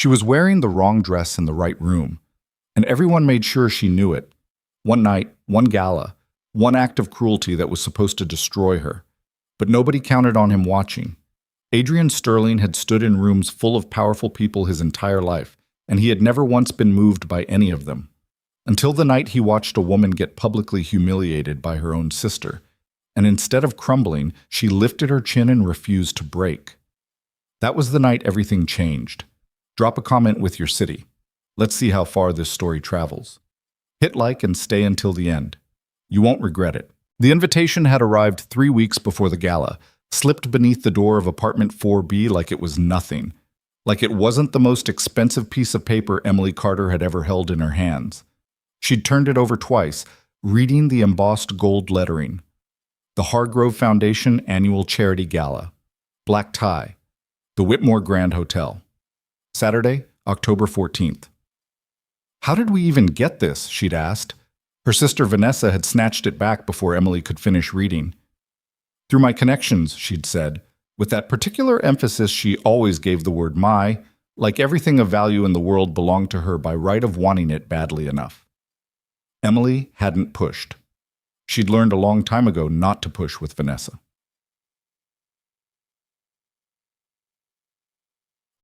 She was wearing the wrong dress in the right room, and everyone made sure she knew it. One night, one gala, one act of cruelty that was supposed to destroy her. But nobody counted on him watching. Adrian Sterling had stood in rooms full of powerful people his entire life, and he had never once been moved by any of them. Until the night he watched a woman get publicly humiliated by her own sister, and instead of crumbling, she lifted her chin and refused to break. That was the night everything changed. Drop a comment with your city. Let's see how far this story travels. Hit like and stay until the end. You won't regret it. The invitation had arrived 3 weeks before the gala, slipped beneath the door of apartment 4B like it was nothing, like it wasn't the most expensive piece of paper Emily Carter had ever held in her hands. She'd turned it over twice, reading the embossed gold lettering. The Hargrove Foundation Annual Charity Gala. Black tie. The Whitmore Grand Hotel. Saturday, October 14th. How did we even get this? She'd asked. Her sister Vanessa had snatched it back before Emily could finish reading. Through my connections, she'd said, with that particular emphasis she always gave the word my, like everything of value in the world belonged to her by right of wanting it badly enough. Emily hadn't pushed. She'd learned a long time ago not to push with Vanessa.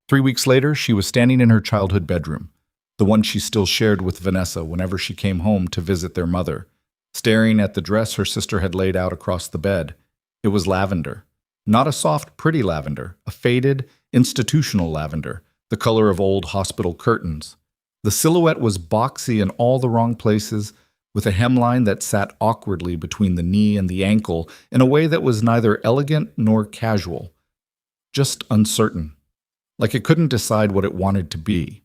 3 weeks later, she was standing in her childhood bedroom, the one she still shared with Vanessa whenever she came home to visit their mother, staring at the dress her sister had laid out across the bed. It was lavender. Not a soft, pretty lavender, a faded, institutional lavender, the color of old hospital curtains. The silhouette was boxy in all the wrong places, with a hemline that sat awkwardly between the knee and the ankle in a way that was neither elegant nor casual, just uncertain, like it couldn't decide what it wanted to be.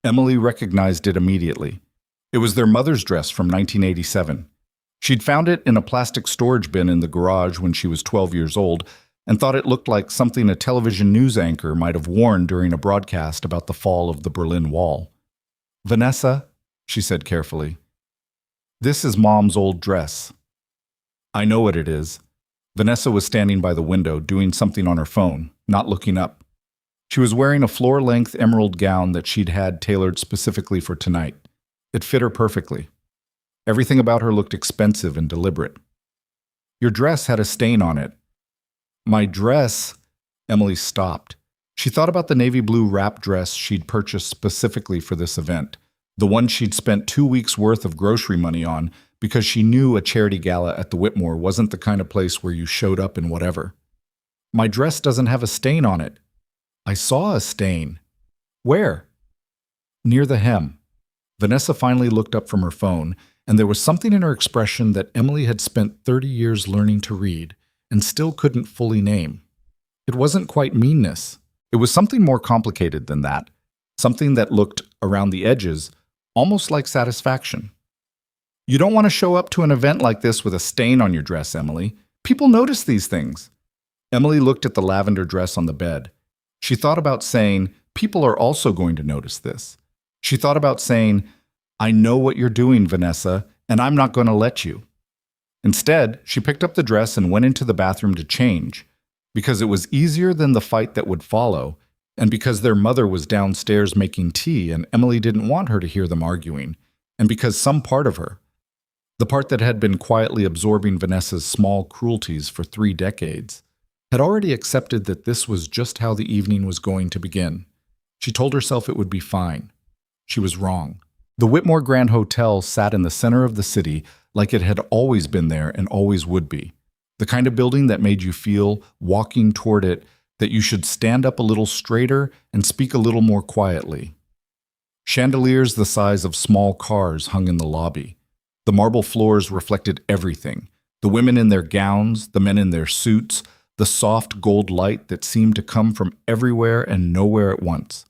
Emily recognized it immediately. It was their mother's dress from 1987. She'd found it in a plastic storage bin in the garage when she was 12 years old and thought it looked like something a television news anchor might have worn during a broadcast about the fall of the Berlin Wall. "Vanessa," she said carefully, "this is Mom's old dress." "I know what it is." Vanessa was standing by the window doing something on her phone, not looking up. She was wearing a floor-length emerald gown that she'd had tailored specifically for tonight. It fit her perfectly. Everything about her looked expensive and deliberate. "Your dress had a stain on it." "My dress?" Emily stopped. She thought about the navy blue wrap dress she'd purchased specifically for this event, the one she'd spent 2 weeks' worth of grocery money on because she knew a charity gala at the Whitmore wasn't the kind of place where you showed up in whatever. "My dress doesn't have a stain on it." "I saw a stain." "Where?" "Near the hem." Vanessa finally looked up from her phone, and there was something in her expression that Emily had spent 30 years learning to read and still couldn't fully name. It wasn't quite meanness. It was something more complicated than that, something that looked, around the edges, almost like satisfaction. "You don't want to show up to an event like this with a stain on your dress, Emily. People notice these things." Emily looked at the lavender dress on the bed. She thought about saying, "People are also going to notice this." She thought about saying, "I know what you're doing, Vanessa, and I'm not going to let you." Instead, she picked up the dress and went into the bathroom to change, because it was easier than the fight that would follow, and because their mother was downstairs making tea and Emily didn't want her to hear them arguing, and because some part of her, the part that had been quietly absorbing Vanessa's small cruelties for 3 decades, had already accepted that this was just how the evening was going to begin. She told herself it would be fine. She was wrong. The Whitmore Grand Hotel sat in the center of the city like it had always been there and always would be. The kind of building that made you feel, walking toward it, that you should stand up a little straighter and speak a little more quietly. Chandeliers the size of small cars hung in the lobby. The marble floors reflected everything. The women in their gowns, the men in their suits, the soft gold light that seemed to come from everywhere and nowhere at once.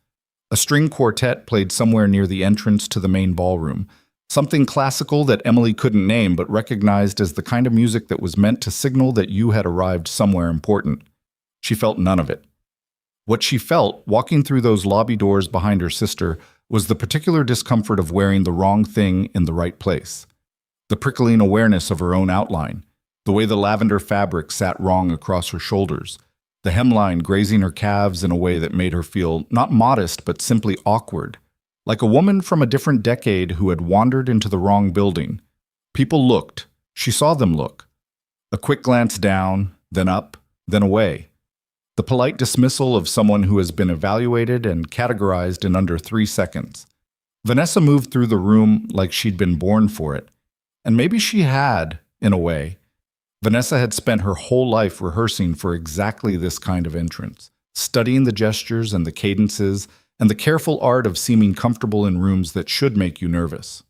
A string quartet played somewhere near the entrance to the main ballroom, something classical that Emily couldn't name but recognized as the kind of music that was meant to signal that you had arrived somewhere important. She felt none of it. What she felt, walking through those lobby doors behind her sister, was the particular discomfort of wearing the wrong thing in the right place. The prickling awareness of her own outline, the way the lavender fabric sat wrong across her shoulders, the hemline grazing her calves in a way that made her feel not modest but simply awkward, like a woman from a different decade who had wandered into the wrong building. People looked. She saw them look. A quick glance down, then up, then away. The polite dismissal of someone who has been evaluated and categorized in under 3 seconds. Vanessa moved through the room like she'd been born for it. And maybe she had, in a way. Vanessa had spent her whole life rehearsing for exactly this kind of entrance, studying the gestures and the cadences and the careful art of seeming comfortable in rooms that should make you nervous.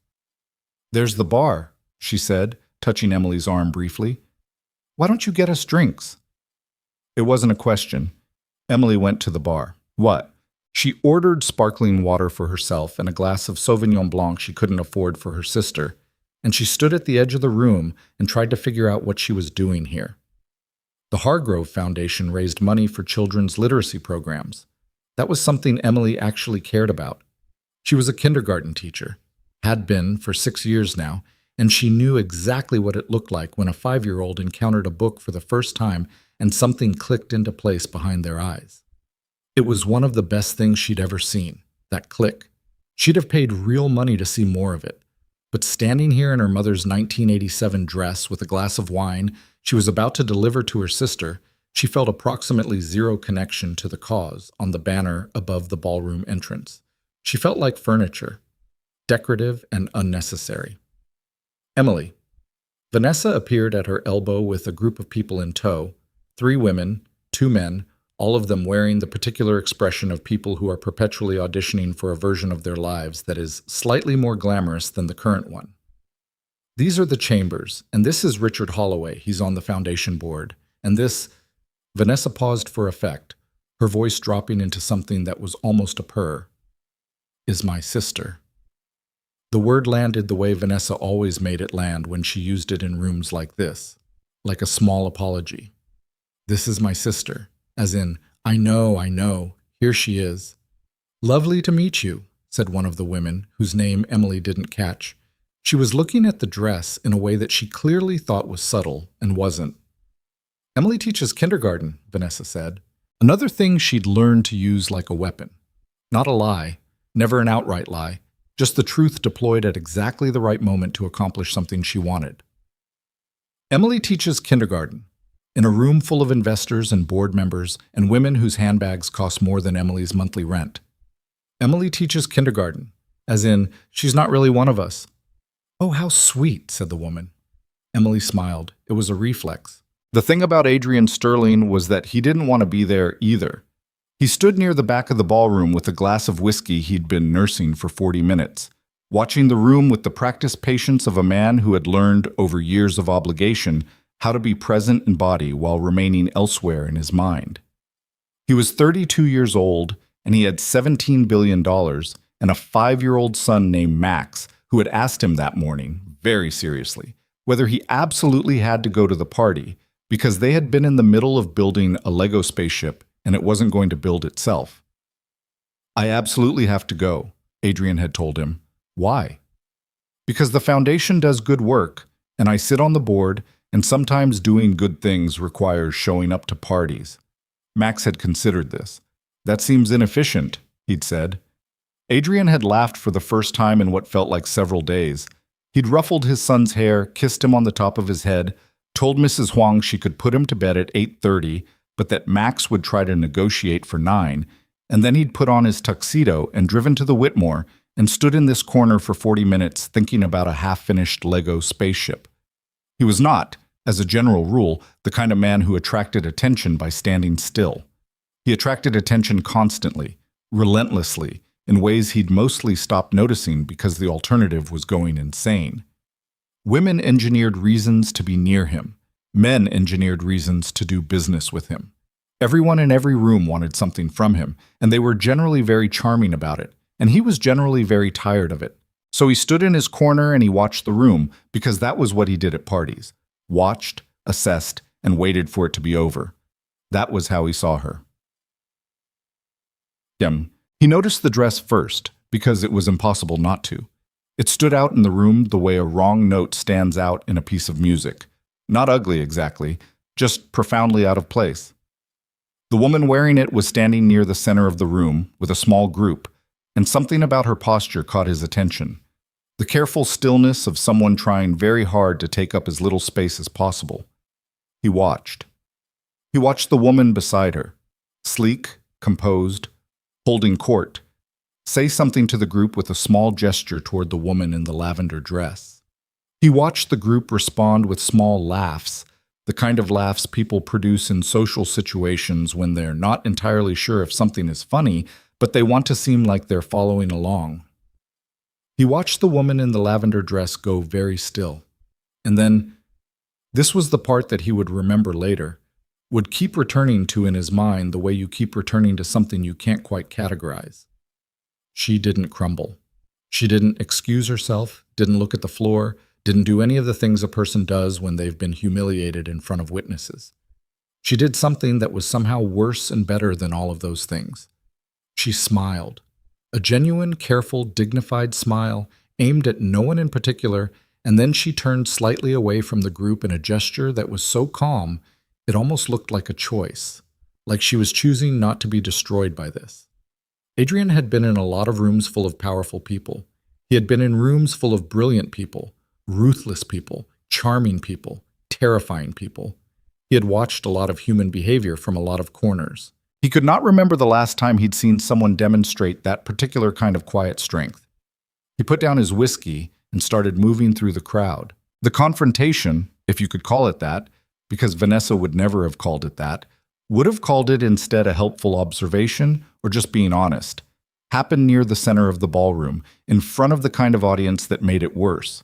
"There's the bar," she said, touching Emily's arm briefly. "Why don't you get us drinks?" It wasn't a question. Emily went to the bar. What? She ordered sparkling water for herself and a glass of Sauvignon Blanc she couldn't afford for her sister, and she stood at the edge of the room and tried to figure out what she was doing here. The Hargrove Foundation raised money for children's literacy programs. That was something Emily actually cared about. She was a kindergarten teacher, had been for 6 years now, and she knew exactly what it looked like when a 5-year-old encountered a book for the first time and something clicked into place behind their eyes. It was one of the best things she'd ever seen, that click. She'd have paid real money to see more of it. But standing here in her mother's 1987 dress with a glass of wine she was about to deliver to her sister, she felt approximately zero connection to the cause on the banner above the ballroom entrance. She felt like furniture, decorative and unnecessary. Emily. Vanessa appeared at her elbow with a group of people in tow, 3 women, 2 men, all of them wearing the particular expression of people who are perpetually auditioning for a version of their lives that is slightly more glamorous than the current one. These are the Chambers, and this is Richard Holloway, he's on the foundation board, and this... Vanessa paused for effect, her voice dropping into something that was almost a purr. "Is my sister." The word landed the way Vanessa always made it land when she used it in rooms like this, like a small apology. "This is my sister," as in, I know, here she is." "Lovely to meet you," said one of the women, whose name Emily didn't catch. She was looking at the dress in a way that she clearly thought was subtle and wasn't. "Emily teaches kindergarten," Vanessa said. Another thing she'd learned to use like a weapon. Not a lie, never an outright lie, just the truth deployed at exactly the right moment to accomplish something she wanted. "Emily teaches kindergarten, in a room full of investors and board members and women whose handbags cost more than Emily's monthly rent. Emily teaches kindergarten, as in, she's not really one of us." "Oh, how sweet," said the woman. Emily smiled. It was a reflex. The thing about Adrian Sterling was that he didn't want to be there either. He stood near the back of the ballroom with a glass of whiskey he'd been nursing for 40 minutes, watching the room with the practiced patience of a man who had learned, over years of obligation, how to be present in body while remaining elsewhere in his mind. He was 32 years old, and he had $17 billion and a 5-year-old son named Max, who had asked him that morning, very seriously, whether he absolutely had to go to the party, because they had been in the middle of building a Lego spaceship and it wasn't going to build itself. "I absolutely have to go," Adrian had told him. "Why?" "Because the foundation does good work, and I sit on the board, and sometimes doing good things requires showing up to parties." Max had considered this. "That seems inefficient," he'd said. Adrian had laughed for the first time in what felt like several days. He'd ruffled his son's hair, kissed him on the top of his head, told Mrs. Huang she could put him to bed at 8:30, but that Max would try to negotiate for 9, and then he'd put on his tuxedo and driven to the Whitmore and stood in this corner for 40 minutes thinking about a half-finished Lego spaceship. He was not, as a general rule, the kind of man who attracted attention by standing still. He attracted attention constantly, relentlessly, in ways he'd mostly stopped noticing because the alternative was going insane. Women engineered reasons to be near him. Men engineered reasons to do business with him. Everyone in every room wanted something from him, and they were generally very charming about it, and he was generally very tired of it. So he stood in his corner and he watched the room, because that was what he did at parties. Watched, assessed, and waited for it to be over. That was how he saw her. He noticed the dress first, because it was impossible not to. It stood out in the room the way a wrong note stands out in a piece of music. Not ugly exactly, just profoundly out of place. The woman wearing it was standing near the center of the room with a small group, and something about her posture caught his attention. The careful stillness of someone trying very hard to take up as little space as possible. He watched. He watched the woman beside her, sleek, composed, holding court, say something to the group with a small gesture toward the woman in the lavender dress. He watched the group respond with small laughs, the kind of laughs people produce in social situations when they're not entirely sure if something is funny, but they want to seem like they're following along. He watched the woman in the lavender dress go very still. And then, this was the part that he would remember later, would keep returning to in his mind the way you keep returning to something you can't quite categorize. She didn't crumble. She didn't excuse herself, didn't look at the floor, didn't do any of the things a person does when they've been humiliated in front of witnesses. She did something that was somehow worse and better than all of those things. She smiled. A genuine, careful, dignified smile aimed at no one in particular, and then she turned slightly away from the group in a gesture that was so calm it almost looked like a choice, like she was choosing not to be destroyed by this. Adrian had been in a lot of rooms full of powerful people. He had been in rooms full of brilliant people, ruthless people, charming people, terrifying people. He had watched a lot of human behavior from a lot of corners. He could not remember the last time he'd seen someone demonstrate that particular kind of quiet strength. He put down his whiskey and started moving through the crowd. The confrontation, if you could call it that, because Vanessa would never have called it that, would have called it instead a helpful observation or just being honest, happened near the center of the ballroom, in front of the kind of audience that made it worse.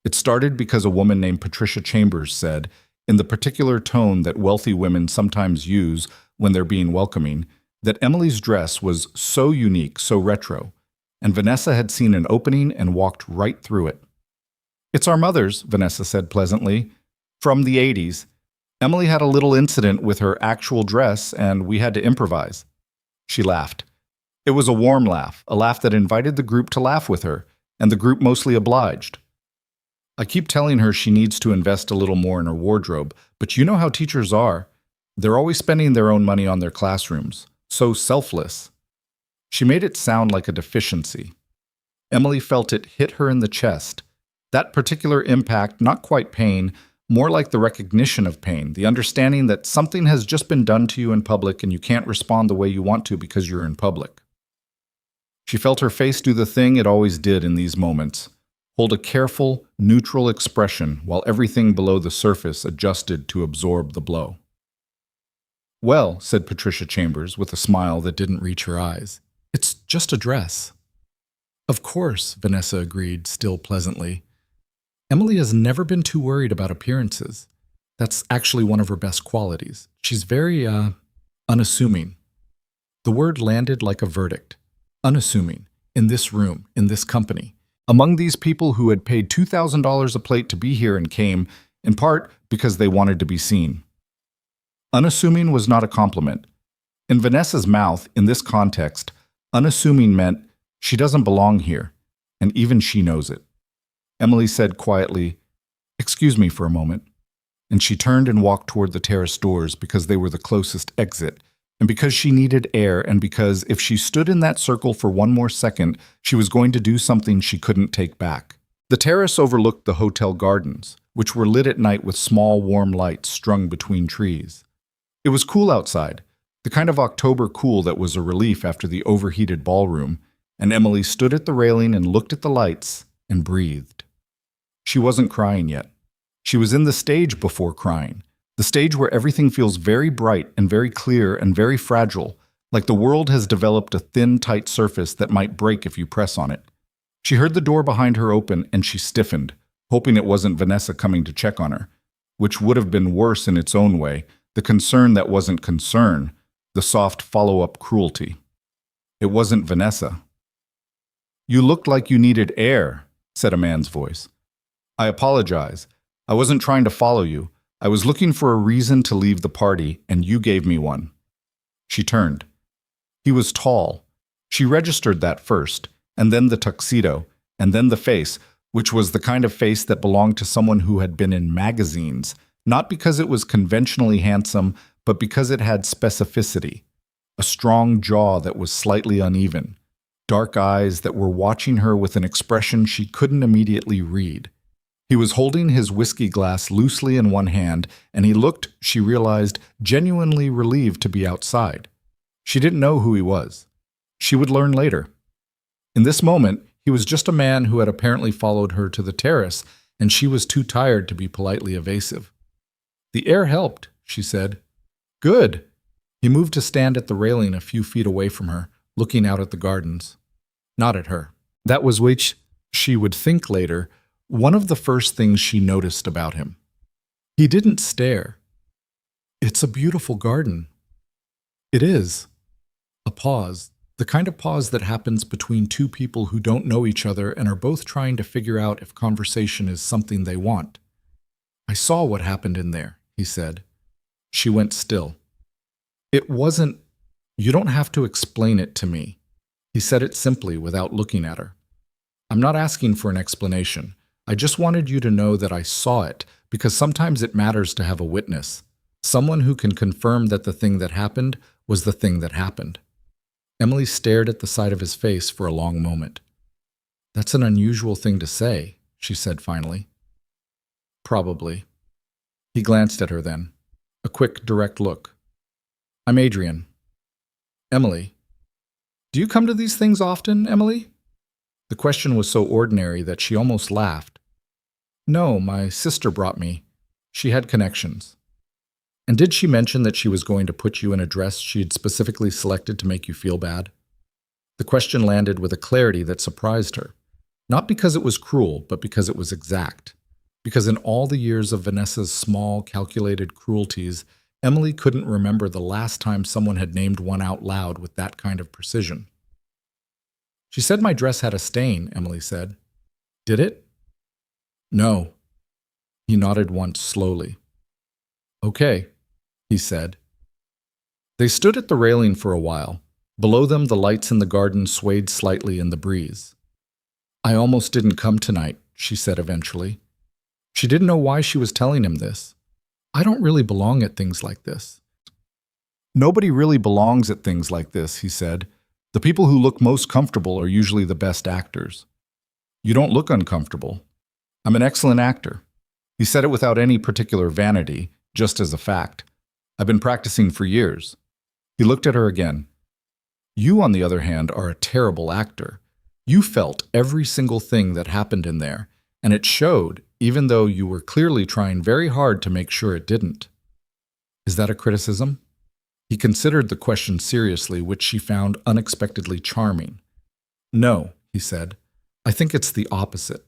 It started because a woman named Patricia Chambers said, in the particular tone that wealthy women sometimes use when they're being welcoming, that Emily's dress was so unique, so retro, and Vanessa had seen an opening and walked right through it. "It's our mother's," Vanessa said pleasantly. "From the 80s. Emily had a little incident with her actual dress, and we had to improvise." She laughed. It was a warm laugh, a laugh that invited the group to laugh with her, and the group mostly obliged. "I keep telling her she needs to invest a little more in her wardrobe, but you know how teachers are. They're always spending their own money on their classrooms. So selfless." She made it sound like a deficiency. Emily felt it hit her in the chest. That particular impact, not quite pain, more like the recognition of pain, the understanding that something has just been done to you in public and you can't respond the way you want to because you're in public. She felt her face do the thing it always did in these moments, hold a careful, neutral expression while everything below the surface adjusted to absorb the blow. "Well," said Patricia Chambers with a smile that didn't reach her eyes, "it's just a dress." "Of course," Vanessa agreed, still pleasantly. Emily has never been too worried about appearances. That's actually one of her best qualities. She's very, unassuming. The word landed like a verdict. Unassuming. In this room, in this company. Among these people who had paid $2,000 a plate to be here and came, in part because they wanted to be seen. Unassuming was not a compliment. In Vanessa's mouth, in this context, unassuming meant she doesn't belong here, and even she knows it. Emily said quietly, "Excuse me for a moment," and she turned and walked toward the terrace doors because they were the closest exit, and because she needed air, and because if she stood in that circle for one more second, she was going to do something she couldn't take back. The terrace overlooked the hotel gardens, which were lit at night with small, warm lights strung between trees. It was cool outside, the kind of October cool that was a relief after the overheated ballroom, and Emily stood at the railing and looked at the lights and breathed. She wasn't crying yet. She was in the stage before crying, the stage where everything feels very bright and very clear and very fragile, like the world has developed a thin, tight surface that might break if you press on it. She heard the door behind her open and she stiffened, hoping it wasn't Vanessa coming to check on her, which would have been worse in its own way, the concern that wasn't concern, the soft follow-up cruelty. It wasn't Vanessa. "You looked like you needed air," said a man's voice. "I apologize. I wasn't trying to follow you. I was looking for a reason to leave the party, and you gave me one." She turned. He was tall. She registered that first, and then the tuxedo, and then the face, which was the kind of face that belonged to someone who had been in magazines, not because it was conventionally handsome, but because it had specificity, a strong jaw that was slightly uneven, dark eyes that were watching her with an expression she couldn't immediately read. He was holding his whiskey glass loosely in one hand, and he looked, she realized, genuinely relieved to be outside. She didn't know who he was. She would learn later. In this moment, he was just a man who had apparently followed her to the terrace, and she was too tired to be politely evasive. "The air helped," she said. "Good." He moved to stand at the railing a few feet away from her, looking out at the gardens. Not at her. That was which, she would think later, one of the first things she noticed about him. He didn't stare. "It's a beautiful garden." "It is." A pause, the kind of pause that happens between two people who don't know each other and are both trying to figure out if conversation is something they want. "I saw what happened in there," he said. She went still. "It wasn't. You don't have to explain it to me." He said it simply without looking at her. "I'm not asking for an explanation. I just wanted you to know that I saw it, because sometimes it matters to have a witness, someone who can confirm that the thing that happened was the thing that happened." Emily stared at the side of his face for a long moment. "That's an unusual thing to say," she said finally. "Probably." He glanced at her then, a quick, direct look. "I'm Adrian." "Emily. Do you come to these things often, Emily?" The question was so ordinary that she almost laughed. "No, my sister brought me. She had connections." "And did she mention that she was going to put you in a dress she had specifically selected to make you feel bad?" The question landed with a clarity that surprised her, not because it was cruel, but because it was exact. Because in all the years of Vanessa's small, calculated cruelties, Emily couldn't remember the last time someone had named one out loud with that kind of precision. "She said my dress had a stain," Emily said. "Did it?" "No." He nodded once slowly. "Okay," he said. They stood at the railing for a while. Below them, the lights in the garden swayed slightly in the breeze. "I almost didn't come tonight," she said eventually. She didn't know why she was telling him this. "I don't really belong at things like this." "Nobody really belongs at things like this," he said. "The people who look most comfortable are usually the best actors." "You don't look uncomfortable." "I'm an excellent actor." He said it without any particular vanity, just as a fact. "I've been practicing for years." He looked at her again. "You, on the other hand, are a terrible actor. You felt every single thing that happened in there, and it showed, even though you were clearly trying very hard to make sure it didn't." "Is that a criticism?" He considered the question seriously, which she found unexpectedly charming. "No," he said. "I think it's the opposite."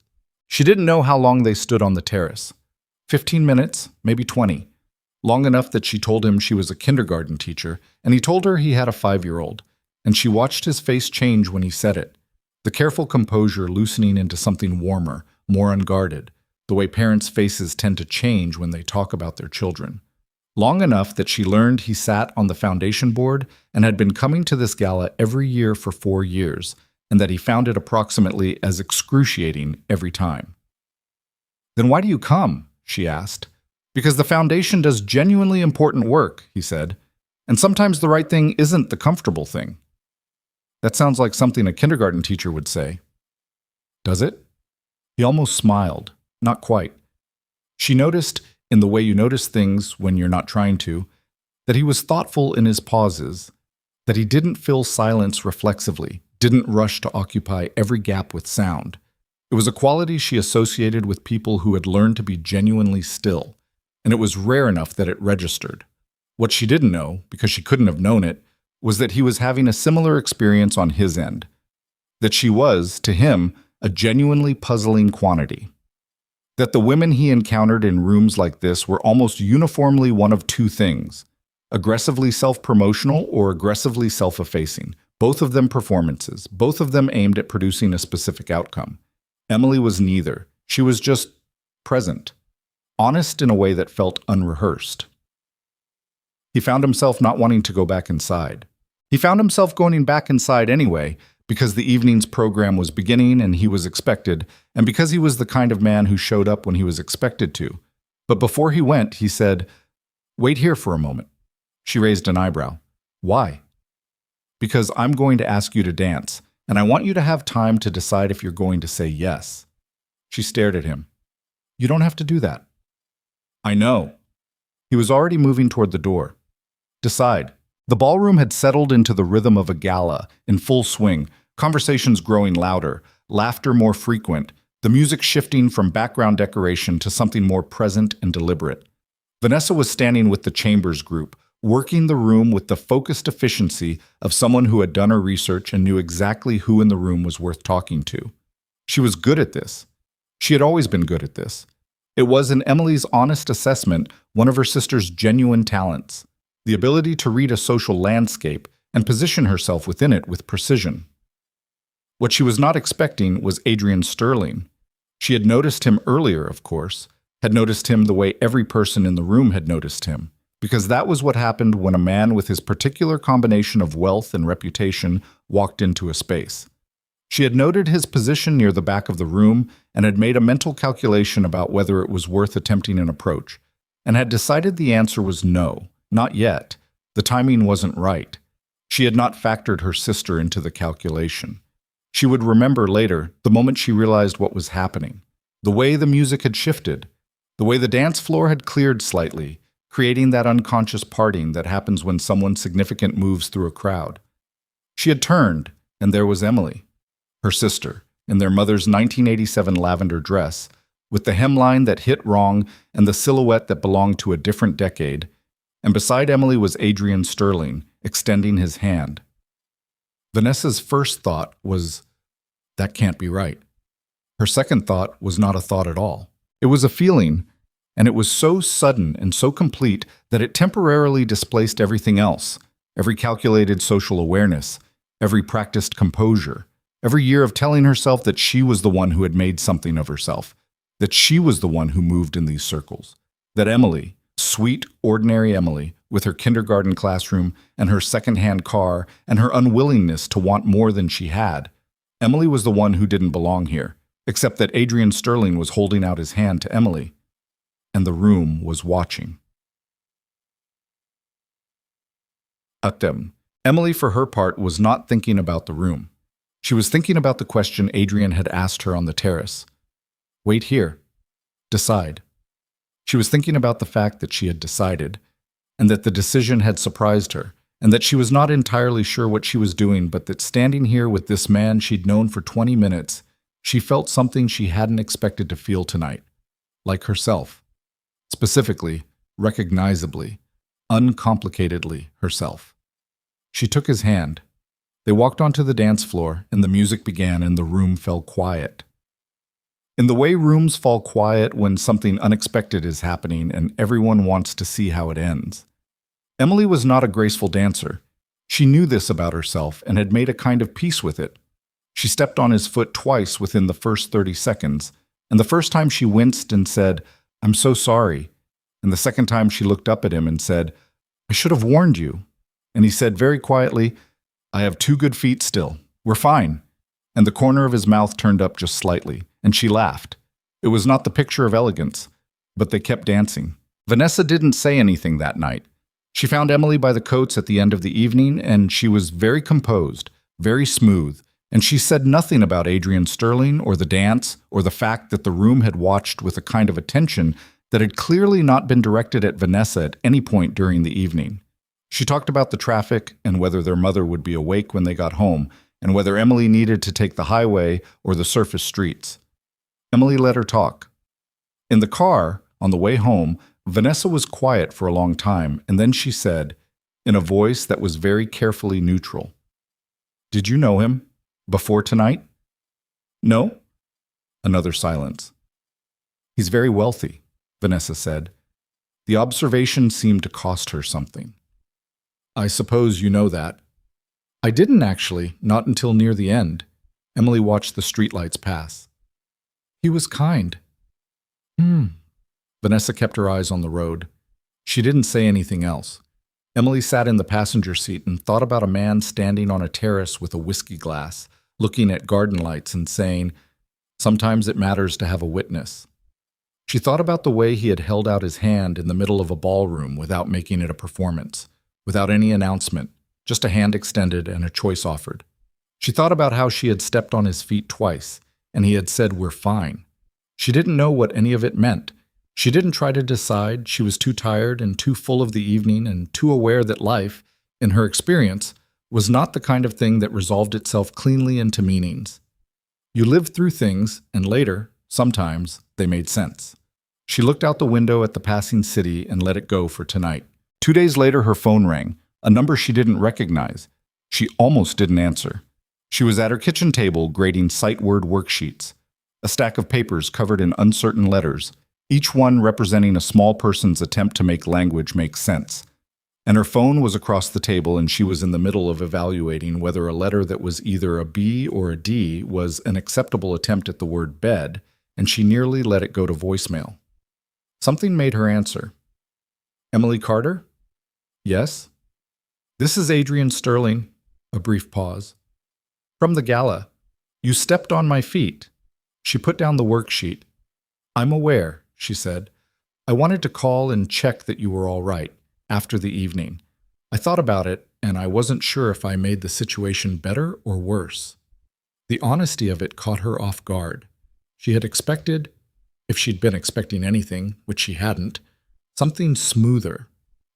She didn't know how long they stood on the terrace. 15 minutes, maybe 20. Long enough that she told him she was a kindergarten teacher, and he told her he had a 5-year-old, and she watched his face change when he said it, the careful composure loosening into something warmer, more unguarded, the way parents' faces tend to change when they talk about their children. Long enough that she learned he sat on the foundation board and had been coming to this gala every year for 4 years, and that he found it approximately as excruciating every time. "Then why do you come?" she asked. "Because the foundation does genuinely important work," he said, "and sometimes the right thing isn't the comfortable thing." "That sounds like something a kindergarten teacher would say." "Does it?" He almost smiled. Not quite. She noticed, in the way you notice things when you're not trying to, that he was thoughtful in his pauses, that he didn't fill silence reflexively, didn't rush to occupy every gap with sound. It was a quality she associated with people who had learned to be genuinely still, and it was rare enough that it registered. What she didn't know, because she couldn't have known it, was that he was having a similar experience on his end. That she was, to him, a genuinely puzzling quantity. That the women he encountered in rooms like this were almost uniformly one of two things: aggressively self-promotional or aggressively self-effacing. Both of them performances, both of them aimed at producing a specific outcome. Emily was neither. She was just present, honest in a way that felt unrehearsed. He found himself not wanting to go back inside. He found himself going back inside anyway, because the evening's program was beginning and he was expected, and because he was the kind of man who showed up when he was expected to. But before he went, he said, "Wait here for a moment." She raised an eyebrow. Why? Because I'm going to ask you to dance, and I want you to have time to decide if you're going to say yes. She stared at him. You don't have to do that. I know. He was already moving toward the door. Decide. The ballroom had settled into the rhythm of a gala, in full swing, conversations growing louder, laughter more frequent, the music shifting from background decoration to something more present and deliberate. Vanessa was standing with the Chambers group, working the room with the focused efficiency of someone who had done her research and knew exactly who in the room was worth talking to. She was good at this. She had always been good at this. It was, in Emily's honest assessment, one of her sister's genuine talents, the ability to read a social landscape and position herself within it with precision. What she was not expecting was Adrian Sterling. She had noticed him earlier, of course, had noticed him the way every person in the room had noticed him, because that was what happened when a man with his particular combination of wealth and reputation walked into a space. She had noted his position near the back of the room and had made a mental calculation about whether it was worth attempting an approach, and had decided the answer was no, not yet. The timing wasn't right. She had not factored her sister into the calculation. She would remember later, the moment she realized what was happening, the way the music had shifted, the way the dance floor had cleared slightly, creating that unconscious parting that happens when someone significant moves through a crowd. She had turned, and there was Emily, her sister, in their mother's 1987 lavender dress, with the hemline that hit wrong and the silhouette that belonged to a different decade, and beside Emily was Adrian Sterling, extending his hand. Vanessa's first thought was, that can't be right. Her second thought was not a thought at all. It was a feeling, and it was so sudden and so complete that it temporarily displaced everything else, every calculated social awareness, every practiced composure, every year of telling herself that she was the one who had made something of herself, that she was the one who moved in these circles, that Emily, sweet, ordinary Emily, with her kindergarten classroom and her second-hand car and her unwillingness to want more than she had, Emily was the one who didn't belong here, except that Adrian Sterling was holding out his hand to Emily, and the room was watching. Emily, for her part, was not thinking about the room. She was thinking about the question Adrian had asked her on the terrace. Wait here. Decide. She was thinking about the fact that she had decided, and that the decision had surprised her, and that she was not entirely sure what she was doing, but that standing here with this man she'd known for 20 minutes, she felt something she hadn't expected to feel tonight, like herself. Specifically, recognizably, uncomplicatedly herself. She took his hand. They walked onto the dance floor, and the music began, and the room fell quiet. In the way rooms fall quiet when something unexpected is happening and everyone wants to see how it ends. Emily was not a graceful dancer. She knew this about herself and had made a kind of peace with it. She stepped on his foot twice within the first 30 seconds, and the first time she winced and said, "I'm so sorry," and the second time she looked up at him and said, "I should have warned you." And he said very quietly, "I have 2 good feet still. We're fine." And the corner of his mouth turned up just slightly, and she laughed. It was not the picture of elegance, but they kept dancing. Vanessa didn't say anything that night. She found Emily by the coats at the end of the evening, and she was very composed, very smooth, and she said nothing about Adrian Sterling or the dance or the fact that the room had watched with a kind of attention that had clearly not been directed at Vanessa at any point during the evening. She talked about the traffic and whether their mother would be awake when they got home, and whether Emily needed to take the highway or the surface streets. Emily let her talk. In the car, on the way home, Vanessa was quiet for a long time, and then she said, in a voice that was very carefully neutral, "Did you know him? Before tonight?" "No." Another silence. "He's very wealthy," Vanessa said. The observation seemed to cost her something. "I suppose you know that." "I didn't actually, not until near the end." Emily watched the streetlights pass. "He was kind." Vanessa kept her eyes on the road. She didn't say anything else. Emily sat in the passenger seat and thought about a man standing on a terrace with a whiskey glass, looking at garden lights and saying, "Sometimes it matters to have a witness." She thought about the way he had held out his hand in the middle of a ballroom without making it a performance, without any announcement, just a hand extended and a choice offered. She thought about how she had stepped on his feet twice, and he had said, "We're fine." She didn't know what any of it meant. She didn't try to decide. She was too tired and too full of the evening and too aware that life, in her experience, was not the kind of thing that resolved itself cleanly into meanings. You lived through things, and later, sometimes, they made sense. She looked out the window at the passing city and let it go for tonight. 2 days later, her phone rang, a number she didn't recognize. She almost didn't answer. She was at her kitchen table grading sight word worksheets, a stack of papers covered in uncertain letters, each one representing a small person's attempt to make language make sense. And her phone was across the table, and she was in the middle of evaluating whether a letter that was either a B or a D was an acceptable attempt at the word bed, and she nearly let it go to voicemail. Something made her answer. "Emily Carter?" "Yes." "This is Adrian Sterling." A brief pause. "From the gala. You stepped on my feet." She put down the worksheet. "I'm aware," she said. "I wanted to call and check that you were all right after the evening. I thought about it, and I wasn't sure if I made the situation better or worse." The honesty of it caught her off guard. She had expected, if she'd been expecting anything, which she hadn't, something smoother,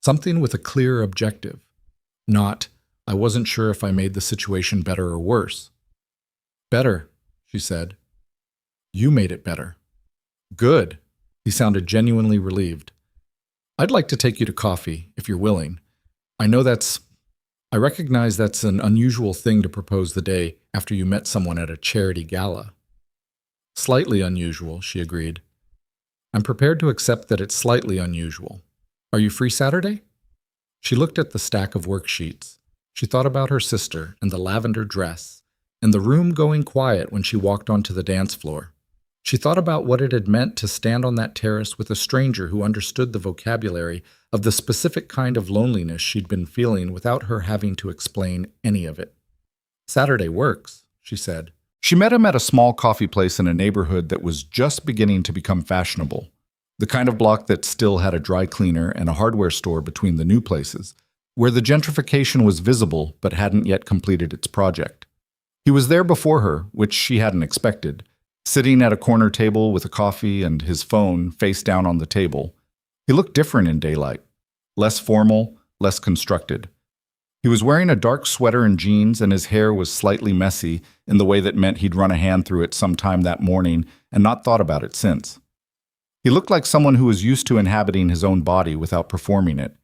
something with a clear objective. Not, "I wasn't sure if I made the situation better or worse." "Better," she said. "You made it better." "Good." He sounded genuinely relieved. "I'd like to take you to coffee, if you're willing. I recognize that's an unusual thing to propose the day after you met someone at a charity gala." "Slightly unusual," she agreed. "I'm prepared to accept that it's slightly unusual. Are you free Saturday?" She looked at the stack of worksheets. She thought about her sister and the lavender dress, and the room going quiet when she walked onto the dance floor. She thought about what it had meant to stand on that terrace with a stranger who understood the vocabulary of the specific kind of loneliness she'd been feeling without her having to explain any of it. "Saturday works," she said. She met him at a small coffee place in a neighborhood that was just beginning to become fashionable, the kind of block that still had a dry cleaner and a hardware store between the new places, where the gentrification was visible but hadn't yet completed its project. He was there before her, which she hadn't expected, sitting at a corner table with a coffee and his phone face down on the table. He looked different in daylight, less formal, less constructed. He was wearing a dark sweater and jeans, and his hair was slightly messy in the way that meant he'd run a hand through it sometime that morning and not thought about it since. He looked like someone who was used to inhabiting his own body without performing it.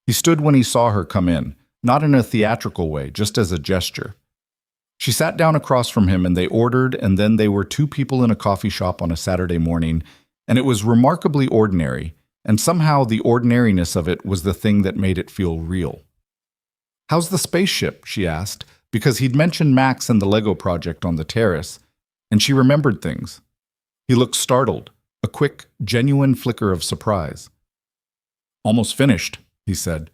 He stood when he saw her come in, not in a theatrical way, just as a gesture. She sat down across from him and they ordered, and then they were two people in a coffee shop on a Saturday morning, and it was remarkably ordinary, and somehow the ordinariness of it was the thing that made it feel real. "How's the spaceship?" she asked, because he'd mentioned Max and the Lego project on the terrace, and she remembered things. He looked startled, a quick, genuine flicker of surprise. "Almost finished," he said.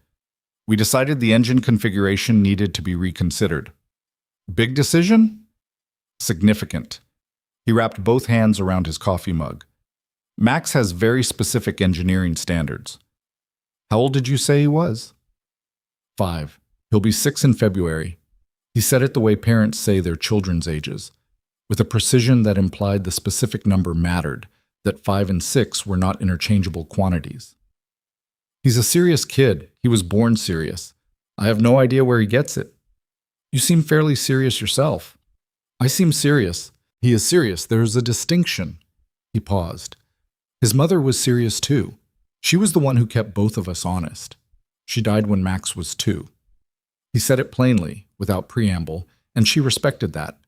"We decided the engine configuration needed to be reconsidered." "Big decision?" "Significant." He wrapped both hands around his coffee mug. "Max has very specific engineering standards." "How old did you say he was?" 5. He'll be 6 in February. He said it the way parents say their children's ages, with a precision that implied the specific number mattered, that 5 and 6 were not interchangeable quantities. "He's a serious kid. He was born serious. I have no idea where he gets it." "You seem fairly serious yourself." "I seem serious. He is serious. There is a distinction." He paused. His mother was serious too. She was the one who kept both of us honest. She died when Max was 2. He said it plainly, without preamble, and she respected that.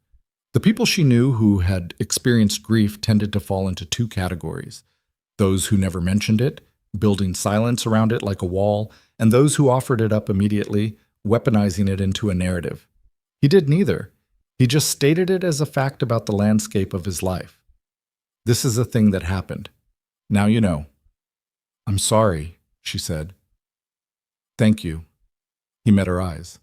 The people she knew who had experienced grief tended to fall into 2 categories: those who never mentioned it, building silence around it like a wall, and those who offered it up immediately, weaponizing it into a narrative. He did neither. He just stated it as a fact about the landscape of his life. "This is a thing that happened. Now you know." "I'm sorry," she said. "Thank you." He met her eyes.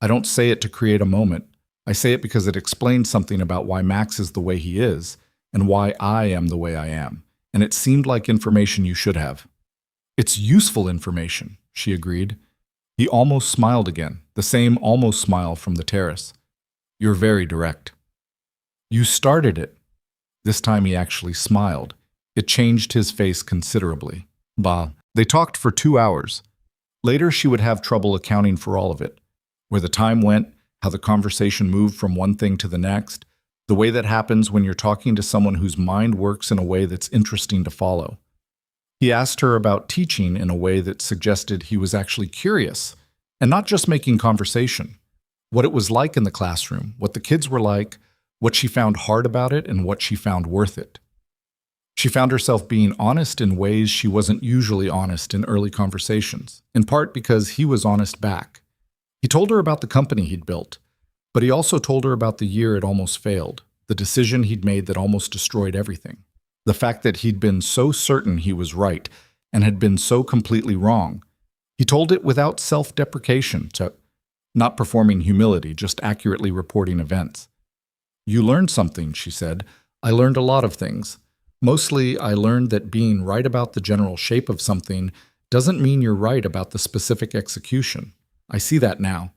"I don't say it to create a moment. I say it because it explains something about why Max is the way he is, and why I am the way I am, and it seemed like information you should have." "It's useful information," she agreed. He almost smiled again, the same almost smile from the terrace. You're very direct. You started it. This time he actually smiled. It changed his face considerably. Bah. They talked for 2 hours. Later she would have trouble accounting for all of it. Where the time went, how the conversation moved from one thing to the next, the way that happens when you're talking to someone whose mind works in a way that's interesting to follow. He asked her about teaching in a way that suggested he was actually curious, and not just making conversation. What it was like in the classroom, what the kids were like, what she found hard about it, and what she found worth it. She found herself being honest in ways she wasn't usually honest in early conversations, in part because he was honest back. He told her about the company he'd built, but he also told her about the year it almost failed, the decision he'd made that almost destroyed everything, the fact that he'd been so certain he was right and had been so completely wrong. He told it without self-deprecation, not performing humility, just accurately reporting events. You learned something, she said. I learned a lot of things. Mostly, I learned that being right about the general shape of something doesn't mean you're right about the specific execution. I see that now.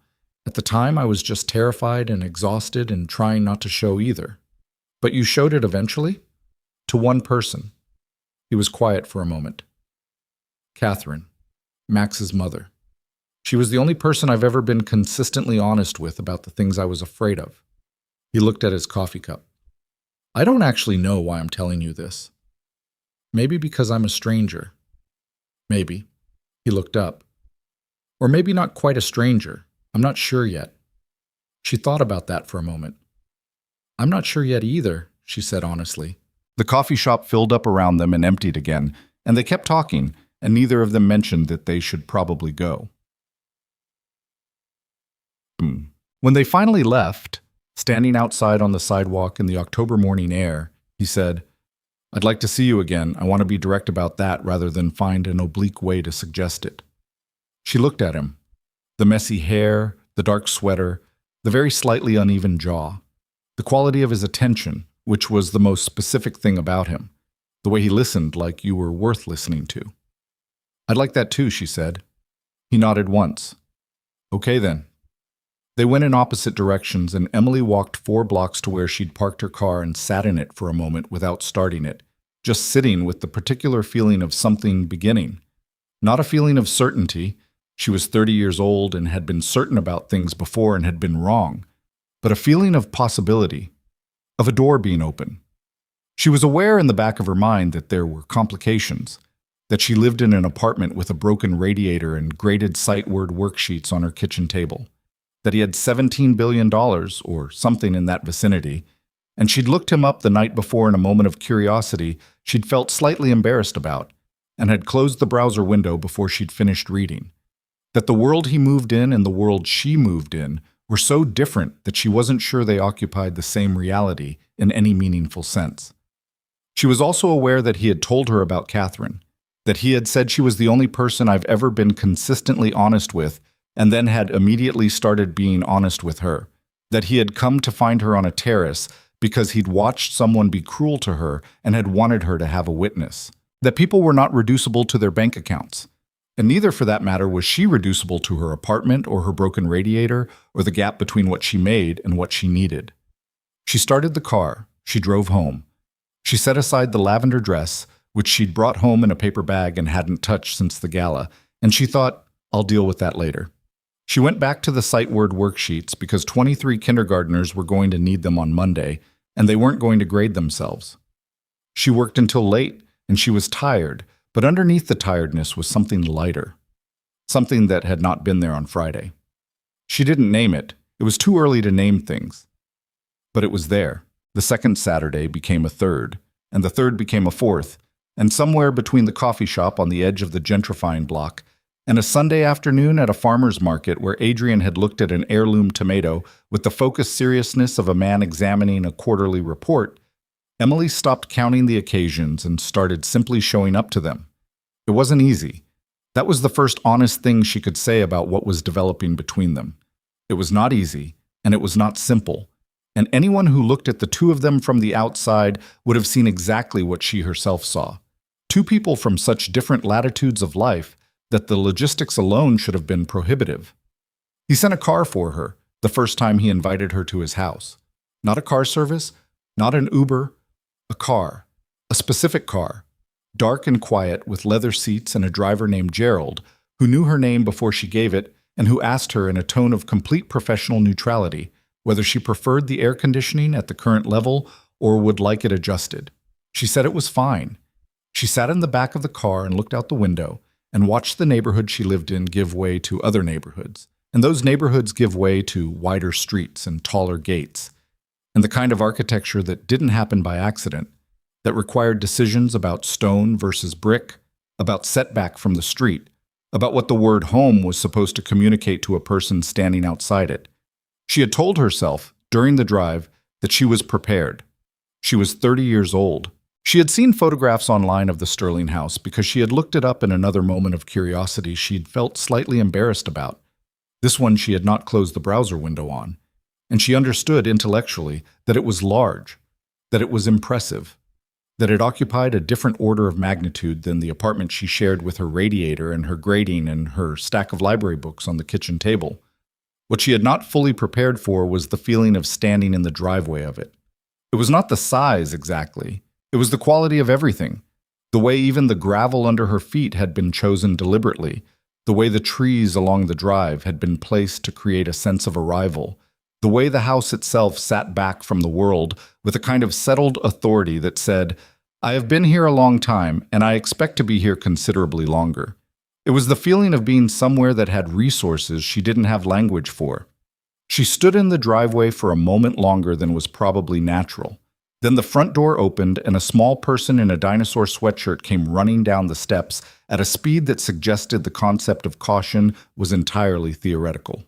At the time, I was just terrified and exhausted and trying not to show either. But you showed it eventually? To one person. He was quiet for a moment. Catherine, Max's mother. She was the only person I've ever been consistently honest with about the things I was afraid of. He looked at his coffee cup. I don't actually know why I'm telling you this. Maybe because I'm a stranger. Maybe. He looked up. Or maybe not quite a stranger. I'm not sure yet. She thought about that for a moment. I'm not sure yet either, she said honestly. The coffee shop filled up around them and emptied again, and they kept talking, and neither of them mentioned that they should probably go. When they finally left, standing outside on the sidewalk in the October morning air, he said, I'd like to see you again. I want to be direct about that rather than find an oblique way to suggest it. She looked at him. The messy hair, the dark sweater, the very slightly uneven jaw, the quality of his attention, which was the most specific thing about him, the way he listened like you were worth listening to. I'd like that too, she said. He nodded once. Okay then. They went in opposite directions, and Emily walked 4 blocks to where she'd parked her car and sat in it for a moment without starting it, just sitting with the particular feeling of something beginning. Not a feeling of certainty. She was 30 years old and had been certain about things before and had been wrong, but a feeling of possibility, of a door being open. She was aware in the back of her mind that there were complications, that she lived in an apartment with a broken radiator and graded sight word worksheets on her kitchen table, that he had $17 billion or something in that vicinity, and she'd looked him up the night before in a moment of curiosity she'd felt slightly embarrassed about, and had closed the browser window before she'd finished reading. That the world he moved in and the world she moved in were so different that she wasn't sure they occupied the same reality in any meaningful sense. She was also aware that he had told her about Catherine, that he had said she was the only person I've ever been consistently honest with, and then had immediately started being honest with her, that he had come to find her on a terrace because he'd watched someone be cruel to her and had wanted her to have a witness, that people were not reducible to their bank accounts, and neither for that matter was she reducible to her apartment or her broken radiator or the gap between what she made and what she needed. She started the car. She drove home. She set aside the lavender dress, which she'd brought home in a paper bag and hadn't touched since the gala, and she thought, I'll deal with that later. She went back to the sight word worksheets because 23 kindergartners were going to need them on Monday, and they weren't going to grade themselves. She worked until late, and she was tired, but underneath the tiredness was something lighter, something that had not been there on Friday. She didn't name it. It was too early to name things. But it was there. The second Saturday became a third, and the third became a fourth, and somewhere between the coffee shop on the edge of the gentrifying block and a Sunday afternoon at a farmer's market where Adrian had looked at an heirloom tomato with the focused seriousness of a man examining a quarterly report, Emily stopped counting the occasions and started simply showing up to them. It wasn't easy. That was the first honest thing she could say about what was developing between them. It was not easy, and it was not simple, and anyone who looked at the two of them from the outside would have seen exactly what she herself saw. Two people from such different latitudes of life that the logistics alone should have been prohibitive. He sent a car for her the first time he invited her to his house. Not a car service, not an Uber, a car, a specific car, dark and quiet with leather seats and a driver named Gerald, who knew her name before she gave it and who asked her in a tone of complete professional neutrality whether she preferred the air conditioning at the current level or would like it adjusted. She said it was fine. She sat in the back of the car and looked out the window and watched the neighborhood she lived in give way to other neighborhoods, and those neighborhoods give way to wider streets and taller gates, and the kind of architecture that didn't happen by accident, that required decisions about stone versus brick, about setback from the street, about what the word home was supposed to communicate to a person standing outside it. She had told herself, during the drive, that she was prepared. She was 30 years old. She had seen photographs online of the Sterling house because she had looked it up in another moment of curiosity she'd felt slightly embarrassed about. This one she had not closed the browser window on, and she understood intellectually that it was large, that it was impressive, that it occupied a different order of magnitude than the apartment she shared with her radiator and her grating and her stack of library books on the kitchen table. What she had not fully prepared for was the feeling of standing in the driveway of it. It was not the size exactly. It was the quality of everything. The way even the gravel under her feet had been chosen deliberately. The way the trees along the drive had been placed to create a sense of arrival. The way the house itself sat back from the world with a kind of settled authority that said, "I have been here a long time, and I expect to be here considerably longer." It was the feeling of being somewhere that had resources she didn't have language for. She stood in the driveway for a moment longer than was probably natural. Then the front door opened and a small person in a dinosaur sweatshirt came running down the steps at a speed that suggested the concept of caution was entirely theoretical.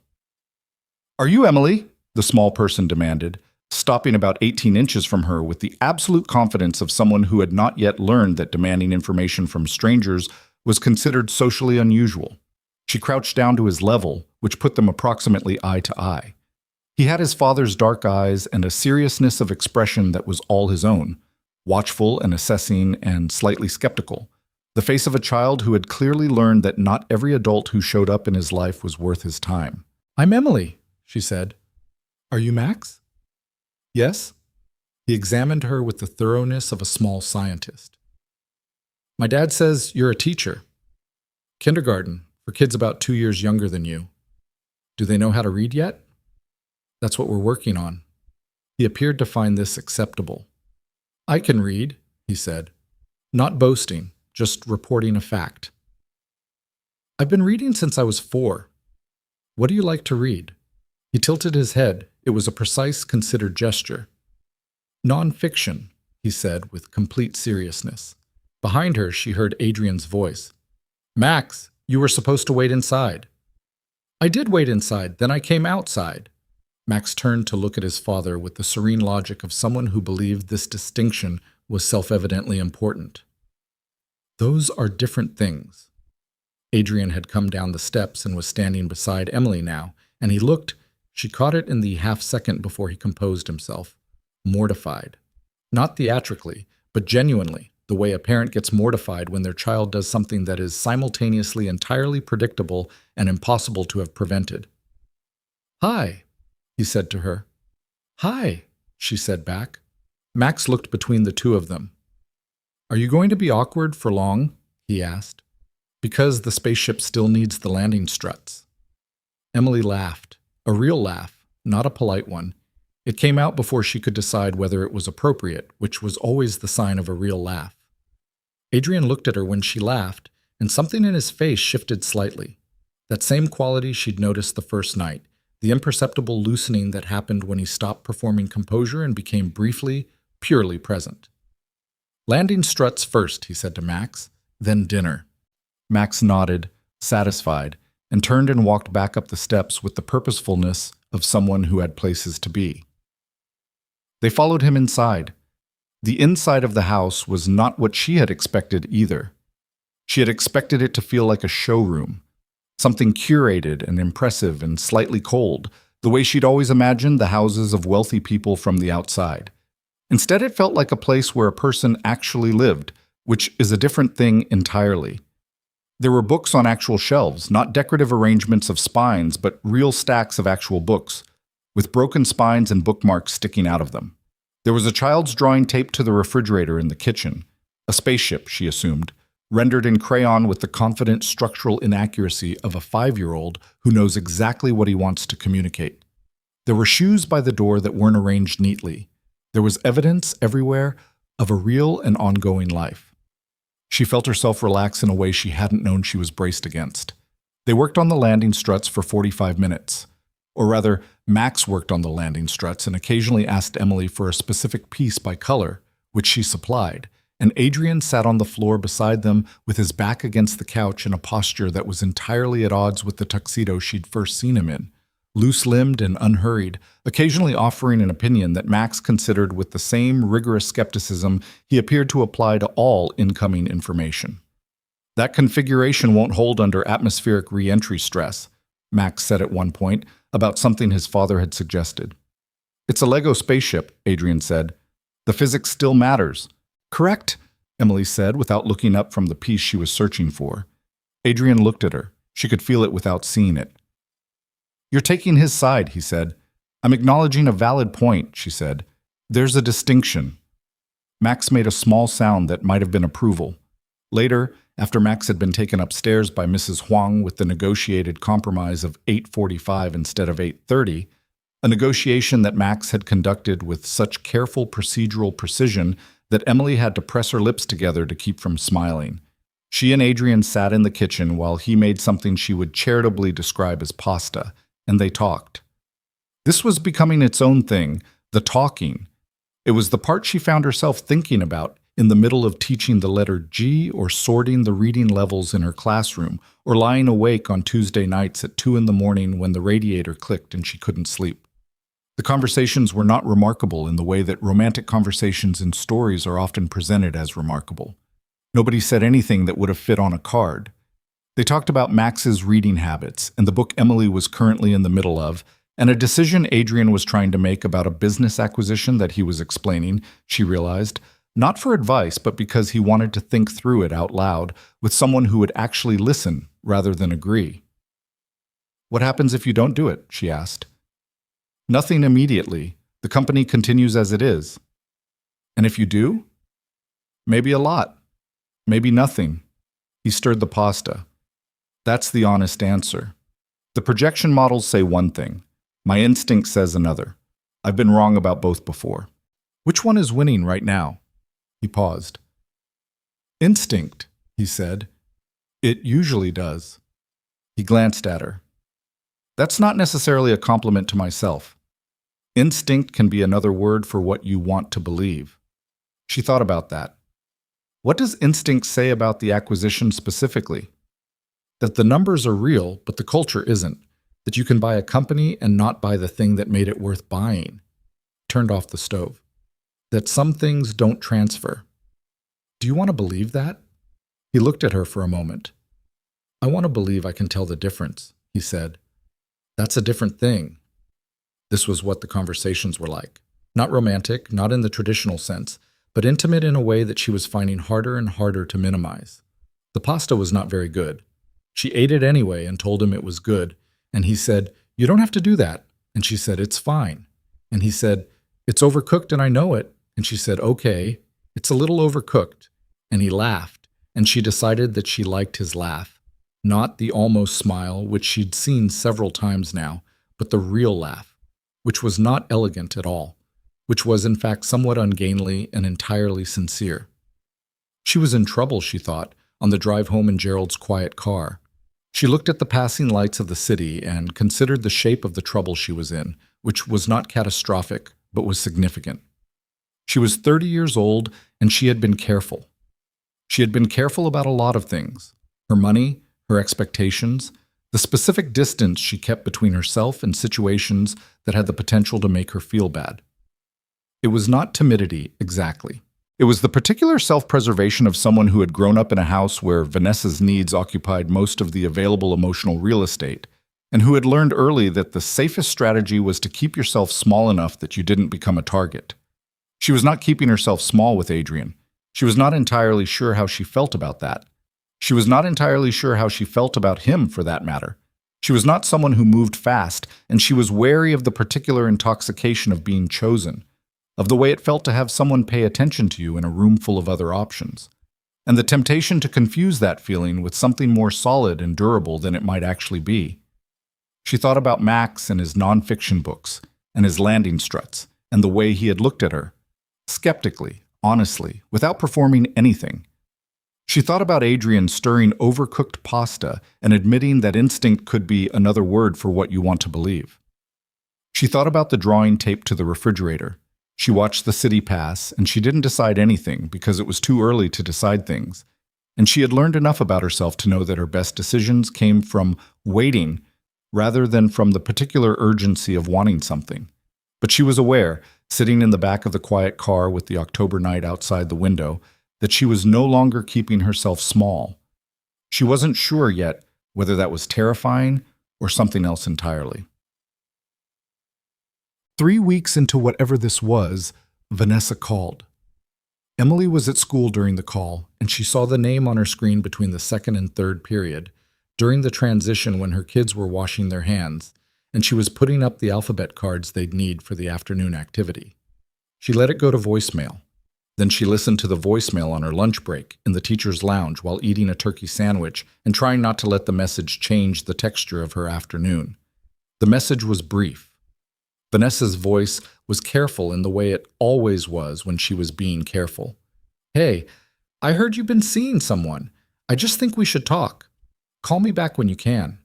"Are you Emily?" the small person demanded, stopping about 18 inches from her with the absolute confidence of someone who had not yet learned that demanding information from strangers was considered socially unusual. She crouched down to his level, which put them approximately eye to eye. He had his father's dark eyes and a seriousness of expression that was all his own, watchful and assessing and slightly skeptical, the face of a child who had clearly learned that not every adult who showed up in his life was worth his time. "I'm Emily," she said. "Are you Max?" "Yes." He examined her with the thoroughness of a small scientist. "My dad says you're a teacher. Kindergarten, for kids about 2 years younger than you. Do they know how to read yet?" "That's what we're working on." He appeared to find this acceptable. "I can read," he said. "Not boasting, just reporting a fact." "I've been reading since I was 4. What do you like to read?" He tilted his head. It was a precise, considered gesture. "Non-fiction," he said with complete seriousness. Behind her, she heard Adrian's voice. "Max, you were supposed to wait inside." "I did wait inside, then I came outside." Max turned to look at his father with the serene logic of someone who believed this distinction was self-evidently important. "Those are different things." Adrian had come down the steps and was standing beside Emily now, and he looked. She caught it in the half-second before he composed himself. Mortified. Not theatrically, but genuinely, the way a parent gets mortified when their child does something that is simultaneously entirely predictable and impossible to have prevented. "Hi," he said to her. "Hi," she said back. Max looked between the two of them. "Are you going to be awkward for long?" he asked. "Because the spaceship still needs the landing struts." Emily laughed. A real laugh, not a polite one. It came out before she could decide whether it was appropriate, which was always the sign of a real laugh. Adrian looked at her when she laughed, and something in his face shifted slightly. That same quality she'd noticed the first night, the imperceptible loosening that happened when he stopped performing composure and became briefly, purely present. "Landing struts first," he said to Max, "then dinner." Max nodded, satisfied, and turned and walked back up the steps with the purposefulness of someone who had places to be. They followed him inside. The inside of the house was not what she had expected either. She had expected it to feel like a showroom, something curated and impressive and slightly cold, the way she'd always imagined the houses of wealthy people from the outside. Instead, it felt like a place where a person actually lived, which is a different thing entirely. There were books on actual shelves, not decorative arrangements of spines, but real stacks of actual books, with broken spines and bookmarks sticking out of them. There was a child's drawing taped to the refrigerator in the kitchen, a spaceship, she assumed, rendered in crayon with the confident structural inaccuracy of a 5-year-old who knows exactly what he wants to communicate. There were shoes by the door that weren't arranged neatly. There was evidence everywhere of a real and ongoing life. She felt herself relax in a way she hadn't known she was braced against. They worked on the landing struts for 45 minutes. Or rather, Max worked on the landing struts and occasionally asked Emily for a specific piece by color, which she supplied, and Adrian sat on the floor beside them with his back against the couch in a posture that was entirely at odds with the tuxedo she'd first seen him in, loose-limbed and unhurried, occasionally offering an opinion that Max considered with the same rigorous skepticism he appeared to apply to all incoming information. "That configuration won't hold under atmospheric re-entry stress," Max said at one point about something his father had suggested. "It's a Lego spaceship," Adrian said. "The physics still matters." "Correct," Emily said without looking up from the piece she was searching for. Adrian looked at her. She could feel it without seeing it. "You're taking his side," he said. "I'm acknowledging a valid point," she said. "There's a distinction." Max made a small sound that might have been approval. Later, after Max had been taken upstairs by Mrs. Huang with the negotiated compromise of 8:45 instead of 8:30, a negotiation that Max had conducted with such careful procedural precision that Emily had to press her lips together to keep from smiling. She and Adrian sat in the kitchen while he made something she would charitably describe as pasta, and they talked. This was becoming its own thing, the talking. It was the part she found herself thinking about in the middle of teaching the letter G or sorting the reading levels in her classroom or lying awake on Tuesday nights at 2 in the morning when the radiator clicked and she couldn't sleep. The conversations were not remarkable in the way that romantic conversations in stories are often presented as remarkable. Nobody said anything that would have fit on a card. They talked about Max's reading habits and the book Emily was currently in the middle of, and a decision Adrian was trying to make about a business acquisition that he was explaining, she realized, not for advice, but because he wanted to think through it out loud with someone who would actually listen rather than agree. "What happens if you don't do it?" she asked. "Nothing immediately. The company continues as it is." "And if you do?" "Maybe a lot. Maybe nothing." He stirred the pasta. "That's the honest answer. The projection models say one thing. My instinct says another. I've been wrong about both before. Which one is winning right now?" He paused. "Instinct," he said. "It usually does." He glanced at her. "That's not necessarily a compliment to myself. Instinct can be another word for what you want to believe." She thought about that. "What does instinct say about the acquisition specifically?" "That the numbers are real, but the culture isn't. That you can buy a company and not buy the thing that made it worth buying." Turned off the stove. "That some things don't transfer." "Do you want to believe that?" He looked at her for a moment. "I want to believe I can tell the difference," he said. "That's a different thing." This was what the conversations were like. Not romantic, not in the traditional sense, but intimate in a way that she was finding harder and harder to minimize. The pasta was not very good. She ate it anyway and told him it was good, and he said, "You don't have to do that." And she said, "It's fine." And he said, "It's overcooked and I know it." And she said, "Okay, it's a little overcooked." And he laughed, and she decided that she liked his laugh. Not the almost smile, which she'd seen several times now, but the real laugh, which was not elegant at all, which was in fact somewhat ungainly and entirely sincere. She was in trouble, she thought, on the drive home in Gerald's quiet car. She looked at the passing lights of the city and considered the shape of the trouble she was in, which was not catastrophic, but was significant. She was 30 years old, and she had been careful. She had been careful about a lot of things: her money, her expectations, the specific distance she kept between herself and situations that had the potential to make her feel bad. It was not timidity, exactly. It was the particular self-preservation of someone who had grown up in a house where Vanessa's needs occupied most of the available emotional real estate, and who had learned early that the safest strategy was to keep yourself small enough that you didn't become a target. She was not keeping herself small with Adrian. She was not entirely sure how she felt about that. She was not entirely sure how she felt about him, for that matter. She was not someone who moved fast, and she was wary of the particular intoxication of being chosen, of the way it felt to have someone pay attention to you in a room full of other options, and the temptation to confuse that feeling with something more solid and durable than it might actually be. She thought about Max and his nonfiction books, and his landing struts, and the way he had looked at her, skeptically, honestly, without performing anything. She thought about Adrian stirring overcooked pasta and admitting that instinct could be another word for what you want to believe. She thought about the drawing taped to the refrigerator. She watched the city pass, and she didn't decide anything because it was too early to decide things. And she had learned enough about herself to know that her best decisions came from waiting rather than from the particular urgency of wanting something. But she was aware, sitting in the back of the quiet car with the October night outside the window, that she was no longer keeping herself small. She wasn't sure yet whether that was terrifying or something else entirely. 3 weeks into whatever this was, Vanessa called. Emily was at school during the call, and she saw the name on her screen between the second and third period, during the transition when her kids were washing their hands, and she was putting up the alphabet cards they'd need for the afternoon activity. She let it go to voicemail. Then she listened to the voicemail on her lunch break in the teacher's lounge while eating a turkey sandwich and trying not to let the message change the texture of her afternoon. The message was brief. Vanessa's voice was careful in the way it always was when she was being careful. "Hey, I heard you've been seeing someone. I just think we should talk. Call me back when you can."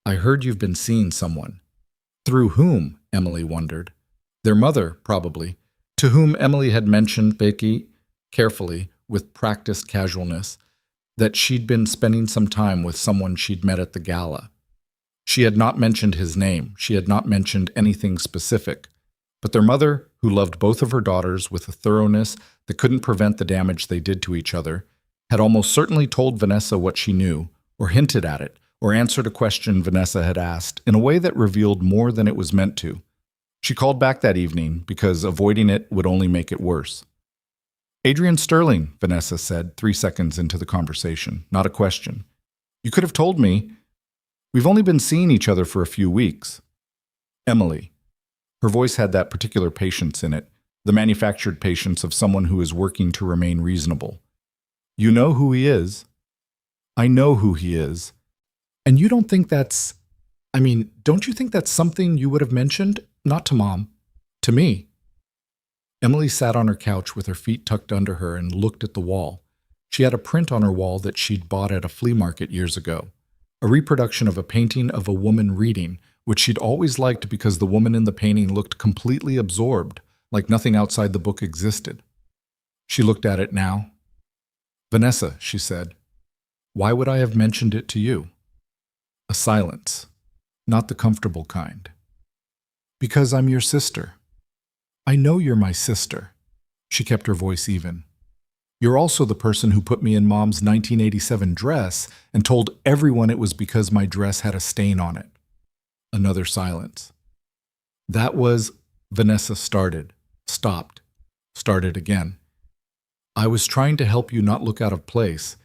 I heard you've been seeing someone. Through whom? Emily wondered. Their mother, probably, to whom Emily had mentioned, Becky, carefully, with practiced casualness, that she'd been spending some time with someone she'd met at the gala. She had not mentioned his name. She had not mentioned anything specific. But their mother, who loved both of her daughters with a thoroughness that couldn't prevent the damage they did to each other, had almost certainly told Vanessa what she knew, or hinted at it, or answered a question Vanessa had asked in a way that revealed more than it was meant to. She called back that evening because avoiding it would only make it worse. "Adrian Sterling," Vanessa said 3 seconds into the conversation, not a question. "You could have told me. We've only been seeing each other for a few weeks." Emily. Her voice had that particular patience in it, the manufactured patience of someone who is working to remain reasonable. "You know who he is." "I know who he is. And you don't think that's... don't you think that's something you would have mentioned? Not to Mom. To me." Emily sat on her couch with her feet tucked under her and looked at the wall. She had a print on her wall that she'd bought at a flea market years ago. A reproduction of a painting of a woman reading, which she'd always liked because the woman in the painting looked completely absorbed, like nothing outside the book existed. She looked at it now. "Vanessa," she said, "why would I have mentioned it to you?" A silence, not the comfortable kind. "Because I'm your sister." "I know you're my sister." She kept her voice even. "You're also the person who put me in Mom's 1987 dress and told everyone it was because my dress had a stain on it." Another silence. "That was..." Vanessa started, stopped, started again. "I was trying to help you not look out of place.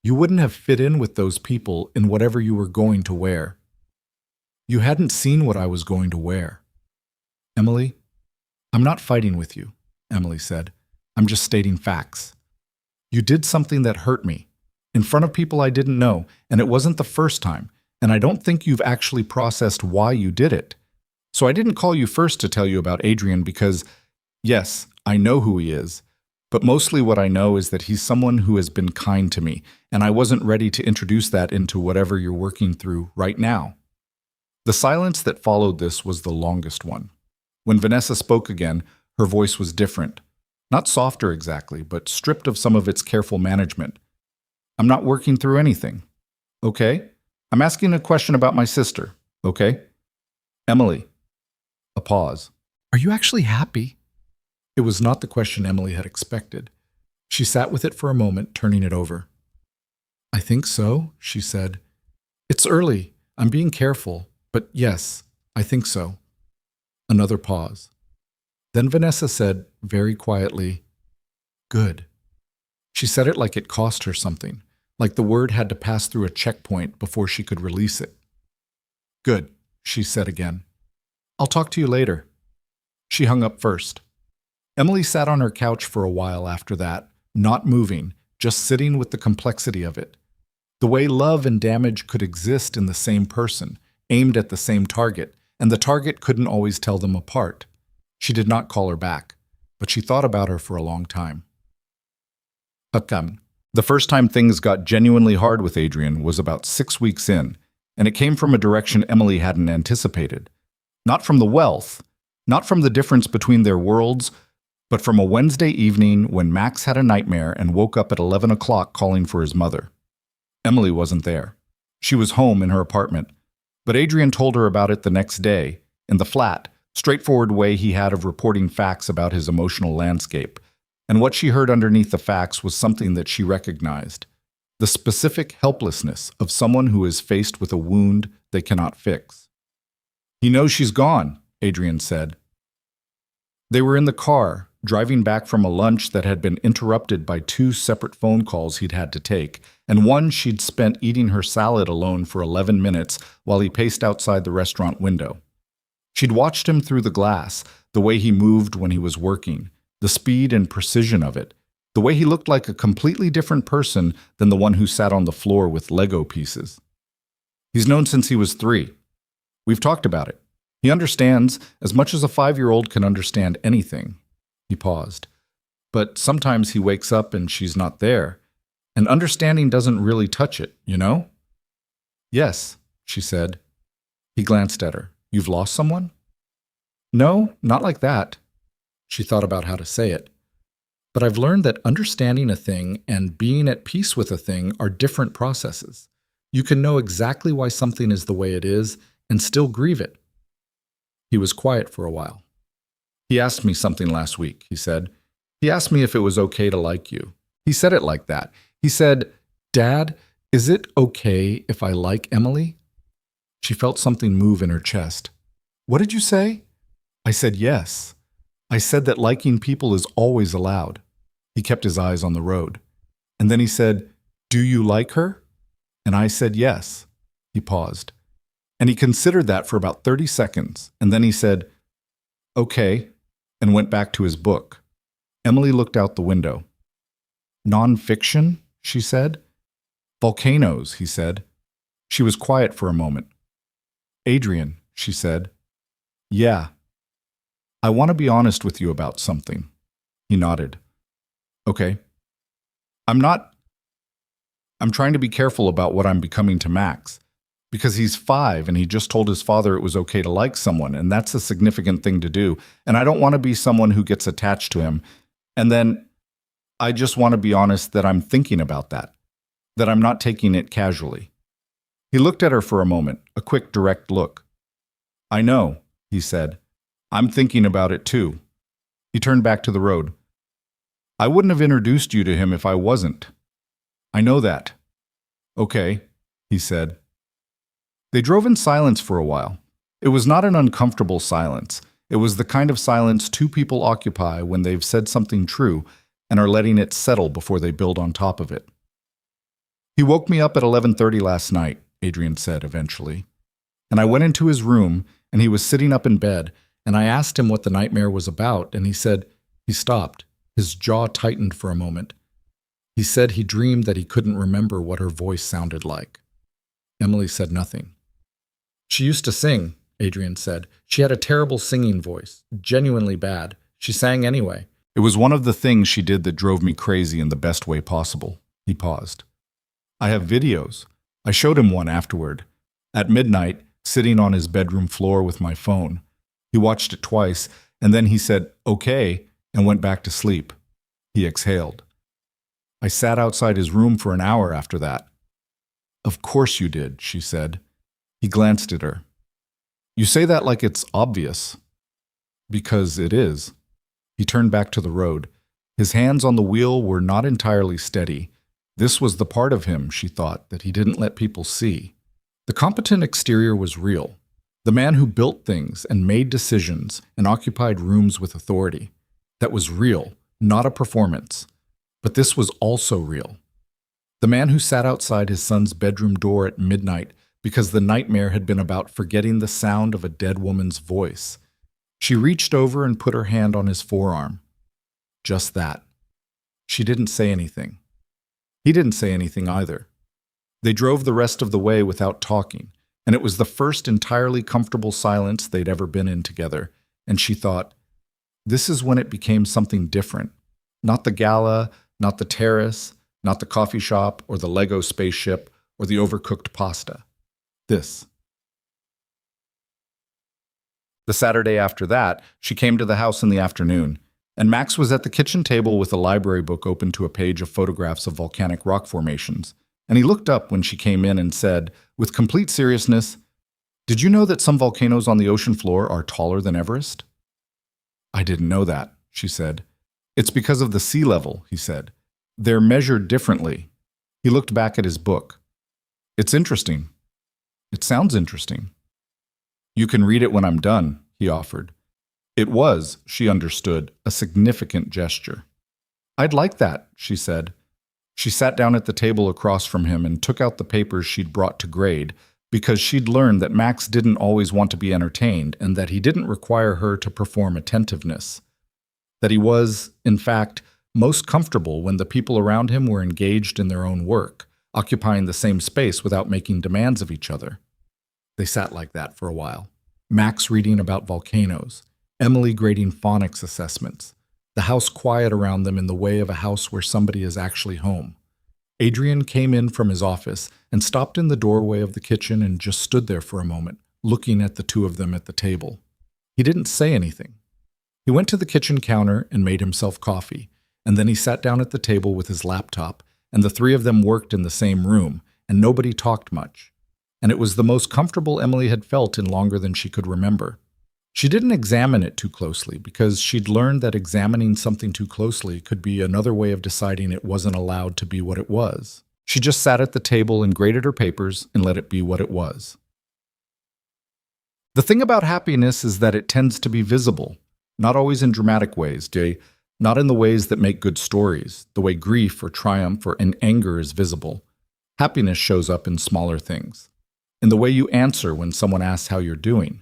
You wouldn't have fit in with those people in whatever you were going to wear. You hadn't seen what I was going to wear." "Emily, I'm not fighting with you," Emily said. "I'm just stating facts. You did something that hurt me, in front of people I didn't know, and it wasn't the first time, and I don't think you've actually processed why you did it. So I didn't call you first to tell you about Adrian because, yes, I know who he is, but mostly what I know is that he's someone who has been kind to me, and I wasn't ready to introduce that into whatever you're working through right now." The silence that followed this was the longest one. When Vanessa spoke again, her voice was different. Not softer exactly, but stripped of some of its careful management. "I'm not working through anything. Okay? I'm asking a question about my sister. Okay? Emily." A pause. "Are you actually happy?" It was not the question Emily had expected. She sat with it for a moment, turning it over. "I think so," she said. "It's early. I'm being careful. But yes, I think so." Another pause. Then Vanessa said, very quietly, "Good." She said it like it cost her something, like the word had to pass through a checkpoint before she could release it. "Good," she said again. "I'll talk to you later." She hung up first. Emily sat on her couch for a while after that, not moving, just sitting with the complexity of it. The way love and damage could exist in the same person, aimed at the same target, and the target couldn't always tell them apart. She did not call her back, but she thought about her for a long time. The first time things got genuinely hard with Adrian was about 6 weeks in, and it came from a direction Emily hadn't anticipated. Not from the wealth, not from the difference between their worlds, but from a Wednesday evening when Max had a nightmare and woke up at 11 o'clock calling for his mother. Emily wasn't there. She was home in her apartment, but Adrian told her about it the next day, in the flat, straightforward way he had of reporting facts about his emotional landscape. And what she heard underneath the facts was something that she recognized: the specific helplessness of someone who is faced with a wound they cannot fix. "He knows she's gone," Adrian said. They were in the car, driving back from a lunch that had been interrupted by 2 separate phone calls he'd had to take, and one she'd spent eating her salad alone for 11 minutes while he paced outside the restaurant window. She'd watched him through the glass, the way he moved when he was working, the speed and precision of it, the way he looked like a completely different person than the one who sat on the floor with Lego pieces. "He's known since he was 3. We've talked about it. He understands as much as a 5-year-old can understand anything." He paused. "But sometimes he wakes up and she's not there, and understanding doesn't really touch it, you know?" "Yes," she said. He glanced at her. "You've lost someone?" "No, not like that." She thought about how to say it. "But I've learned that understanding a thing and being at peace with a thing are different processes. You can know exactly why something is the way it is and still grieve it." He was quiet for a while. "He asked me something last week," he said. "He asked me if it was okay to like you. He said it like that. He said, 'Dad, is it okay if I like Emily?'" She felt something move in her chest. "What did you say?" "I said yes. I said that liking people is always allowed." He kept his eyes on the road. And then he said, "Do you like her?" And I said yes. He paused. And he considered that for about 30 seconds, and then he said, "Okay," and went back to his book. Emily looked out the window. "Non-fiction?" she said. "Volcanoes," he said. She was quiet for a moment. "Adrian," she said. "Yeah. I want to be honest with you about something." He nodded. "Okay. I'm trying to be careful about what I'm becoming to Max. Because he's 5 and he just told his father it was okay to like someone, and that's a significant thing to do. And I don't want to be someone who gets attached to him. And then I just want to be honest that I'm thinking about that I'm not taking it casually." He looked at her for a moment, a quick, direct look. "I know," he said. "I'm thinking about it too." He turned back to the road. "I wouldn't have introduced you to him if I wasn't." "I know that." "Okay," he said. They drove in silence for a while. It was not an uncomfortable silence. It was the kind of silence 2 people occupy when they've said something true and are letting it settle before they build on top of it. "He woke me up at 11:30 last night," Adrian said eventually. "And I went into his room, and he was sitting up in bed, and I asked him what the nightmare was about, and he said," he stopped. His jaw tightened for a moment. "He said he dreamed that he couldn't remember what her voice sounded like." Emily said nothing. "She used to sing," Adrian said. "She had a terrible singing voice, genuinely bad. She sang anyway." "It was one of the things she did that drove me crazy in the best way possible." He paused. "I have videos. I showed him one afterward. At midnight, sitting on his bedroom floor with my phone. He watched it twice, and then he said, 'Okay,' and went back to sleep." He exhaled. "I sat outside his room for an hour after that." "Of course you did," she said. He glanced at her. "You say that like it's obvious." "Because it is." He turned back to the road. His hands on the wheel were not entirely steady. This was the part of him, she thought, that he didn't let people see. The competent exterior was real. The man who built things and made decisions and occupied rooms with authority. That was real, not a performance. But this was also real. The man who sat outside his son's bedroom door at midnight because the nightmare had been about forgetting the sound of a dead woman's voice. She reached over and put her hand on his forearm. Just that. She didn't say anything. He didn't say anything either. They drove the rest of the way without talking, and it was the first entirely comfortable silence they'd ever been in together, and she thought, this is when it became something different. Not the gala, not the terrace, not the coffee shop or the Lego spaceship or the overcooked pasta. This. The Saturday after that, she came to the house in the afternoon, and Max was at the kitchen table with a library book open to a page of photographs of volcanic rock formations, and he looked up when she came in and said, with complete seriousness, "Did you know that some volcanoes on the ocean floor are taller than Everest?" "I didn't know that," she said. "It's because of the sea level," he said. "They're measured differently." He looked back at his book. "It's interesting. It sounds interesting." "You can read it when I'm done," he offered. It was, she understood, a significant gesture. "I'd like that," she said. She sat down at the table across from him and took out the papers she'd brought to grade, because she'd learned that Max didn't always want to be entertained and that he didn't require her to perform attentiveness. That he was, in fact, most comfortable when the people around him were engaged in their own work, occupying the same space without making demands of each other. They sat like that for a while. Max reading about volcanoes, Emily grading phonics assessments, the house quiet around them in the way of a house where somebody is actually home. Adrian came in from his office and stopped in the doorway of the kitchen and just stood there for a moment, looking at the two of them at the table. He didn't say anything. He went to the kitchen counter and made himself coffee, and then he sat down at the table with his laptop, and the three of them worked in the same room, and nobody talked much. And it was the most comfortable Emily had felt in longer than she could remember. She didn't examine it too closely because she'd learned that examining something too closely could be another way of deciding it wasn't allowed to be what it was. She just sat at the table and graded her papers and let it be what it was. The thing about happiness is that it tends to be visible, not always in dramatic ways, not in the ways that make good stories, the way grief or triumph or anger is visible. Happiness shows up in smaller things, in the way you answer when someone asks how you're doing,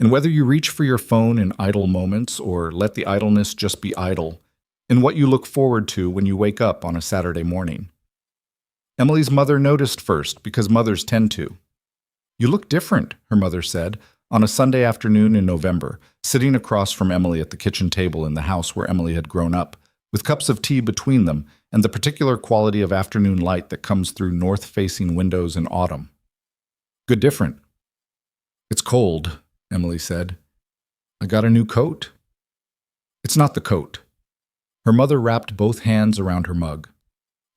and whether you reach for your phone in idle moments or let the idleness just be idle, in what you look forward to when you wake up on a Saturday morning. Emily's mother noticed first because mothers tend to. "You look different," her mother said, on a Sunday afternoon in November, sitting across from Emily at the kitchen table in the house where Emily had grown up, with cups of tea between them and the particular quality of afternoon light that comes through north-facing windows in autumn. "Good different." "It's cold," Emily said. "I got a new coat." "It's not the coat." Her mother wrapped both hands around her mug.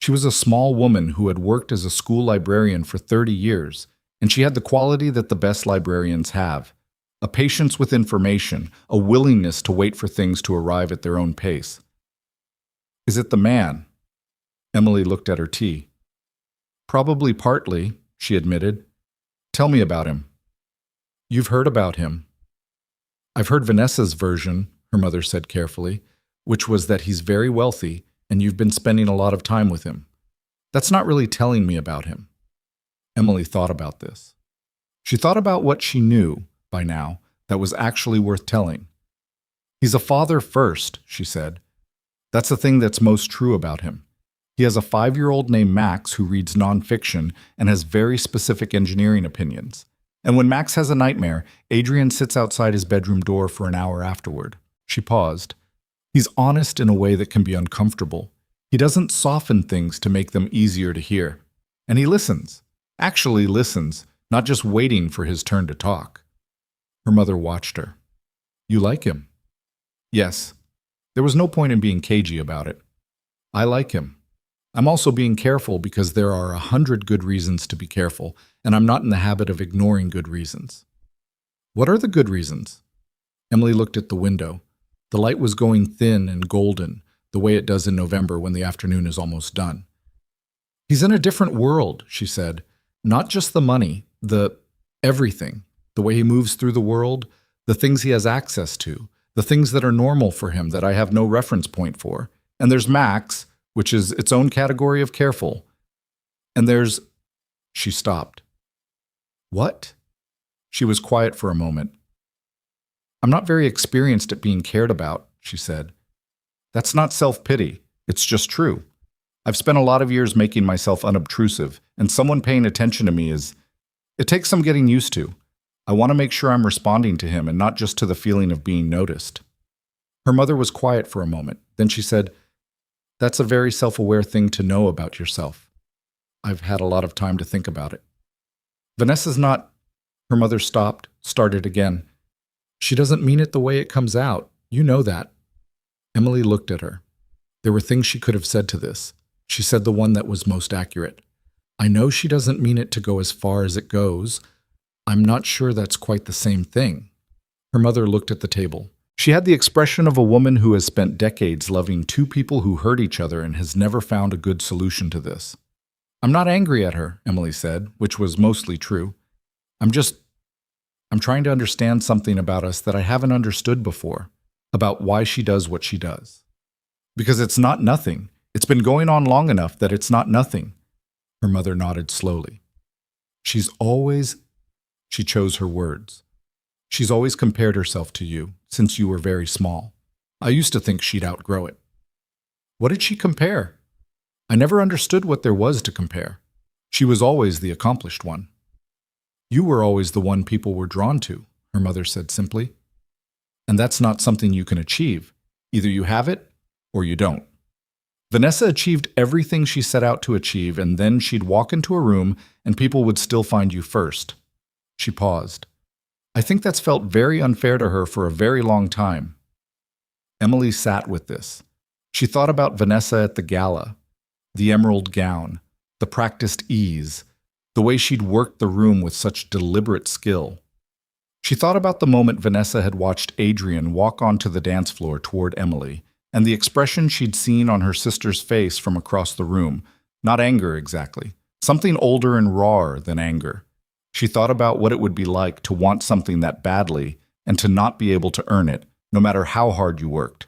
She was a small woman who had worked as a school librarian for 30 years, and she had the quality that the best librarians have: a patience with information, a willingness to wait for things to arrive at their own pace. "Is it the man?" Emily looked at her tea. "Probably partly," she admitted. "Tell me about him." "You've heard about him." "I've heard Vanessa's version," her mother said carefully, "which was that he's very wealthy and you've been spending a lot of time with him. That's not really telling me about him." Emily thought about this. She thought about what she knew, by now, that was actually worth telling. "He's a father first," she said. "That's the thing that's most true about him. He has a 5-year-old named Max who reads nonfiction and has very specific engineering opinions. And when Max has a nightmare, Adrian sits outside his bedroom door for an hour afterward." She paused. "He's honest in a way that can be uncomfortable. He doesn't soften things to make them easier to hear. And he listens. Actually listens, not just waiting for his turn to talk." Her mother watched her. "You like him?" "Yes." There was no point in being cagey about it. "I like him. I'm also being careful because there are 100 good reasons to be careful, and I'm not in the habit of ignoring good reasons." "What are the good reasons?" Emily looked at the window. The light was going thin and golden, the way it does in November when the afternoon is almost done. "He's in a different world," she said. "Not just the money, the everything. The way he moves through the world, the things he has access to, the things that are normal for him that I have no reference point for. And there's Max, which is its own category of careful. And there's... She stopped. What? She was quiet for a moment. I'm not very experienced at being cared about, she said. That's not self-pity. It's just true. I've spent a lot of years making myself unobtrusive, and someone paying attention to me is... It takes some getting used to. I want to make sure I'm responding to him and not just to the feeling of being noticed. Her mother was quiet for a moment. Then she said, That's a very self-aware thing to know about yourself. I've had a lot of time to think about it. Vanessa's not... Her mother stopped, started again. She doesn't mean it the way it comes out. You know that. Emily looked at her. There were things she could have said to this. She said the one that was most accurate. I know she doesn't mean it to go as far as it goes. I'm not sure that's quite the same thing. Her mother looked at the table. She had the expression of a woman who has spent decades loving two people who hurt each other and has never found a good solution to this. I'm not angry at her, Emily said, which was mostly true. I'm trying to understand something about us that I haven't understood before, about why she does what she does. Because it's not nothing. It's been going on long enough that it's not nothing. Her mother nodded slowly. She chose her words. She's always compared herself to you, since you were very small. I used to think she'd outgrow it. What did she compare? I never understood what there was to compare. She was always the accomplished one. You were always the one people were drawn to, her mother said simply. And that's not something you can achieve. Either you have it, or you don't. Vanessa achieved everything she set out to achieve, and then she'd walk into a room and people would still find you first. She paused. I think that's felt very unfair to her for a very long time. Emily sat with this. She thought about Vanessa at the gala, the emerald gown, the practiced ease, the way she'd worked the room with such deliberate skill. She thought about the moment Vanessa had watched Adrian walk onto the dance floor toward Emily, and the expression she'd seen on her sister's face from across the room, not anger exactly, something older and rawer than anger. She thought about what it would be like to want something that badly and to not be able to earn it, no matter how hard you worked.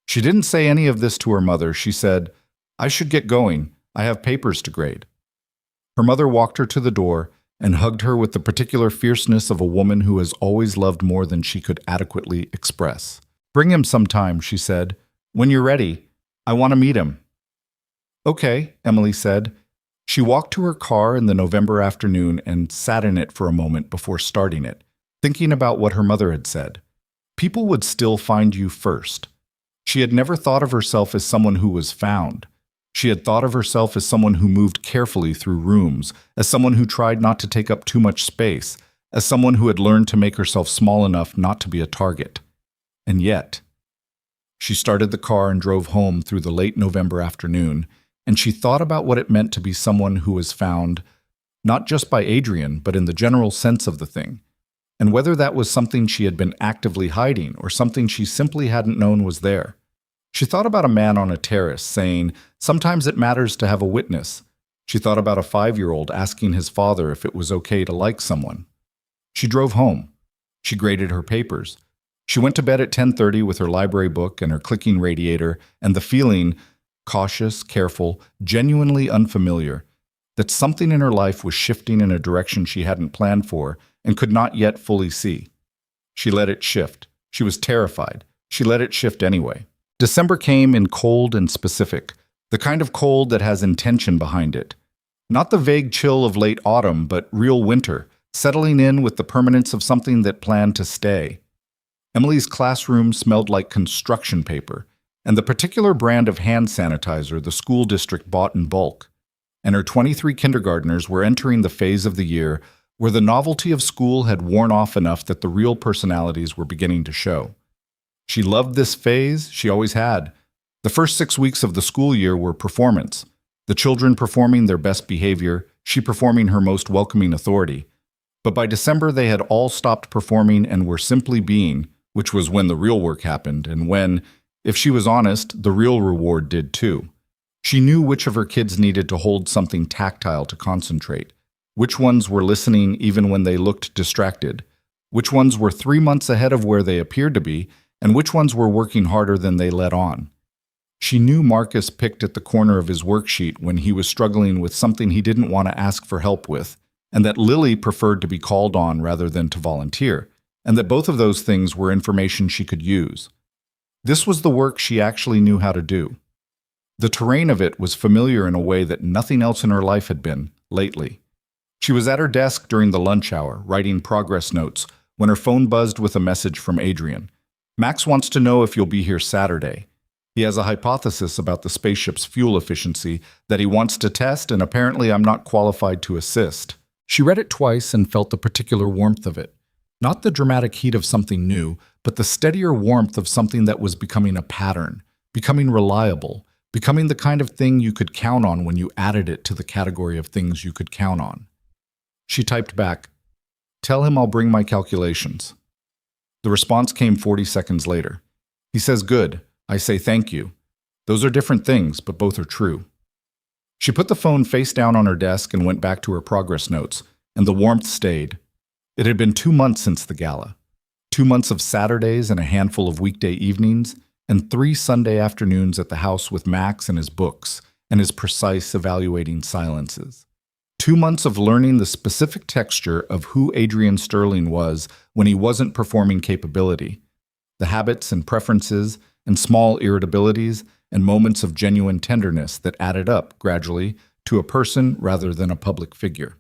She didn't say any of this to her mother. She said, I should get going. I have papers to grade. Her mother walked her to the door and hugged her with the particular fierceness of a woman who has always loved more than she could adequately express. Bring him sometime, she said. When you're ready, I want to meet him. Okay, Emily said. She walked to her car in the November afternoon and sat in it for a moment before starting it, thinking about what her mother had said. People would still find you first. She had never thought of herself as someone who was found. She had thought of herself as someone who moved carefully through rooms, as someone who tried not to take up too much space, as someone who had learned to make herself small enough not to be a target. And yet, she started the car and drove home through the late November afternoon, and she thought about what it meant to be someone who was found, not just by Adrian, but in the general sense of the thing, and whether that was something she had been actively hiding or something she simply hadn't known was there. She thought about a man on a terrace saying, sometimes it matters to have a witness. She thought about a 5-year-old asking his father if it was okay to like someone. She drove home. She graded her papers. She went to bed at 10:30 with her library book and her clicking radiator and the feeling, cautious, careful, genuinely unfamiliar, that something in her life was shifting in a direction she hadn't planned for and could not yet fully see. She let it shift. She was terrified. She let it shift anyway. December came in cold and specific, the kind of cold that has intention behind it. Not the vague chill of late autumn, but real winter, settling in with the permanence of something that planned to stay. Emily's classroom smelled like construction paper, and the particular brand of hand sanitizer the school district bought in bulk. And her 23 kindergartners were entering the phase of the year where the novelty of school had worn off enough that the real personalities were beginning to show. She loved this phase, she always had. The first 6 weeks of the school year were performance. The children performing their best behavior, she performing her most welcoming authority. But by December they had all stopped performing and were simply being, which was when the real work happened, and when, if she was honest, the real reward did too. She knew which of her kids needed to hold something tactile to concentrate, which ones were listening even when they looked distracted, which ones were 3 months ahead of where they appeared to be, and which ones were working harder than they let on. She knew Marcus picked at the corner of his worksheet when he was struggling with something he didn't want to ask for help with, and that Lily preferred to be called on rather than to volunteer, and that both of those things were information she could use. This was the work she actually knew how to do. The terrain of it was familiar in a way that nothing else in her life had been, lately. She was at her desk during the lunch hour, writing progress notes, when her phone buzzed with a message from Adrian. Max wants to know if you'll be here Saturday. He has a hypothesis about the spaceship's fuel efficiency that he wants to test, and apparently I'm not qualified to assist. She read it twice and felt the particular warmth of it. Not the dramatic heat of something new, but the steadier warmth of something that was becoming a pattern, becoming reliable, becoming the kind of thing you could count on when you added it to the category of things you could count on. She typed back, "Tell him I'll bring my calculations." The response came 40 seconds later. He says, "Good. I say thank you. Those are different things, but both are true." She put the phone face down on her desk and went back to her progress notes, and the warmth stayed. It had been 2 months since the gala. 2 months of Saturdays and a handful of weekday evenings, and 3 Sunday afternoons at the house with Max and his books, and his precise evaluating silences. 2 months of learning the specific texture of who Adrian Sterling was when he wasn't performing capability, the habits and preferences and small irritabilities and moments of genuine tenderness that added up, gradually, to a person rather than a public figure.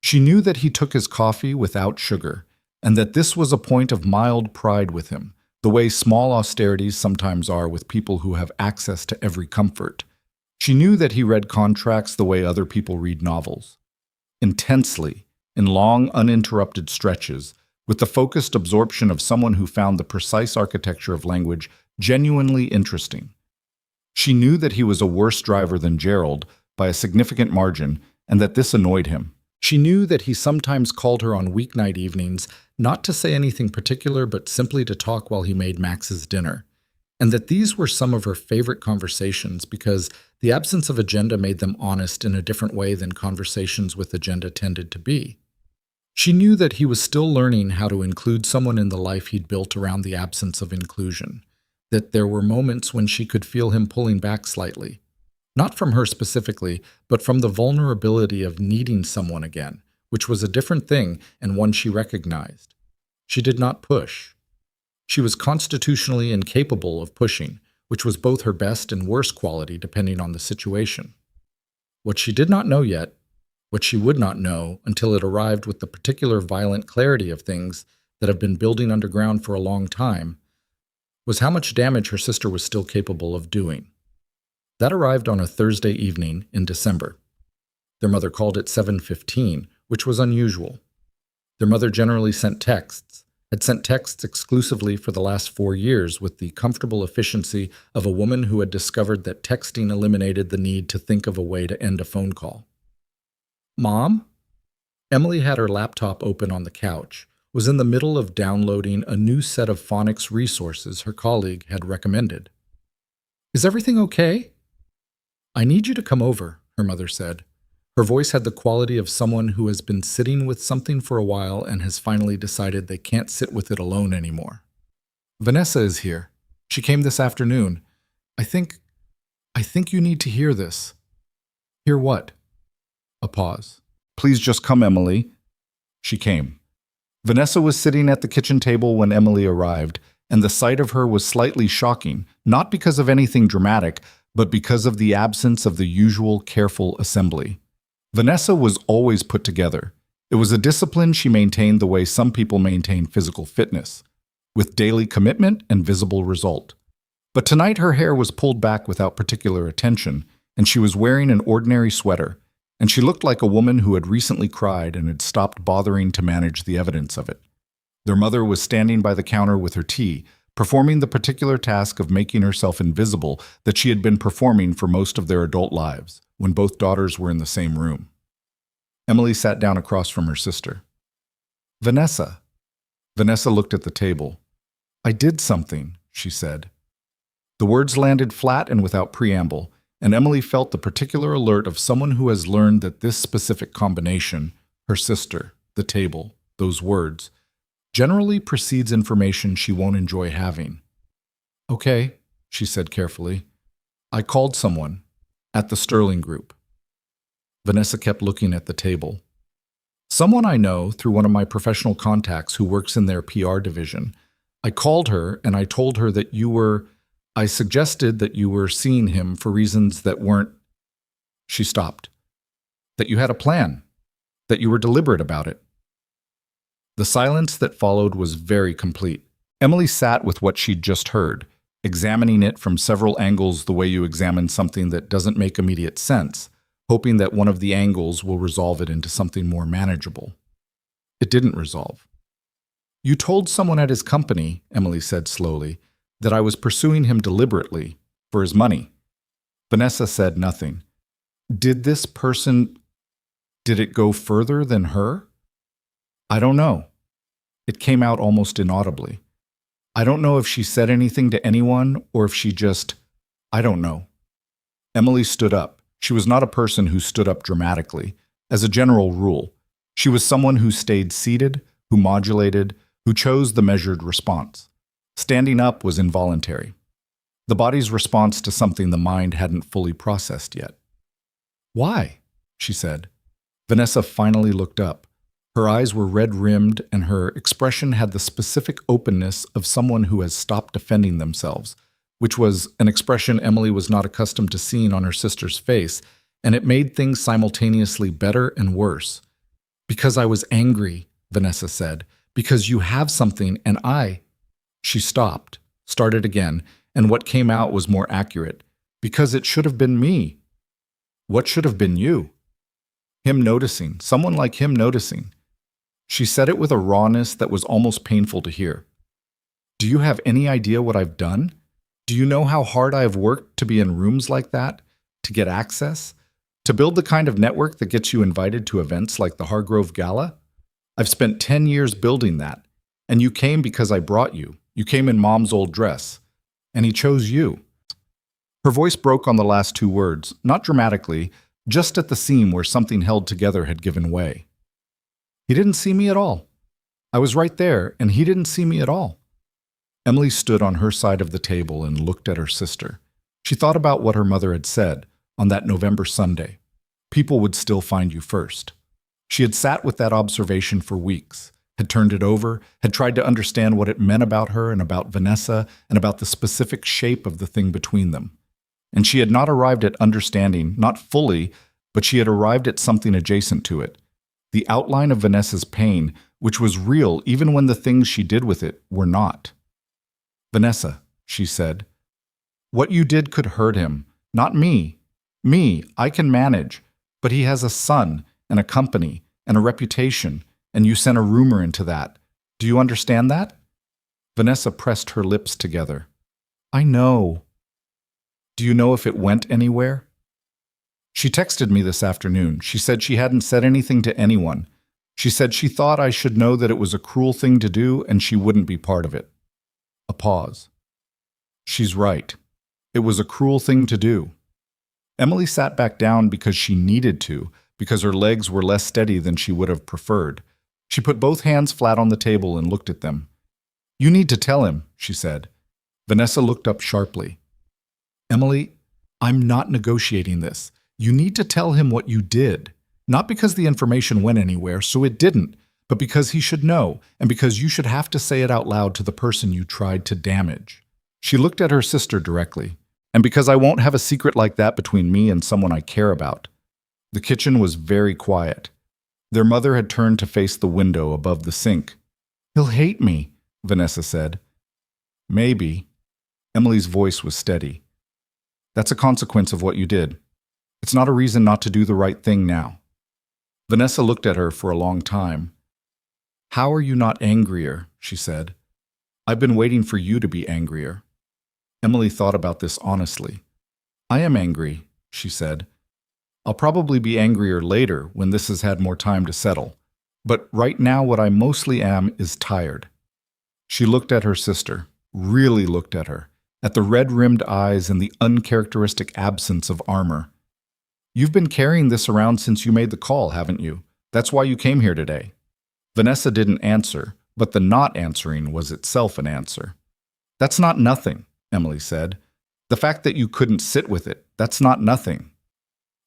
She knew that he took his coffee without sugar, and that this was a point of mild pride with him, the way small austerities sometimes are with people who have access to every comfort. She knew that he read contracts the way other people read novels. Intensely, in long, uninterrupted stretches, with the focused absorption of someone who found the precise architecture of language genuinely interesting. She knew that he was a worse driver than Gerald by a significant margin, and that this annoyed him. She knew that he sometimes called her on weeknight evenings, not to say anything particular, but simply to talk while he made Max's dinner, and that these were some of her favorite conversations because the absence of agenda made them honest in a different way than conversations with agenda tended to be. She knew that he was still learning how to include someone in the life he'd built around the absence of inclusion, that there were moments when she could feel him pulling back slightly. Not from her specifically, but from the vulnerability of needing someone again, which was a different thing and one she recognized. She did not push. She was constitutionally incapable of pushing, which was both her best and worst quality depending on the situation. What she did not know yet, what she would not know until it arrived with the particular violent clarity of things that have been building underground for a long time, was how much damage her sister was still capable of doing. That arrived on a Thursday evening in December. Their mother called at 7:15, which was unusual. Their mother generally had sent texts exclusively for the last 4 years with the comfortable efficiency of a woman who had discovered that texting eliminated the need to think of a way to end a phone call. "Mom?" Emily had her laptop open on the couch, was in the middle of downloading a new set of phonics resources her colleague had recommended. "Is everything okay?" "I need you to come over," her mother said. Her voice had the quality of someone who has been sitting with something for a while and has finally decided they can't sit with it alone anymore. "Vanessa is here. She came this afternoon. I think you need to hear this." "Hear what?" A pause. "Please just come, Emily." She came. Vanessa was sitting at the kitchen table when Emily arrived, and the sight of her was slightly shocking, not because of anything dramatic, but because of the absence of the usual careful assembly. Vanessa was always put together. It was a discipline she maintained the way some people maintain physical fitness, with daily commitment and visible result. But tonight her hair was pulled back without particular attention, and she was wearing an ordinary sweater, and she looked like a woman who had recently cried and had stopped bothering to manage the evidence of it. Their mother was standing by the counter with her tea, performing the particular task of making herself invisible that she had been performing for most of their adult lives, when both daughters were in the same room. Emily sat down across from her sister. "Vanessa." Vanessa looked at the table. "I did something," she said. The words landed flat and without preamble, and Emily felt the particular alert of someone who has learned that this specific combination, her sister, the table, those words, generally precedes information she won't enjoy having. "Okay," she said carefully. I called someone at the Sterling Group. Vanessa kept looking at the table. Someone I know through one of my professional contacts who works in their PR division. I called her and I told her that I suggested that you were seeing him for reasons that weren't. She stopped. That you had a plan, that you were deliberate about it. The silence that followed was very complete. Emily sat with what she'd just heard, examining it from several angles the way you examine something that doesn't make immediate sense, hoping that one of the angles will resolve it into something more manageable. It didn't resolve. You told someone at his company, Emily said slowly, that I was pursuing him deliberately for his money. Vanessa said nothing. Did it go further than her? I don't know. It came out almost inaudibly. I don't know if she said anything to anyone or if I don't know. Emily stood up. She was not a person who stood up dramatically. As a general rule, she was someone who stayed seated, who modulated, who chose the measured response. Standing up was involuntary. The body's response to something the mind hadn't fully processed yet. Why? She said. Vanessa finally looked up. Her eyes were red-rimmed and her expression had the specific openness of someone who has stopped defending themselves, which was an expression Emily was not accustomed to seeing on her sister's face, and it made things simultaneously better and worse. Because I was angry, Vanessa said. Because you have something and I. She stopped, started again, and what came out was more accurate. Because it should have been me. What should have been you? Him noticing, someone like him noticing. She said it with a rawness that was almost painful to hear. Do you have any idea what I've done? Do you know how hard I have worked to be in rooms like that, to get access, to build the kind of network that gets you invited to events like the Hargrove Gala? I've spent 10 years building that, and you came because I brought you. You came in Mom's old dress, and he chose you. Her voice broke on the last two words, not dramatically, just at the seam where something held together had given way. He didn't see me at all. I was right there, and he didn't see me at all. Emily stood on her side of the table and looked at her sister. She thought about what her mother had said on that November Sunday. People would still find you first. She had sat with that observation for weeks, had turned it over, had tried to understand what it meant about her and about Vanessa and about the specific shape of the thing between them. And she had not arrived at understanding, not fully, but she had arrived at something adjacent to it. The outline of Vanessa's pain, which was real even when the things she did with it were not. Vanessa, she said, what you did could hurt him, not me. Me, I can manage, but he has a son and a company and a reputation, and you sent a rumor into that. Do you understand that? Vanessa pressed her lips together. I know. Do you know if it went anywhere? She texted me this afternoon. She said she hadn't said anything to anyone. She said she thought I should know that it was a cruel thing to do and she wouldn't be part of it. A pause. She's right. It was a cruel thing to do. Emily sat back down because she needed to, because her legs were less steady than she would have preferred. She put both hands flat on the table and looked at them. You need to tell him, she said. Vanessa looked up sharply. Emily, I'm not negotiating this. You need to tell him what you did. Not because the information went anywhere, so it didn't, but because he should know, and because you should have to say it out loud to the person you tried to damage. She looked at her sister directly. And because I won't have a secret like that between me and someone I care about. The kitchen was very quiet. Their mother had turned to face the window above the sink. He'll hate me, Vanessa said. Maybe. Emily's voice was steady. That's a consequence of what you did. It's not a reason not to do the right thing now. Vanessa looked at her for a long time. How are you not angrier? She said. I've been waiting for you to be angrier. Emily thought about this honestly. I am angry, she said. I'll probably be angrier later when this has had more time to settle. But right now what I mostly am is tired. She looked at her sister, really looked at her, at the red-rimmed eyes and the uncharacteristic absence of armor. You've been carrying this around since you made the call, haven't you? That's why you came here today. Vanessa didn't answer, but the not answering was itself an answer. That's not nothing, Emily said. The fact that you couldn't sit with it, that's not nothing.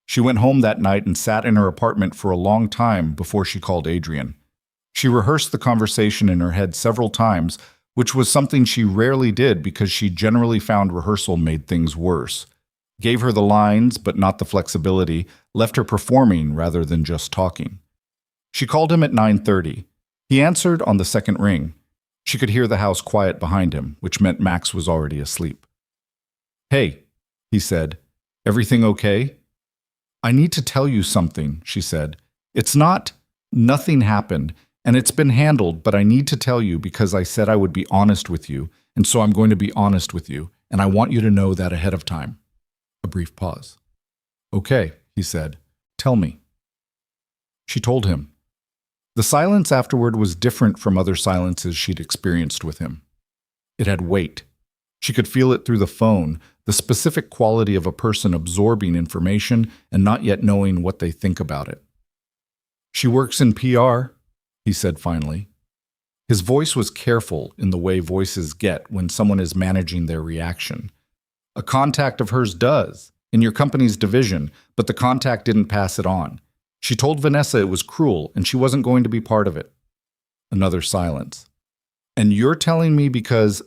She went home that night and sat in her apartment for a long time before she called Adrian. She rehearsed the conversation in her head several times, which was something she rarely did because she generally found rehearsal made things worse. Gave her the lines, but not the flexibility, left her performing rather than just talking. She called him at 9:30. He answered on the second ring. She could hear the house quiet behind him, which meant Max was already asleep. "Hey," he said, "everything okay?" "I need to tell you something," she said. Nothing happened, and it's been handled, but I need to tell you because I said I would be honest with you, and so I'm going to be honest with you, and I want you to know that ahead of time." A brief pause. "Okay," he said. "Tell me." She told him. The silence afterward was different from other silences she'd experienced with him. It had weight. She could feel it through the phone, the specific quality of a person absorbing information and not yet knowing what they think about it. "She works in PR," he said finally. His voice was careful in the way voices get when someone is managing their reaction. "A contact of hers does, in your company's division, but the contact didn't pass it on. She told Vanessa it was cruel and she wasn't going to be part of it." Another silence. "And you're telling me because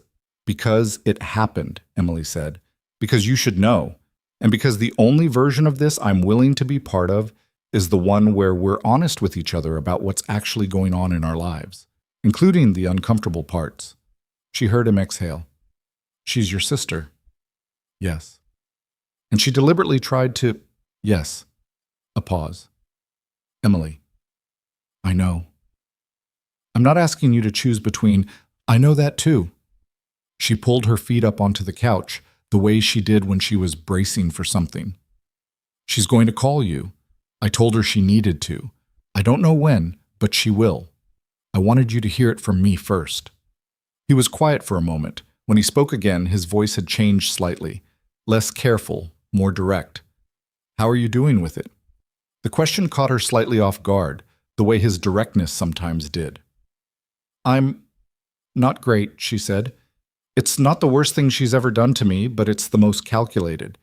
it happened," Emily said. "Because you should know. And because the only version of this I'm willing to be part of is the one where we're honest with each other about what's actually going on in our lives, including the uncomfortable parts." She heard him exhale. "She's your sister." "Yes." And she deliberately tried to, "Yes." A pause. "Emily, I know. I'm not asking you to choose between, I know that too." She pulled her feet up onto the couch, the way she did when she was bracing for something. "She's going to call you. I told her she needed to. I don't know when, but she will. I wanted you to hear it from me first." He was quiet for a moment. When he spoke again, his voice had changed slightly. Less careful, more direct. "How are you doing with it?" The question caught her slightly off guard, the way his directness sometimes did. "I'm not great," she said. "It's not the worst thing she's ever done to me, but it's the most calculated.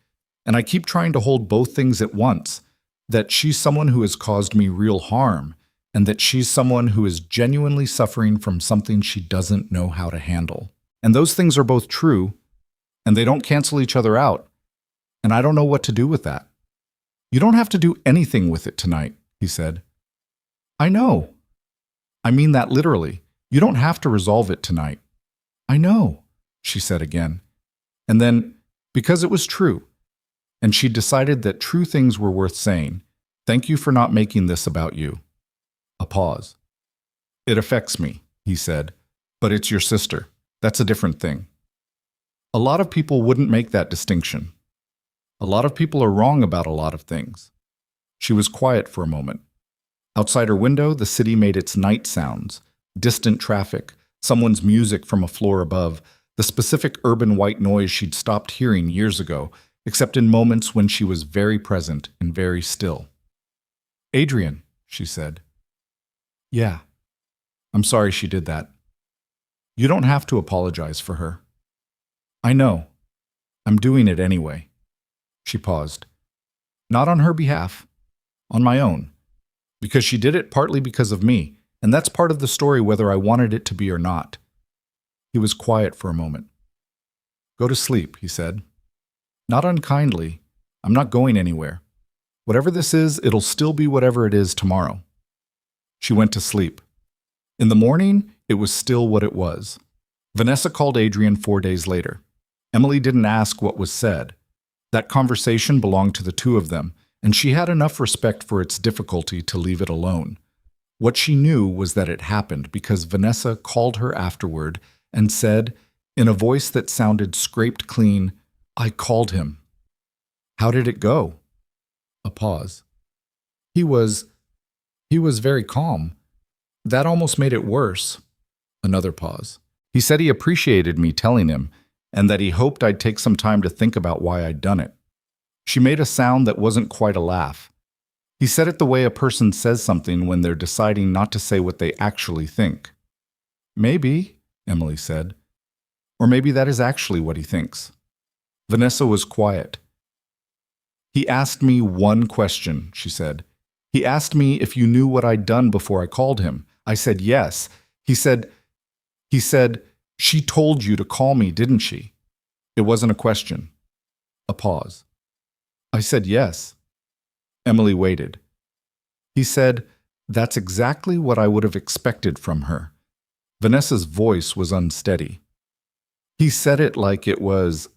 And I keep trying to hold both things at once, that she's someone who has caused me real harm, and that she's someone who is genuinely suffering from something she doesn't know how to handle. And those things are both true, and they don't cancel each other out, and I don't know what to do with that." "You don't have to do anything with it tonight," he said. "I know. I mean that literally. You don't have to resolve it tonight." "I know," she said again. And then, because it was true, and she decided that true things were worth saying, "Thank you for not making this about you." A pause. "It affects me," he said, "but it's your sister. That's a different thing." A lot of people wouldn't make that distinction. A lot of people are wrong about a lot of things. She was quiet for a moment. Outside her window, the city made its night sounds, distant traffic, someone's music from a floor above, the specific urban white noise she'd stopped hearing years ago, except in moments when she was very present and very still. "Adrian," she said. "Yeah. I'm sorry she did that. You don't have to apologize for her." "I know. I'm doing it anyway." She paused. "Not on her behalf. On my own. Because she did it partly because of me, and that's part of the story whether I wanted it to be or not." He was quiet for a moment. "Go to sleep," he said. "Not unkindly. I'm not going anywhere. Whatever this is, it'll still be whatever it is tomorrow." She went to sleep. In the morning, it was still what it was. Vanessa called Adrian 4 days later. Emily didn't ask what was said. That conversation belonged to the two of them, and she had enough respect for its difficulty to leave it alone. What she knew was that it happened because Vanessa called her afterward and said, in a voice that sounded scraped clean, "I called him." "How did it go?" A pause. He was very calm. That almost made it worse." Another pause. "He said he appreciated me telling him, and that he hoped I'd take some time to think about why I'd done it." She made a sound that wasn't quite a laugh. "He said it the way a person says something when they're deciding not to say what they actually think." "Maybe," Emily said. "Or maybe that is actually what he thinks." Vanessa was quiet. He asked me one question, she said. He asked me if you knew what I'd done before I called him. I said yes. He said, she told you to call me, didn't she? It wasn't a question. A pause. I said yes. Emily waited. He said, that's exactly what I would have expected from her. Vanessa's voice was unsteady. He said it like it was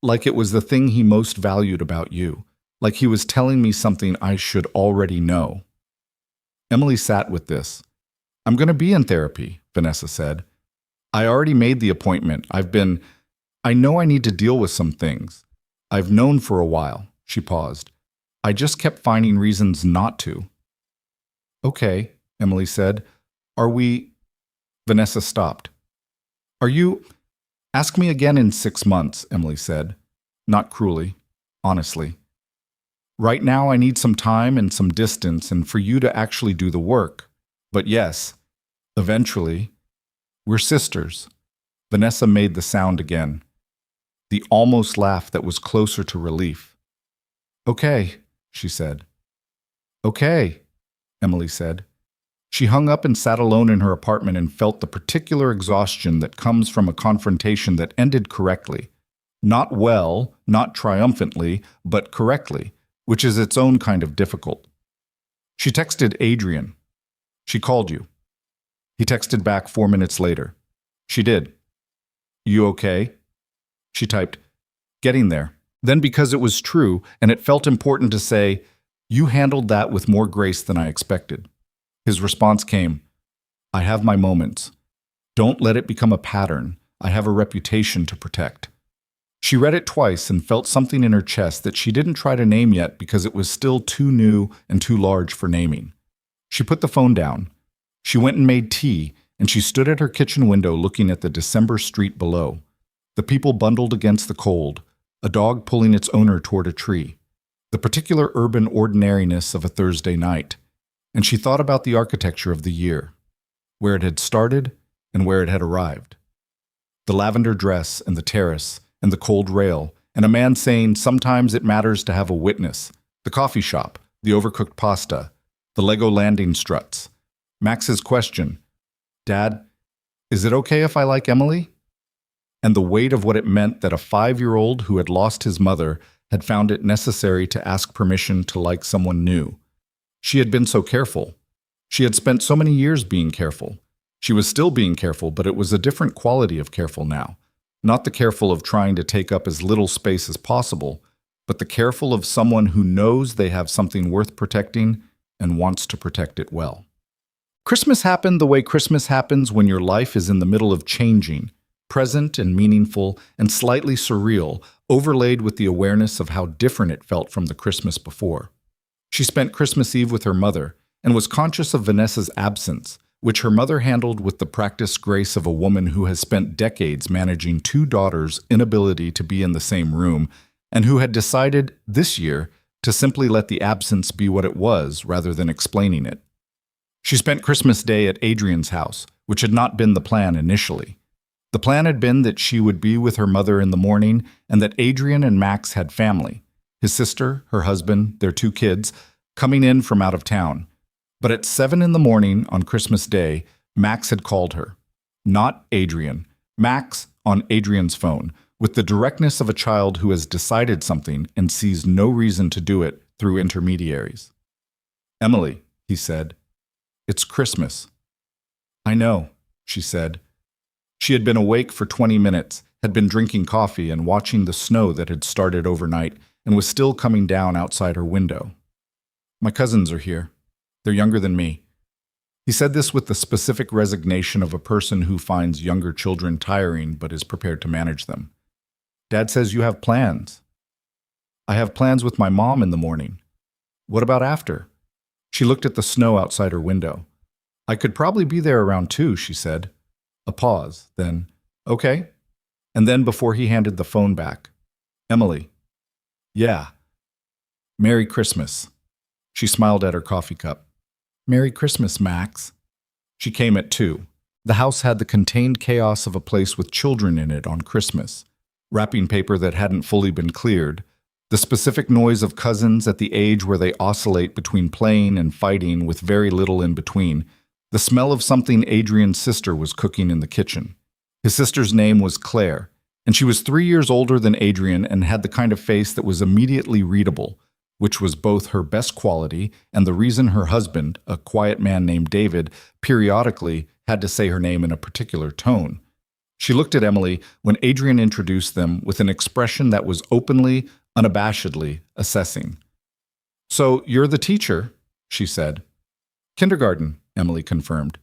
the thing he most valued about you, like he was telling me something I should already know. Emily sat with this. I'm going to be in therapy, Vanessa said. I already made the appointment. I know I need to deal with some things. I've known for a while. She paused. I just kept finding reasons not to. Okay, Emily said. Are we... Vanessa stopped. Are you... Ask me again in 6 months, Emily said. Not cruelly, honestly. Right now I need some time and some distance and for you to actually do the work. But yes, eventually, we're sisters. Vanessa made the sound again. The almost laugh that was closer to relief. Okay, she said. Okay, Emily said. She hung up and sat alone in her apartment and felt the particular exhaustion that comes from a confrontation that ended correctly. Not well, not triumphantly, but correctly, which is its own kind of difficult. She texted Adrian. She called you. He texted back 4 minutes later. She did. You okay? She typed, getting there. Then because it was true and it felt important to say, you handled that with more grace than I expected. His response came, I have my moments. Don't let it become a pattern. I have a reputation to protect. She read it twice and felt something in her chest that she didn't try to name yet because it was still too new and too large for naming. She put the phone down. She went and made tea, and she stood at her kitchen window looking at the December street below. The people bundled against the cold, a dog pulling its owner toward a tree. The particular urban ordinariness of a Thursday night. And she thought about the architecture of the year, where it had started and where it had arrived. The lavender dress and the terrace and the cold rail, and a man saying sometimes it matters to have a witness, the coffee shop, the overcooked pasta, the Lego landing struts. Max's question, Dad, is it okay if I like Emily? And the weight of what it meant that a 5-year-old who had lost his mother had found it necessary to ask permission to like someone new. She had been so careful. She had spent so many years being careful. She was still being careful, but it was a different quality of careful now. Not the careful of trying to take up as little space as possible, but the careful of someone who knows they have something worth protecting and wants to protect it well. Christmas happened the way Christmas happens when your life is in the middle of changing, present and meaningful and slightly surreal, overlaid with the awareness of how different it felt from the Christmas before. She spent Christmas Eve with her mother and was conscious of Vanessa's absence, which her mother handled with the practiced grace of a woman who has spent decades managing 2 daughters' inability to be in the same room and who had decided this year to simply let the absence be what it was rather than explaining it. She spent Christmas Day at Adrian's house, which had not been the plan initially. The plan had been that she would be with her mother in the morning and that Adrian and Max had family, his sister, her husband, their 2 kids, coming in from out of town. But at 7 in the morning on Christmas Day, Max had called her. Not Adrian. Max on Adrian's phone, with the directness of a child who has decided something and sees no reason to do it through intermediaries. Emily, he said, it's Christmas. I know, she said. She had been awake for 20 minutes, had been drinking coffee and watching the snow that had started overnight and was still coming down outside her window. My cousins are here. They're younger than me. He said this with the specific resignation of a person who finds younger children tiring but is prepared to manage them. Dad says you have plans. I have plans with my mom in the morning. What about after? She looked at the snow outside her window. I could probably be there around 2, she said. A pause, then, okay. And then before he handed the phone back, Emily. Yeah. Merry Christmas. She smiled at her coffee cup. Merry Christmas, Max. She came at 2. The house had the contained chaos of a place with children in it on Christmas. wrapping paper that hadn't fully been cleared, the specific noise of cousins at the age where they oscillate between playing and fighting with very little in between, the smell of something Adrian's sister was cooking in the kitchen. His sister's name was Claire, and she was 3 years older than Adrian and had the kind of face that was immediately readable, which was both her best quality and the reason her husband, a quiet man named David, periodically had to say her name in a particular tone. She looked at Emily when Adrian introduced them with an expression that was openly, unabashedly assessing. "So you're the teacher," she said. "Kindergarten," Emily confirmed.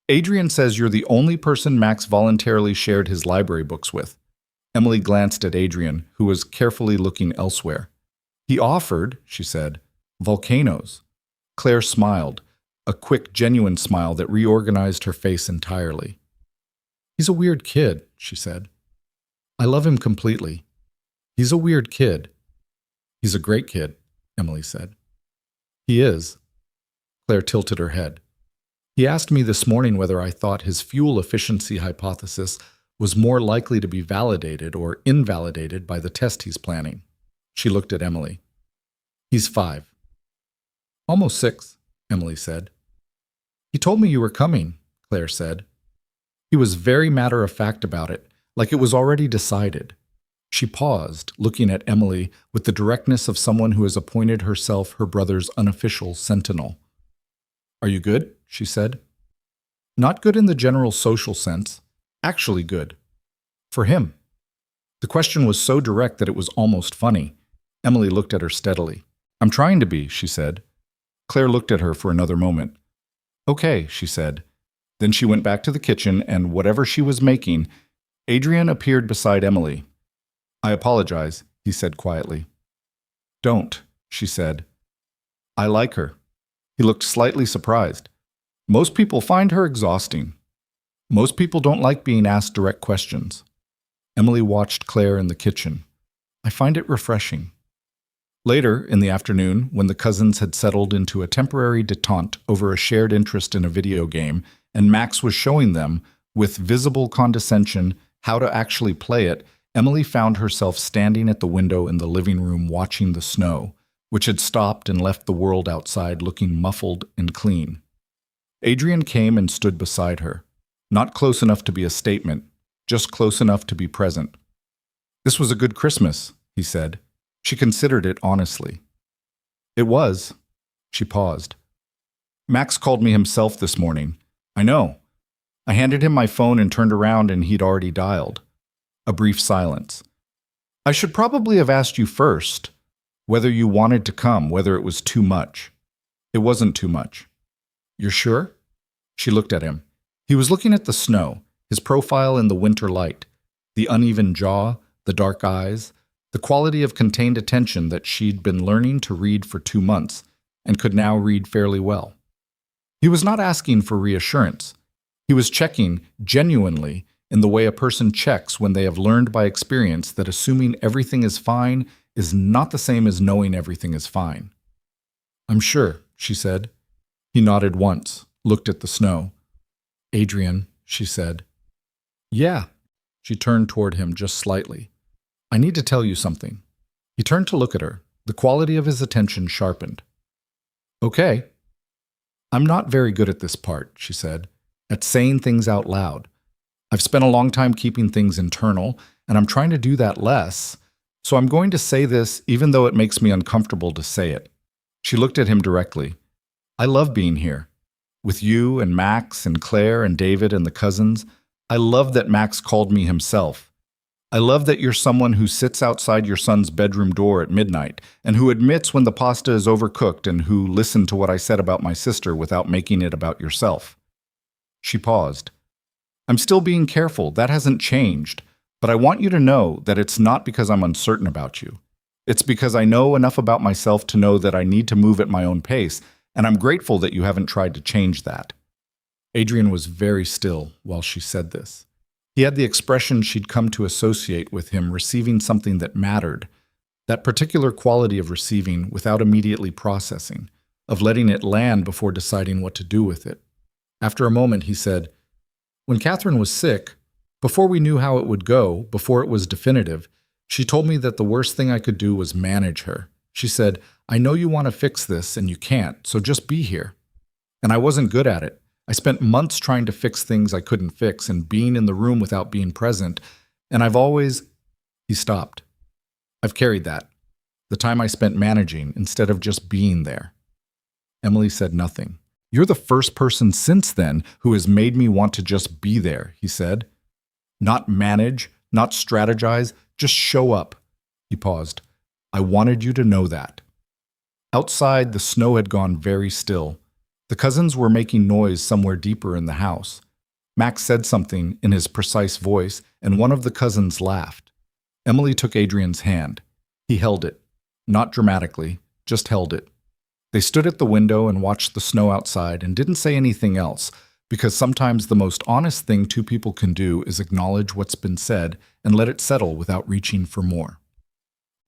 "Adrian says you're the only person Max voluntarily shared his library books with." Emily glanced at Adrian, who was carefully looking elsewhere. "He offered," she said, "volcanoes." Claire smiled, a quick, genuine smile that reorganized her face entirely. "He's a weird kid," she said. "I love him completely. He's a weird kid." "He's a great kid," Emily said. "He is." Claire tilted her head. "He asked me this morning whether I thought his fuel efficiency hypothesis was more likely to be validated or invalidated by the test he's planning." She looked at Emily. "He's 5. "Almost 6, Emily said. "He told me you were coming," Claire said. He was very matter-of-fact about it, like it was already decided. She paused, looking at Emily with the directness of someone who has appointed herself her brother's unofficial sentinel. "Are you good?" she said. "Not good in the general social sense. Actually good. For him." The question was so direct that it was almost funny. Emily looked at her steadily. "I'm trying to be," she said. Claire looked at her for another moment. "Okay," she said. Then she went back to the kitchen, and whatever she was making, Adrian appeared beside Emily. "I apologize," he said quietly. "Don't," she said. "I like her." He looked slightly surprised. "Most people find her exhausting. Most people don't like being asked direct questions." Emily watched Claire in the kitchen. "I find it refreshing." Later, in the afternoon, when the cousins had settled into a temporary detente over a shared interest in a video game, and Max was showing them, with visible condescension, how to actually play it, Emily found herself standing at the window in the living room watching the snow, which had stopped and left the world outside looking muffled and clean. Adrian came and stood beside her, not close enough to be a statement, just close enough to be present. "This was a good Christmas," he said. She considered it honestly. "It was." She paused. "Max called me himself this morning. I know. I handed him my phone and turned around and he'd already dialed." A brief silence. "I should probably have asked you first, whether you wanted to come, whether it was too much." "It wasn't too much." "You're sure?" She looked at him. He was looking at the snow, his profile in the winter light, the uneven jaw, the dark eyes, the quality of contained attention that she'd been learning to read for 2 months and could now read fairly well. He was not asking for reassurance. He was checking, genuinely, in the way a person checks when they have learned by experience that assuming everything is fine is not the same as knowing everything is fine. "I'm sure," she said. He nodded once, looked at the snow. "Adrian," she said. "Yeah." She turned toward him just slightly. "I need to tell you something." He turned to look at her. The quality of his attention sharpened. "Okay." "I'm not very good at this part," she said, "at saying things out loud. I've spent a long time keeping things internal, and I'm trying to do that less, so I'm going to say this even though it makes me uncomfortable to say it." She looked at him directly. "I love being here. With you and Max and Claire and David and the cousins. I love that Max called me himself. I love that you're someone who sits outside your son's bedroom door at midnight and who admits when the pasta is overcooked and who listened to what I said about my sister without making it about yourself." She paused. "I'm still being careful. That hasn't changed. But I want you to know that it's not because I'm uncertain about you. It's because I know enough about myself to know that I need to move at my own pace, and I'm grateful that you haven't tried to change that." Adrian was very still while she said this. He had the expression she'd come to associate with him receiving something that mattered, that particular quality of receiving without immediately processing, of letting it land before deciding what to do with it. After a moment, he said, "When Catherine was sick, Before we knew how it would go, before it was definitive, she told me that the worst thing I could do was manage her. She said, I know you want to fix this and you can't, so just be here. And I wasn't good at it. I spent months trying to fix things I couldn't fix and being in the room without being present. And I've always... He stopped. I've carried that. The time I spent managing instead of just being there. Emily said nothing. You're the first person since then who has made me want to just be there, he said. Not manage, not strategize, just show up. He paused. I wanted you to know that. Outside, the snow had gone very still. The cousins were making noise somewhere deeper in the house. Max said something in his precise voice, and one of the cousins laughed. Emily took Adrian's hand. He held it. Not dramatically, just held it. They stood at the window and watched the snow outside and didn't say anything else, because sometimes the most honest thing two people can do is acknowledge what's been said and let it settle without reaching for more.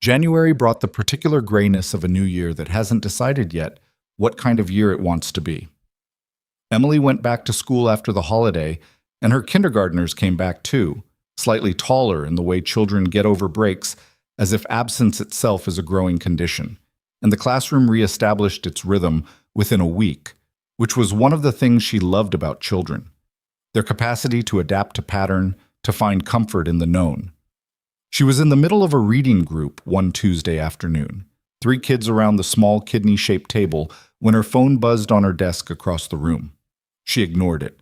January brought the particular grayness of a new year that hasn't decided yet what kind of year it wants to be. Emily went back to school after the holiday, and her kindergartners came back too, slightly taller in the way children get over breaks, as if absence itself is a growing condition, and the classroom reestablished its rhythm within a week, which was one of the things she loved about children, their capacity to adapt to pattern, to find comfort in the known. She was in the middle of a reading group one Tuesday afternoon, 3 kids around the small kidney-shaped table, when her phone buzzed on her desk across the room. She ignored it.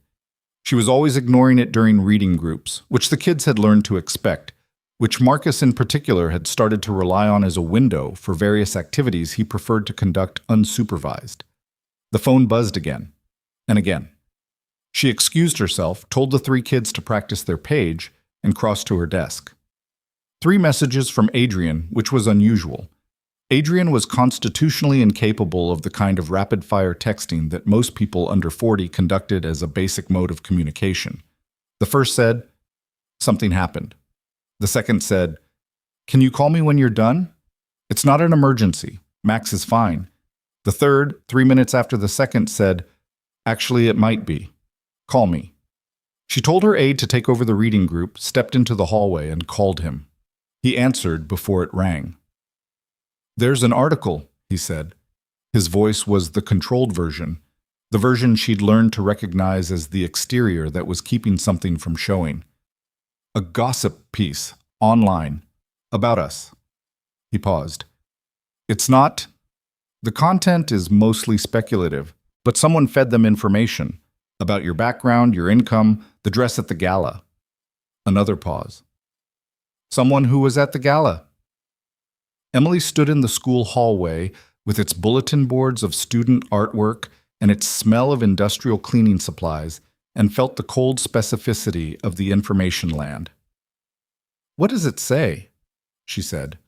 She was always ignoring it during reading groups, which the kids had learned to expect, which Marcus in particular had started to rely on as a window for various activities he preferred to conduct unsupervised. The phone buzzed again, and again. She excused herself, told the 3 kids to practice their page, and crossed to her desk. 3 messages from Adrian, which was unusual. Adrian was constitutionally incapable of the kind of rapid-fire texting that most people under 40 conducted as a basic mode of communication. The first said, "Something happened." The second said, "Can you call me when you're done? It's not an emergency. Max is fine." The third, 3 minutes after the second, said, "Actually, it might be. Call me." She told her aide to take over the reading group, stepped into the hallway, and called him. He answered before it rang. "There's an article," he said. His voice was the controlled version, the version she'd learned to recognize as the exterior that was keeping something from showing. "A gossip piece, online, about us." He paused. "It's not... The content is mostly speculative, but someone fed them information about your background, your income, the dress at the gala." Another pause. "Someone who was at the gala." Emily stood in the school hallway with its bulletin boards of student artwork and its smell of industrial cleaning supplies and felt the cold specificity of the information land. "What does it say?" she said.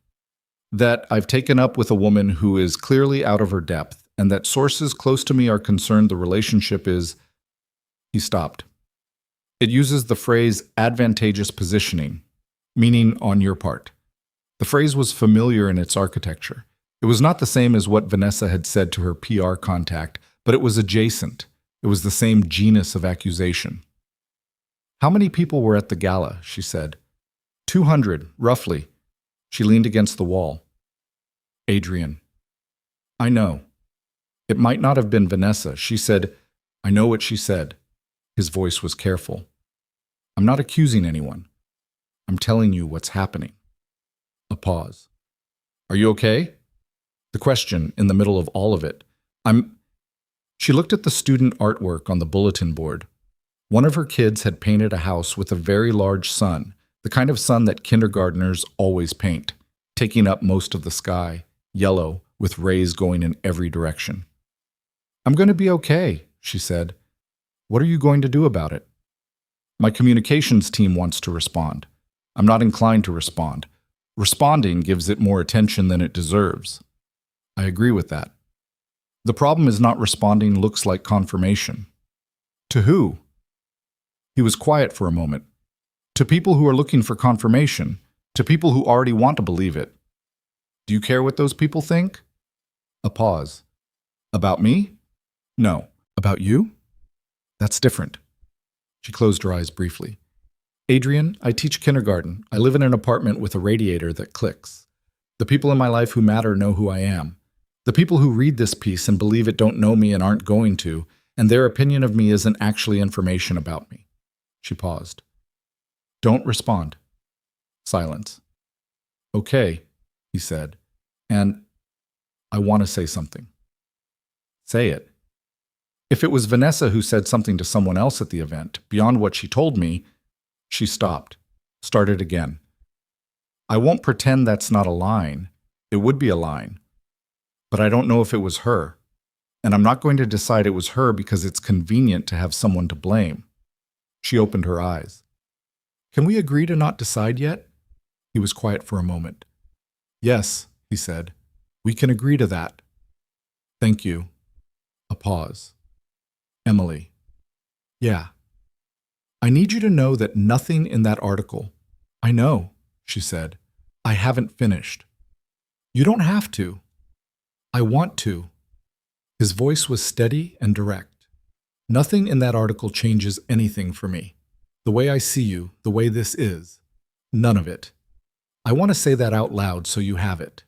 "That I've taken up with a woman who is clearly out of her depth, and that sources close to me are concerned the relationship is..." He stopped. "It uses the phrase advantageous positioning, meaning on your part." The phrase was familiar in its architecture. It was not the same as what Vanessa had said to her PR contact, but it was adjacent. It was the same genus of accusation. "How many people were at the gala?" she said. 200, roughly." She leaned against the wall. "Adrian." "I know. It might not have been Vanessa." She said, "I know what she said." His voice was careful. "I'm not accusing anyone. I'm telling you what's happening." A pause. "Are you okay?" The question in the middle of all of it. She looked at the student artwork on the bulletin board. One of her kids had painted a house with a very large sun, the kind of sun that kindergartners always paint, taking up most of the sky, yellow, with rays going in every direction. "I'm going to be okay," she said. "What are you going to do about it?" "My communications team wants to respond. I'm not inclined to respond. Responding gives it more attention than it deserves." "I agree with that." "The problem is not responding looks like confirmation." "To who?" He was quiet for a moment. "To people who are looking for confirmation, to people who already want to believe it." "Do you care what those people think?" A pause. "About me?" "No." "About you?" "That's different." She closed her eyes briefly. Adrian, I teach kindergarten. I live in an apartment with a radiator that clicks. The people in my life who matter know who I am. The people who read this piece and believe it don't know me and aren't going to, and their opinion of me isn't actually information about me. She paused. Don't respond. Silence. Okay, he said, and I want to say something. Say it. If it was Vanessa who said something to someone else at the event, beyond what she told me, she stopped, started again. I won't pretend that's not a line. It would be a line. But I don't know if it was her. And I'm not going to decide it was her because it's convenient to have someone to blame. She opened her eyes. Can we agree to not decide yet? He was quiet for a moment. Yes, he said. We can agree to that. Thank you. A pause. Emily. Yeah. I need you to know that nothing in that article. I know, she said. I haven't finished. You don't have to. I want to. His voice was steady and direct. Nothing in that article changes anything for me. The way I see you, the way this is. None of it. I want to say that out loud so you have it.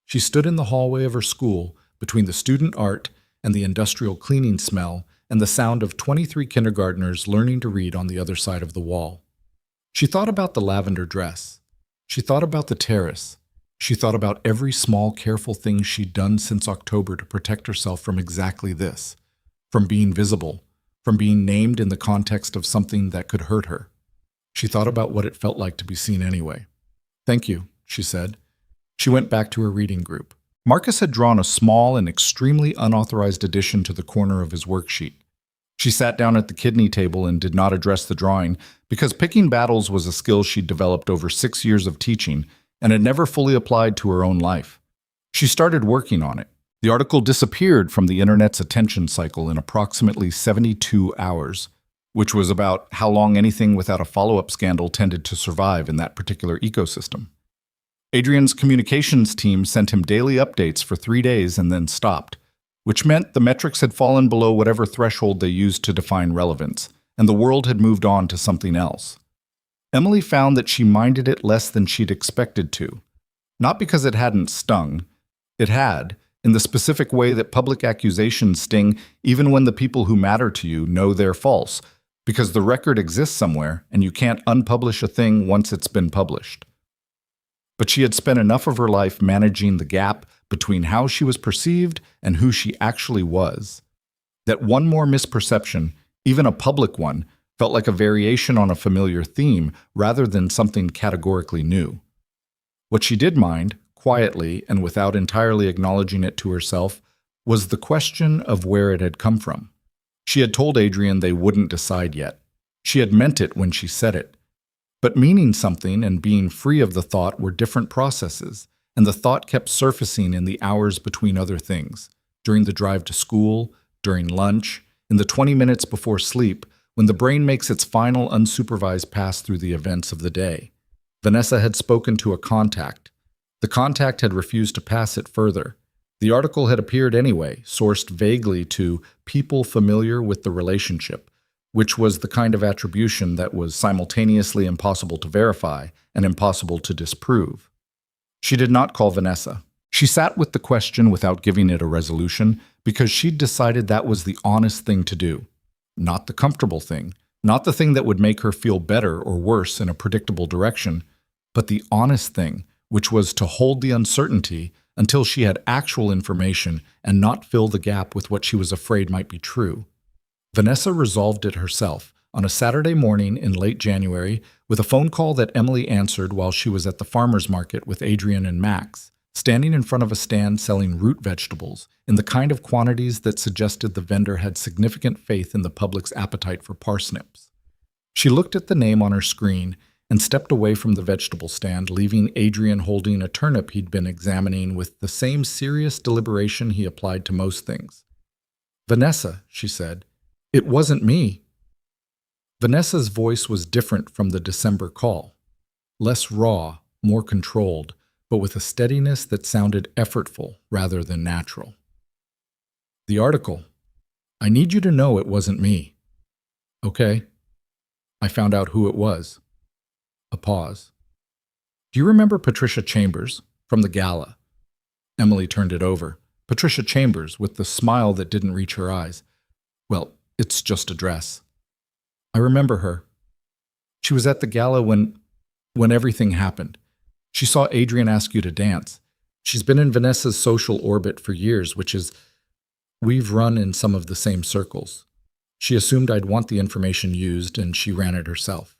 She stood in the hallway of her school between the student art and the industrial cleaning smell and the sound of 23 kindergartners learning to read on the other side of the wall. She thought about the lavender dress. She thought about the terrace. She thought about every small, careful thing she'd done since October to protect herself from exactly this, from being visible, from being named in the context of something that could hurt her. She thought about what it felt like to be seen anyway. Thank you, she said. She went back to her reading group. Marcus had drawn a small and extremely unauthorized addition to the corner of his worksheet. She sat down at the kidney table and did not address the drawing because picking battles was a skill she'd developed over 6 years of teaching and had never fully applied to her own life. She started working on it. The article disappeared from the internet's attention cycle in approximately 72 hours, which was about how long anything without a follow-up scandal tended to survive in that particular ecosystem. Adrian's communications team sent him daily updates for 3 days and then stopped, which meant the metrics had fallen below whatever threshold they used to define relevance, and the world had moved on to something else. Emily found that she minded it less than she'd expected to. Not because it hadn't stung. It had, in the specific way that public accusations sting even when the people who matter to you know they're false, because the record exists somewhere and you can't unpublish a thing once it's been published. But she had spent enough of her life managing the gap between how she was perceived and who she actually was, that one more misperception, even a public one, felt like a variation on a familiar theme rather than something categorically new. What she did mind, quietly and without entirely acknowledging it to herself, was the question of where it had come from. She had told Adrian they wouldn't decide yet. She had meant it when she said it. But meaning something and being free of the thought were different processes, and the thought kept surfacing in the hours between other things, during the drive to school, during lunch, in the 20 minutes before sleep, when the brain makes its final unsupervised pass through the events of the day. Vanessa had spoken to a contact. The contact had refused to pass it further. The article had appeared anyway, sourced vaguely to people familiar with the relationship, which was the kind of attribution that was simultaneously impossible to verify and impossible to disprove. She did not call Vanessa. She sat with the question without giving it a resolution because she'd decided that was the honest thing to do. Not the comfortable thing, not the thing that would make her feel better or worse in a predictable direction, but the honest thing, which was to hold the uncertainty until she had actual information and not fill the gap with what she was afraid might be true. Vanessa resolved it herself on a Saturday morning in late January with a phone call that Emily answered while she was at the farmer's market with Adrian and Max, standing in front of a stand selling root vegetables in the kind of quantities that suggested the vendor had significant faith in the public's appetite for parsnips. She looked at the name on her screen and stepped away from the vegetable stand, leaving Adrian holding a turnip he'd been examining with the same serious deliberation he applied to most things. "Vanessa," she said, "it wasn't me." Vanessa's voice was different from the December call. Less raw, more controlled, but with a steadiness that sounded effortful rather than natural. "The article. I need you to know it wasn't me." "Okay." "I found out who it was." A pause. Do you remember Patricia Chambers from the gala? Emily turned it over. Patricia Chambers, with the smile that didn't reach her eyes. Well, it's just a dress. I remember her. She was at the gala when everything happened. She saw Adrian ask you to dance. She's been in Vanessa's social orbit for years, which is, we've run in some of the same circles. She assumed I'd want the information used, and she ran it herself.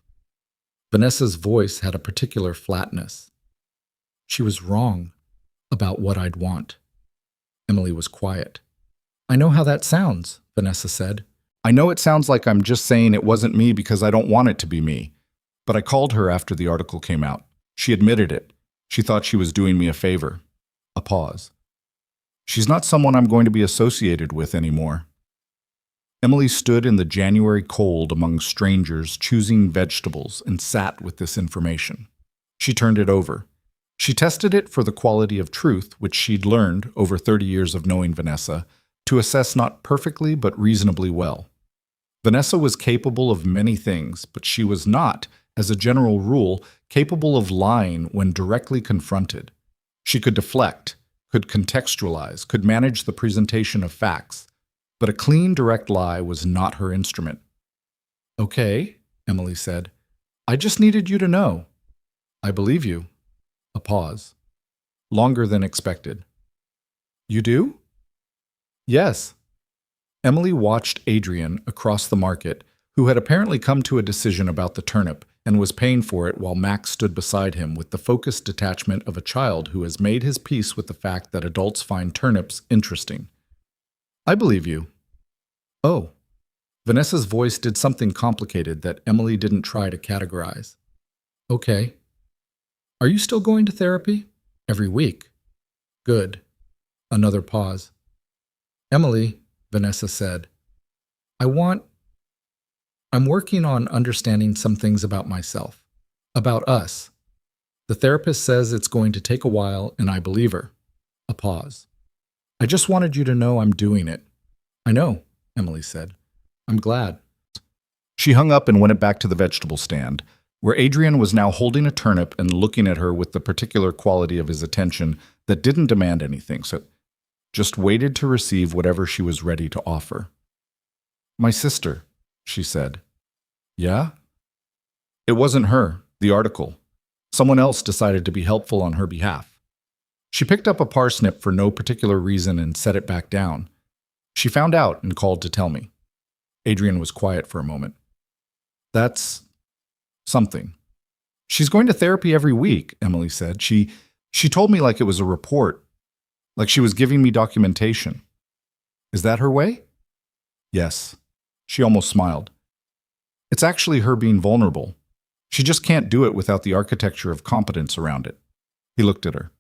Vanessa's voice had a particular flatness. She was wrong about what I'd want. Emily was quiet. I know how that sounds, Vanessa said. I know it sounds like I'm just saying it wasn't me because I don't want it to be me. But I called her after the article came out. She admitted it. She thought she was doing me a favor. A pause. She's not someone I'm going to be associated with anymore. Emily stood in the January cold among strangers choosing vegetables and sat with this information. She turned it over. She tested it for the quality of truth, which she'd learned over 30 years of knowing Vanessa, to assess not perfectly but reasonably well. Vanessa was capable of many things, but she was not, as a general rule, capable of lying when directly confronted. She could deflect, could contextualize, could manage the presentation of facts, but a clean, direct lie was not her instrument. Okay, Emily said. I just needed you to know. I believe you. A pause. Longer than expected. You do? Yes. Emily watched Adrian across the market, who had apparently come to a decision about the turnip and was paying for it while Max stood beside him with the focused detachment of a child who has made his peace with the fact that adults find turnips interesting. I believe you. Oh. Vanessa's voice did something complicated that Emily didn't try to categorize. Okay. Are you still going to therapy? Every week. Good. Another pause. Emily, Vanessa said, I'm working on understanding some things about myself, about us. The therapist says it's going to take a while, and I believe her. A pause. I just wanted you to know I'm doing it. I know, Emily said. I'm glad. She hung up and went back to the vegetable stand, where Adrian was now holding a turnip and looking at her with the particular quality of his attention that didn't demand anything, so just waited to receive whatever she was ready to offer. My sister, she said. Yeah? It wasn't her, the article. Someone else decided to be helpful on her behalf. She picked up a parsnip for no particular reason and set it back down. She found out and called to tell me. Adrian was quiet for a moment. That's something. She's going to therapy every week, Emily said. She told me like it was a report, like she was giving me documentation. Is that her way? Yes. She almost smiled. It's actually her being vulnerable. She just can't do it without the architecture of competence around it. He looked at her.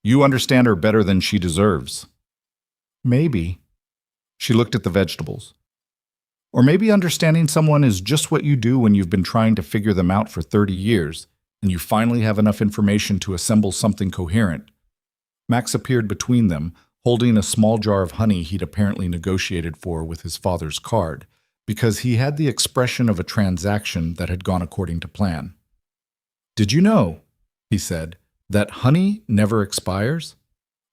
You understand her better than she deserves. Maybe. She looked at the vegetables. Or maybe understanding someone is just what you do when you've been trying to figure them out for 30 years, and you finally have enough information to assemble something coherent. Max appeared between them, holding a small jar of honey he'd apparently negotiated for with his father's card, because he had the expression of a transaction that had gone according to plan. Did you know, he said, that honey never expires?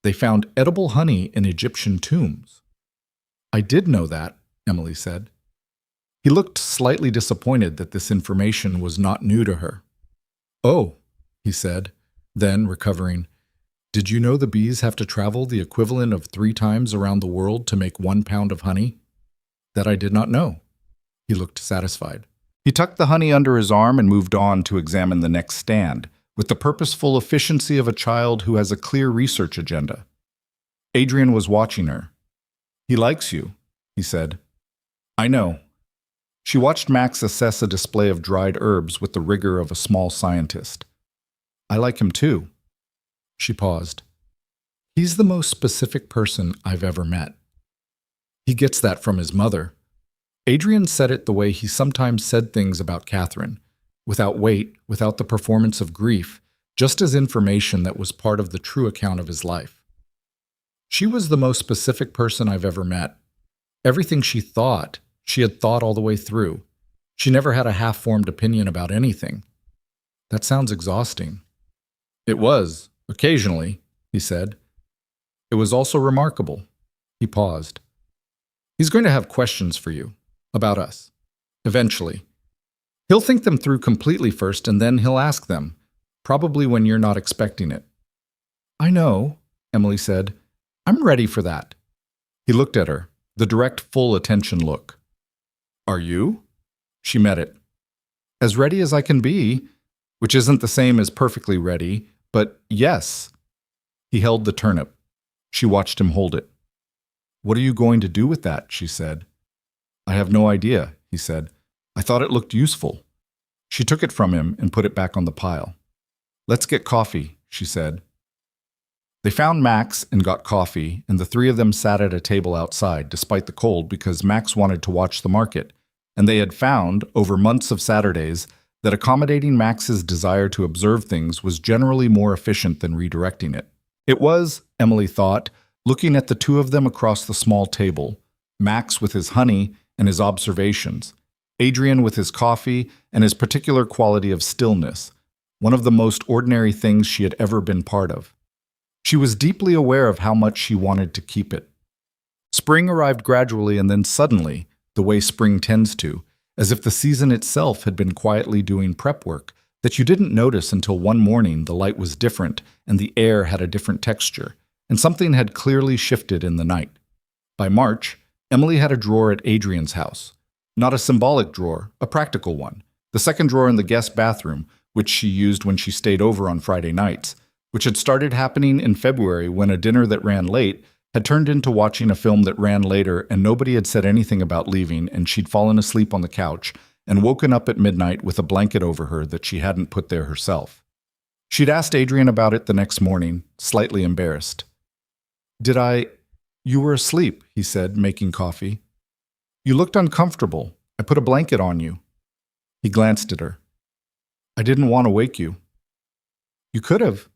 They found edible honey in Egyptian tombs. I did know that, Emily said. He looked slightly disappointed that this information was not new to her. Oh, he said, then recovering, did you know the bees have to travel the equivalent of 3 times around the world to make 1 pound of honey? That I did not know. He looked satisfied. He tucked the honey under his arm and moved on to examine the next stand, with the purposeful efficiency of a child who has a clear research agenda. Adrian was watching her. He likes you, he said. I know. She watched Max assess a display of dried herbs with the rigor of a small scientist. I like him too. She paused. He's the most specific person I've ever met. He gets that from his mother. Adrian said it the way he sometimes said things about Catherine, without weight, without the performance of grief, just as information that was part of the true account of his life. She was the most specific person I've ever met. Everything she thought, she had thought all the way through. She never had a half-formed opinion about anything. That sounds exhausting. It was, occasionally, he said. It was also remarkable. He paused. He's going to have questions for you, about us. Eventually. He'll think them through completely first, and then he'll ask them, probably when you're not expecting it. I know, Emily said. I'm ready for that. He looked at her, the direct, full attention look. Are you? She met it. As ready as I can be, which isn't the same as perfectly ready, but yes. He held the turnip. She watched him hold it. What are you going to do with that? She said. I have no idea, he said. I thought it looked useful. She took it from him and put it back on the pile. Let's get coffee, she said. They found Max and got coffee, and the three of them sat at a table outside, despite the cold, because Max wanted to watch the market, and they had found, over months of Saturdays, that accommodating Max's desire to observe things was generally more efficient than redirecting it. It was, Emily thought, looking at the two of them across the small table, Max with his honey and his observations, Adrian with his coffee and his particular quality of stillness, one of the most ordinary things she had ever been part of. She was deeply aware of how much she wanted to keep it. Spring arrived gradually and then suddenly, the way spring tends to, as if the season itself had been quietly doing prep work that you didn't notice until one morning the light was different and the air had a different texture, and something had clearly shifted in the night. By March, Emily had a drawer at Adrian's house. Not a symbolic drawer, a practical one. The second drawer in the guest bathroom, which she used when she stayed over on Friday nights, which had started happening in February when a dinner that ran late had turned into watching a film that ran later and nobody had said anything about leaving and she'd fallen asleep on the couch and woken up at midnight with a blanket over her that she hadn't put there herself. She'd asked Adrian about it the next morning, slightly embarrassed. You were asleep, he said, making coffee. You looked uncomfortable. I put a blanket on you. He glanced at her. I didn't want to wake you. You could have.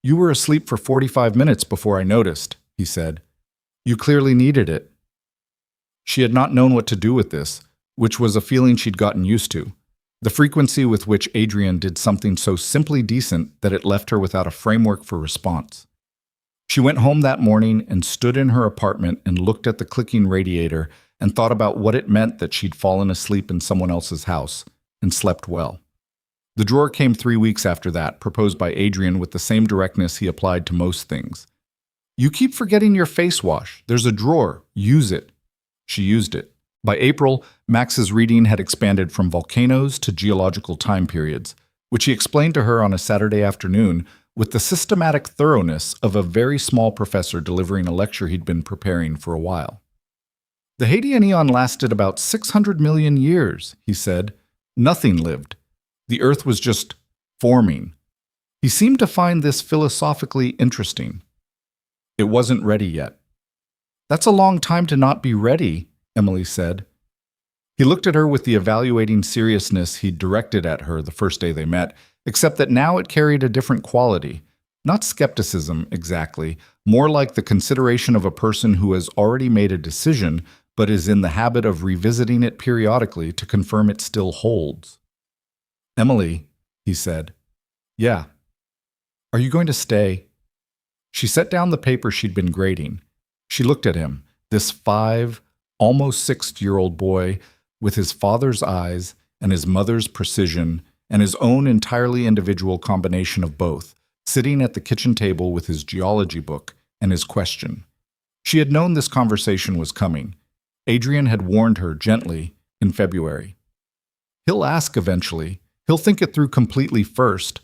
You were asleep for 45 minutes before I noticed, he said. You clearly needed it. She had not known what to do with this, which was a feeling she'd gotten used to. The frequency with which Adrian did something so simply decent that it left her without a framework for response. She went home that morning and stood in her apartment and looked at the clicking radiator and thought about what it meant that she'd fallen asleep in someone else's house and slept well. The drawer came 3 weeks after that, proposed by Adrian with the same directness he applied to most things. You keep forgetting your face wash. There's a drawer. Use it. She used it. By April, Max's reading had expanded from volcanoes to geological time periods, which he explained to her on a Saturday afternoon with the systematic thoroughness of a very small professor delivering a lecture he'd been preparing for a while. The Hadean Eon lasted about 600 million years, he said. Nothing lived. The Earth was just forming. He seemed to find this philosophically interesting. It wasn't ready yet. That's a long time to not be ready, Emily said. He looked at her with the evaluating seriousness he'd directed at her the first day they met, except that now it carried a different quality. Not skepticism, exactly, more like the consideration of a person who has already made a decision but is in the habit of revisiting it periodically to confirm it still holds. Emily, he said. Yeah. Are you going to stay? She set down the paper she'd been grading. She looked at him, this 5, almost 6-year-old boy with his father's eyes and his mother's precision and his own entirely individual combination of both, sitting at the kitchen table with his geology book and his question. She had known this conversation was coming. Adrian had warned her gently in February. He'll ask eventually. He'll think it through completely first.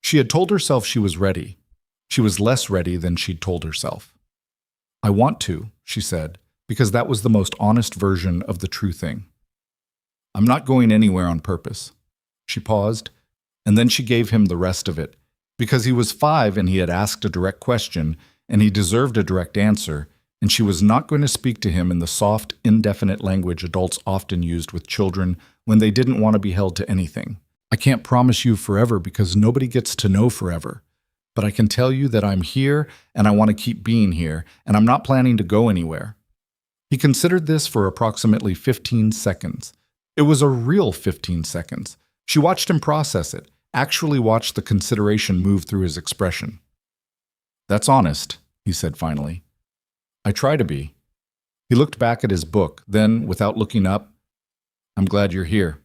She had told herself she was ready. She was less ready than she'd told herself. I want to, she said, because that was the most honest version of the true thing. I'm not going anywhere on purpose. She paused, and then she gave him the rest of it, because he was 5 and he had asked a direct question, and he deserved a direct answer, and she was not going to speak to him in the soft, indefinite language adults often used with children when they didn't want to be held to anything. I can't promise you forever because nobody gets to know forever, but I can tell you that I'm here and I want to keep being here, and I'm not planning to go anywhere. He considered this for approximately 15 seconds. It was a real 15 seconds. She watched him process it, actually watched the consideration move through his expression. "That's honest," he said finally. "I try to be." He looked back at his book, then, without looking up, "I'm glad you're here."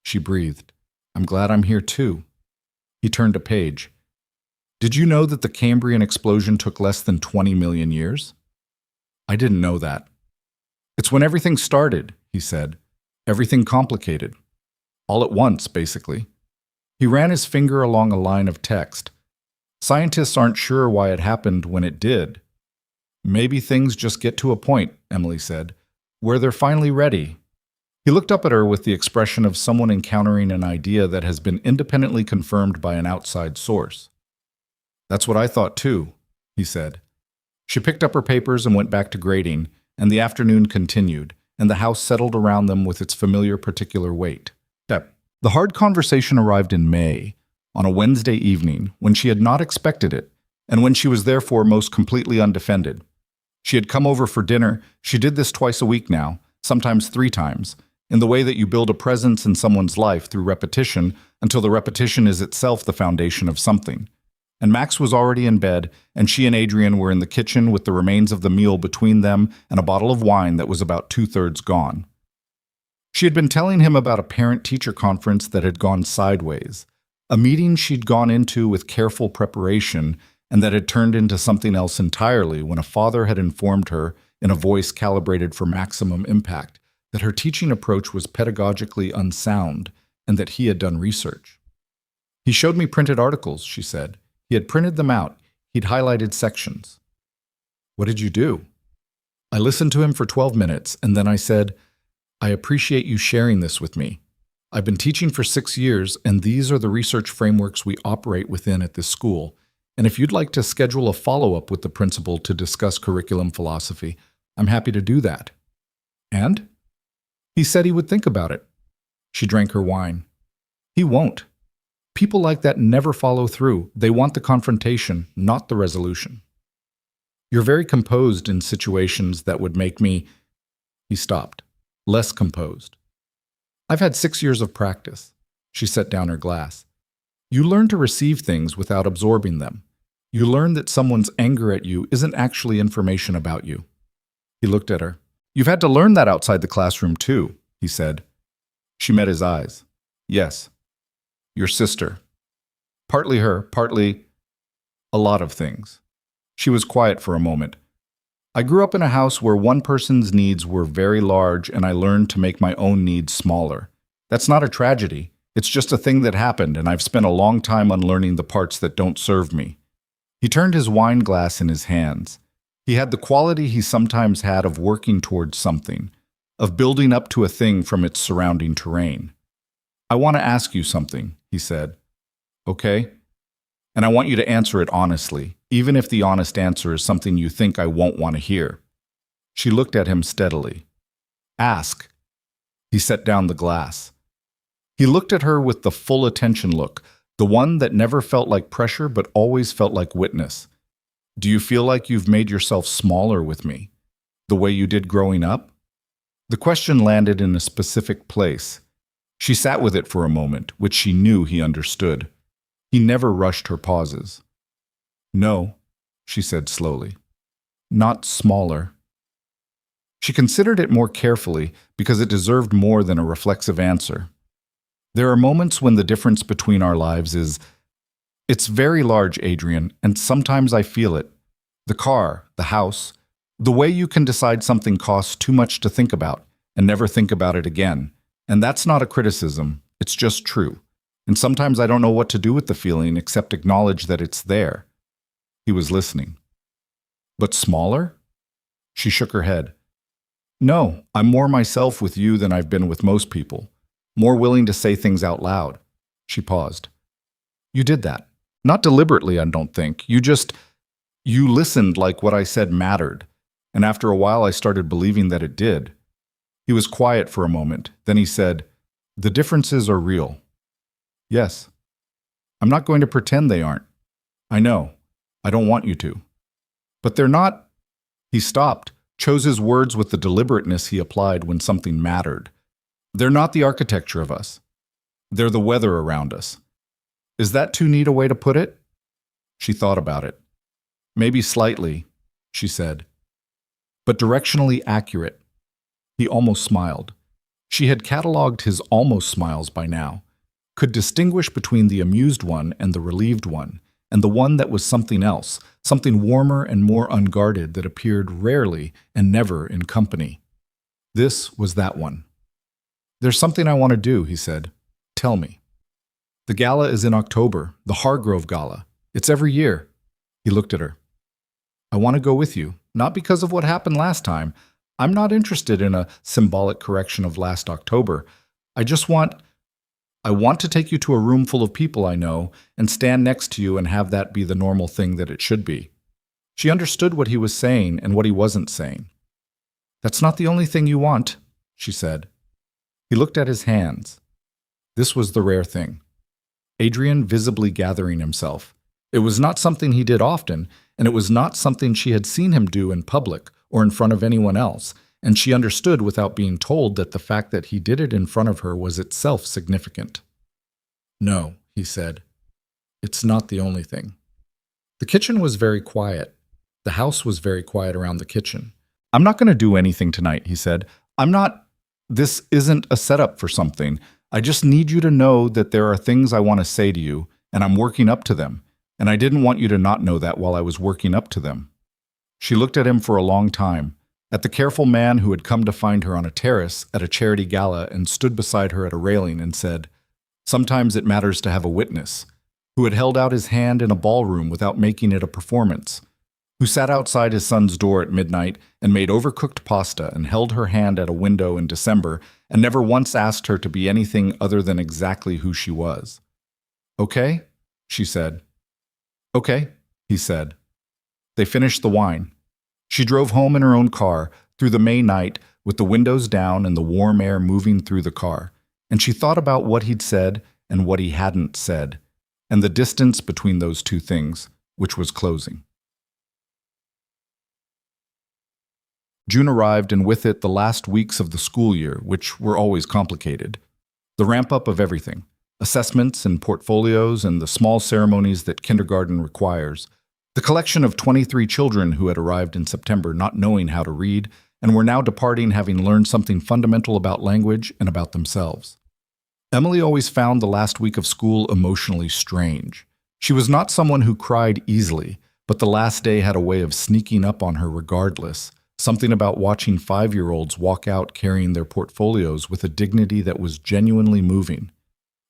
She breathed. "I'm glad I'm here too." He turned a page. "Did you know that the Cambrian explosion took less than 20 million years?" "I didn't know that." "It's when everything started," he said. "Everything complicated. All at once, basically." He ran his finger along a line of text. "Scientists aren't sure why it happened when it did." "Maybe things just get to a point," Emily said, "where they're finally ready." He looked up at her with the expression of someone encountering an idea that has been independently confirmed by an outside source. "That's what I thought too," he said. She picked up her papers and went back to grading, and the afternoon continued, and the house settled around them with its familiar particular weight. The hard conversation arrived in May, on a Wednesday evening, when she had not expected it, and when she was therefore most completely undefended. She had come over for dinner. She did this twice a week now, sometimes 3 times, in the way that you build a presence in someone's life through repetition until the repetition is itself the foundation of something. And Max was already in bed, and she and Adrian were in the kitchen with the remains of the meal between them and a bottle of wine that was about 2/3 gone. She had been telling him about a parent-teacher conference that had gone sideways, a meeting she'd gone into with careful preparation and that had turned into something else entirely when a father had informed her, in a voice calibrated for maximum impact, that her teaching approach was pedagogically unsound and that he had done research. "He showed me printed articles," she said. "He had printed them out. He'd highlighted sections." "What did you do?" "I listened to him for 12 minutes, and then I said, 'I appreciate you sharing this with me. I've been teaching for 6 years, and these are the research frameworks we operate within at this school. And if you'd like to schedule a follow-up with the principal to discuss curriculum philosophy, I'm happy to do that.'" "And?" "He said he would think about it." She drank her wine. "He won't. People like that never follow through. They want the confrontation, not the resolution." "You're very composed in situations that would make me—" He stopped. "Less composed." "I've had 6 years of practice." She set down her glass. "You learn to receive things without absorbing them. You learn that someone's anger at you isn't actually information about you." He looked at her. "You've had to learn that outside the classroom too," he said. She met his eyes. "Yes. Your sister. Partly her, partly a lot of things." She was quiet for a moment. "I grew up in a house where one person's needs were very large, and I learned to make my own needs smaller. That's not a tragedy. It's just a thing that happened, and I've spent a long time unlearning the parts that don't serve me." He turned his wine glass in his hands. He had the quality he sometimes had of working towards something, of building up to a thing from its surrounding terrain. "I want to ask you something," he said. "Okay? And I want you to answer it honestly, even if the honest answer is something you think I won't want to hear." She looked at him steadily. "Ask." He set down the glass. He looked at her with the full attention look, the one that never felt like pressure but always felt like witness. "Do you feel like you've made yourself smaller with me, the way you did growing up?" The question landed in a specific place. She sat with it for a moment, which she knew he understood. He never rushed her pauses. "No," she said slowly. "Not smaller." She considered it more carefully because it deserved more than a reflexive answer. "There are moments when the difference between our lives is... It's very large, Adrian, and sometimes I feel it. The car, the house, the way you can decide something costs too much to think about and never think about it again. And that's not a criticism, it's just true. And sometimes I don't know what to do with the feeling except acknowledge that it's there." He was listening. "But smaller?" She shook her head. "No, I'm more myself with you than I've been with most people. More willing to say things out loud." She paused. "You did that. Not deliberately, I don't think. You listened like what I said mattered. And after a while I started believing that it did." He was quiet for a moment. Then he said, "The differences are real." "Yes. I'm not going to pretend they aren't. I know. I don't want you to. But they're not—" He stopped, chose his words with the deliberateness he applied when something mattered. "They're not the architecture of us. They're the weather around us. Is that too neat a way to put it? She thought about it. Maybe slightly, she said. But directionally accurate. He almost smiled. She had catalogued his almost smiles by now, could distinguish between the amused one and the relieved one, and the one that was something else, something warmer and more unguarded that appeared rarely and never in company. This was that one. There's something I want to do, he said. Tell me. The gala is in October, the Hargrove Gala. It's every year. He looked at her. I want to go with you, not because of what happened last time. I'm not interested in a symbolic correction of last October. I want to take you to a room full of people I know and stand next to you and have that be the normal thing that it should be. She understood what he was saying and what he wasn't saying. That's not the only thing you want, she said. He looked at his hands. This was the rare thing. Adrian visibly gathering himself. It was not something he did often, and it was not something she had seen him do in public or in front of anyone else, and she understood without being told that the fact that he did it in front of her was itself significant. No, he said. It's not the only thing. The kitchen was very quiet. The house was very quiet around the kitchen. I'm not going to do anything tonight, he said. This isn't a setup for something. I just need you to know that there are things I want to say to you, and I'm working up to them. And I didn't want you to not know that while I was working up to them. She looked at him for a long time, at the careful man who had come to find her on a terrace at a charity gala and stood beside her at a railing and said, sometimes it matters to have a witness, who had held out his hand in a ballroom without making it a performance, who sat outside his son's door at midnight and made overcooked pasta and held her hand at a window in December and never once asked her to be anything other than exactly who she was. Okay, she said. Okay, he said. They finished the wine. She drove home in her own car through the May night with the windows down and the warm air moving through the car, and she thought about what he'd said and what he hadn't said, and the distance between those two things, which was closing. June arrived, and with it the last weeks of the school year, which were always complicated. The ramp-up of everything. Assessments and portfolios and the small ceremonies that kindergarten requires. The collection of 23 children who had arrived in September not knowing how to read and were now departing having learned something fundamental about language and about themselves. Emily always found the last week of school emotionally strange. She was not someone who cried easily, but the last day had a way of sneaking up on her regardless, something about watching 5-year-olds walk out carrying their portfolios with a dignity that was genuinely moving.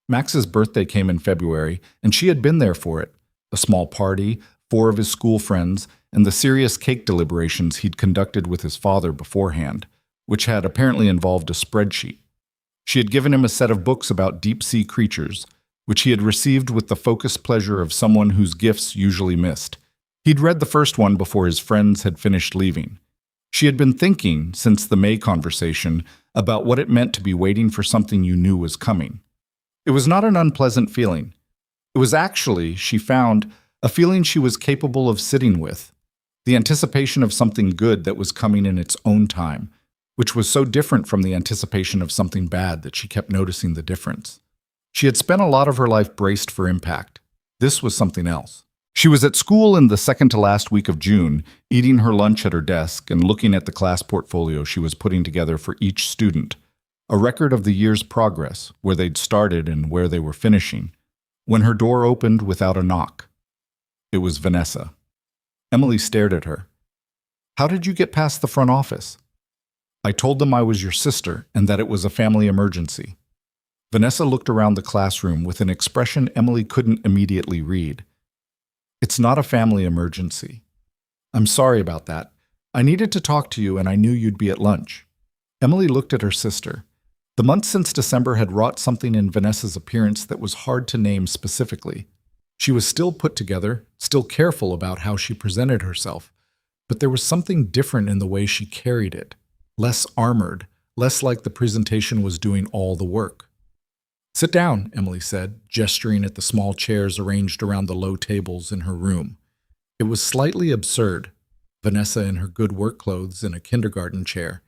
Max's birthday came in February, and she had been there for it. A small party, 4 of his school friends, and the serious cake deliberations he'd conducted with his father beforehand, which had apparently involved a spreadsheet. She had given him a set of books about deep-sea creatures, which he had received with the focused pleasure of someone whose gifts usually missed. He'd read the first one before his friends had finished leaving. She had been thinking, since the May conversation, about what it meant to be waiting for something you knew was coming. It was not an unpleasant feeling. It was actually, she found, a feeling she was capable of sitting with, the anticipation of something good that was coming in its own time, which was so different from the anticipation of something bad that she kept noticing the difference. She had spent a lot of her life braced for impact. This was something else. She was at school in the second-to-last week of June, eating her lunch at her desk and looking at the class portfolio she was putting together for each student, a record of the year's progress, where they'd started and where they were finishing, when her door opened without a knock. It was Vanessa. Emily stared at her. How did you get past the front office? I told them I was your sister and that it was a family emergency. Vanessa looked around the classroom with an expression Emily couldn't immediately read. It's not a family emergency. I'm sorry about that. I needed to talk to you and I knew you'd be at lunch. Emily looked at her sister. The months since December had wrought something in Vanessa's appearance that was hard to name specifically. She was still put together, still careful about how she presented herself, but there was something different in the way she carried it, less armored, less like the presentation was doing all the work. Sit down, Emily said, gesturing at the small chairs arranged around the low tables in her room. It was slightly absurd, Vanessa in her good work clothes in a kindergarten chair,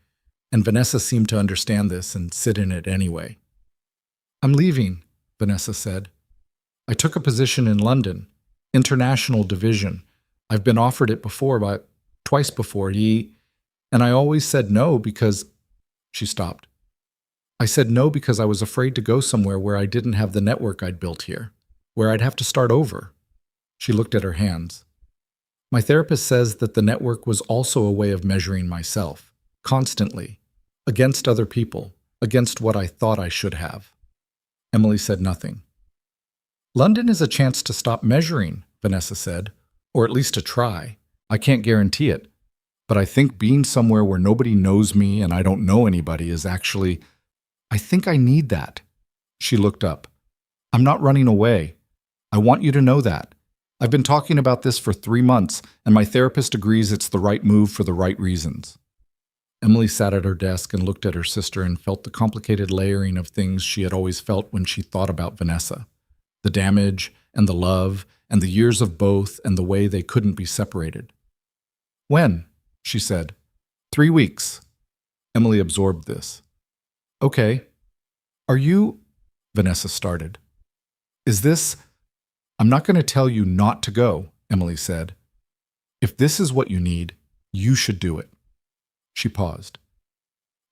and Vanessa seemed to understand this and sit in it anyway. I'm leaving, Vanessa said. I took a position in London, international division. I've been offered it before, but twice before. And I always said no because she stopped. I said no because I was afraid to go somewhere where I didn't have the network I'd built here, where I'd have to start over. She looked at her hands. My therapist says that the network was also a way of measuring myself, constantly, against other people, against what I thought I should have. Emily said nothing. London is a chance to stop measuring, Vanessa said, or at least to try. I can't guarantee it, but I think being somewhere where nobody knows me and I don't know anybody is actually, I think I need that. She looked up. I'm not running away. I want you to know that. I've been talking about this for 3 months, and my therapist agrees it's the right move for the right reasons. Emily sat at her desk and looked at her sister and felt the complicated layering of things she had always felt when she thought about Vanessa. The damage and the love and the years of both and the way they couldn't be separated. When? She said. 3 weeks. Emily absorbed this. Okay. Are you? Vanessa started. Is this? I'm not going to tell you not to go, Emily said. If this is what you need, you should do it. She paused.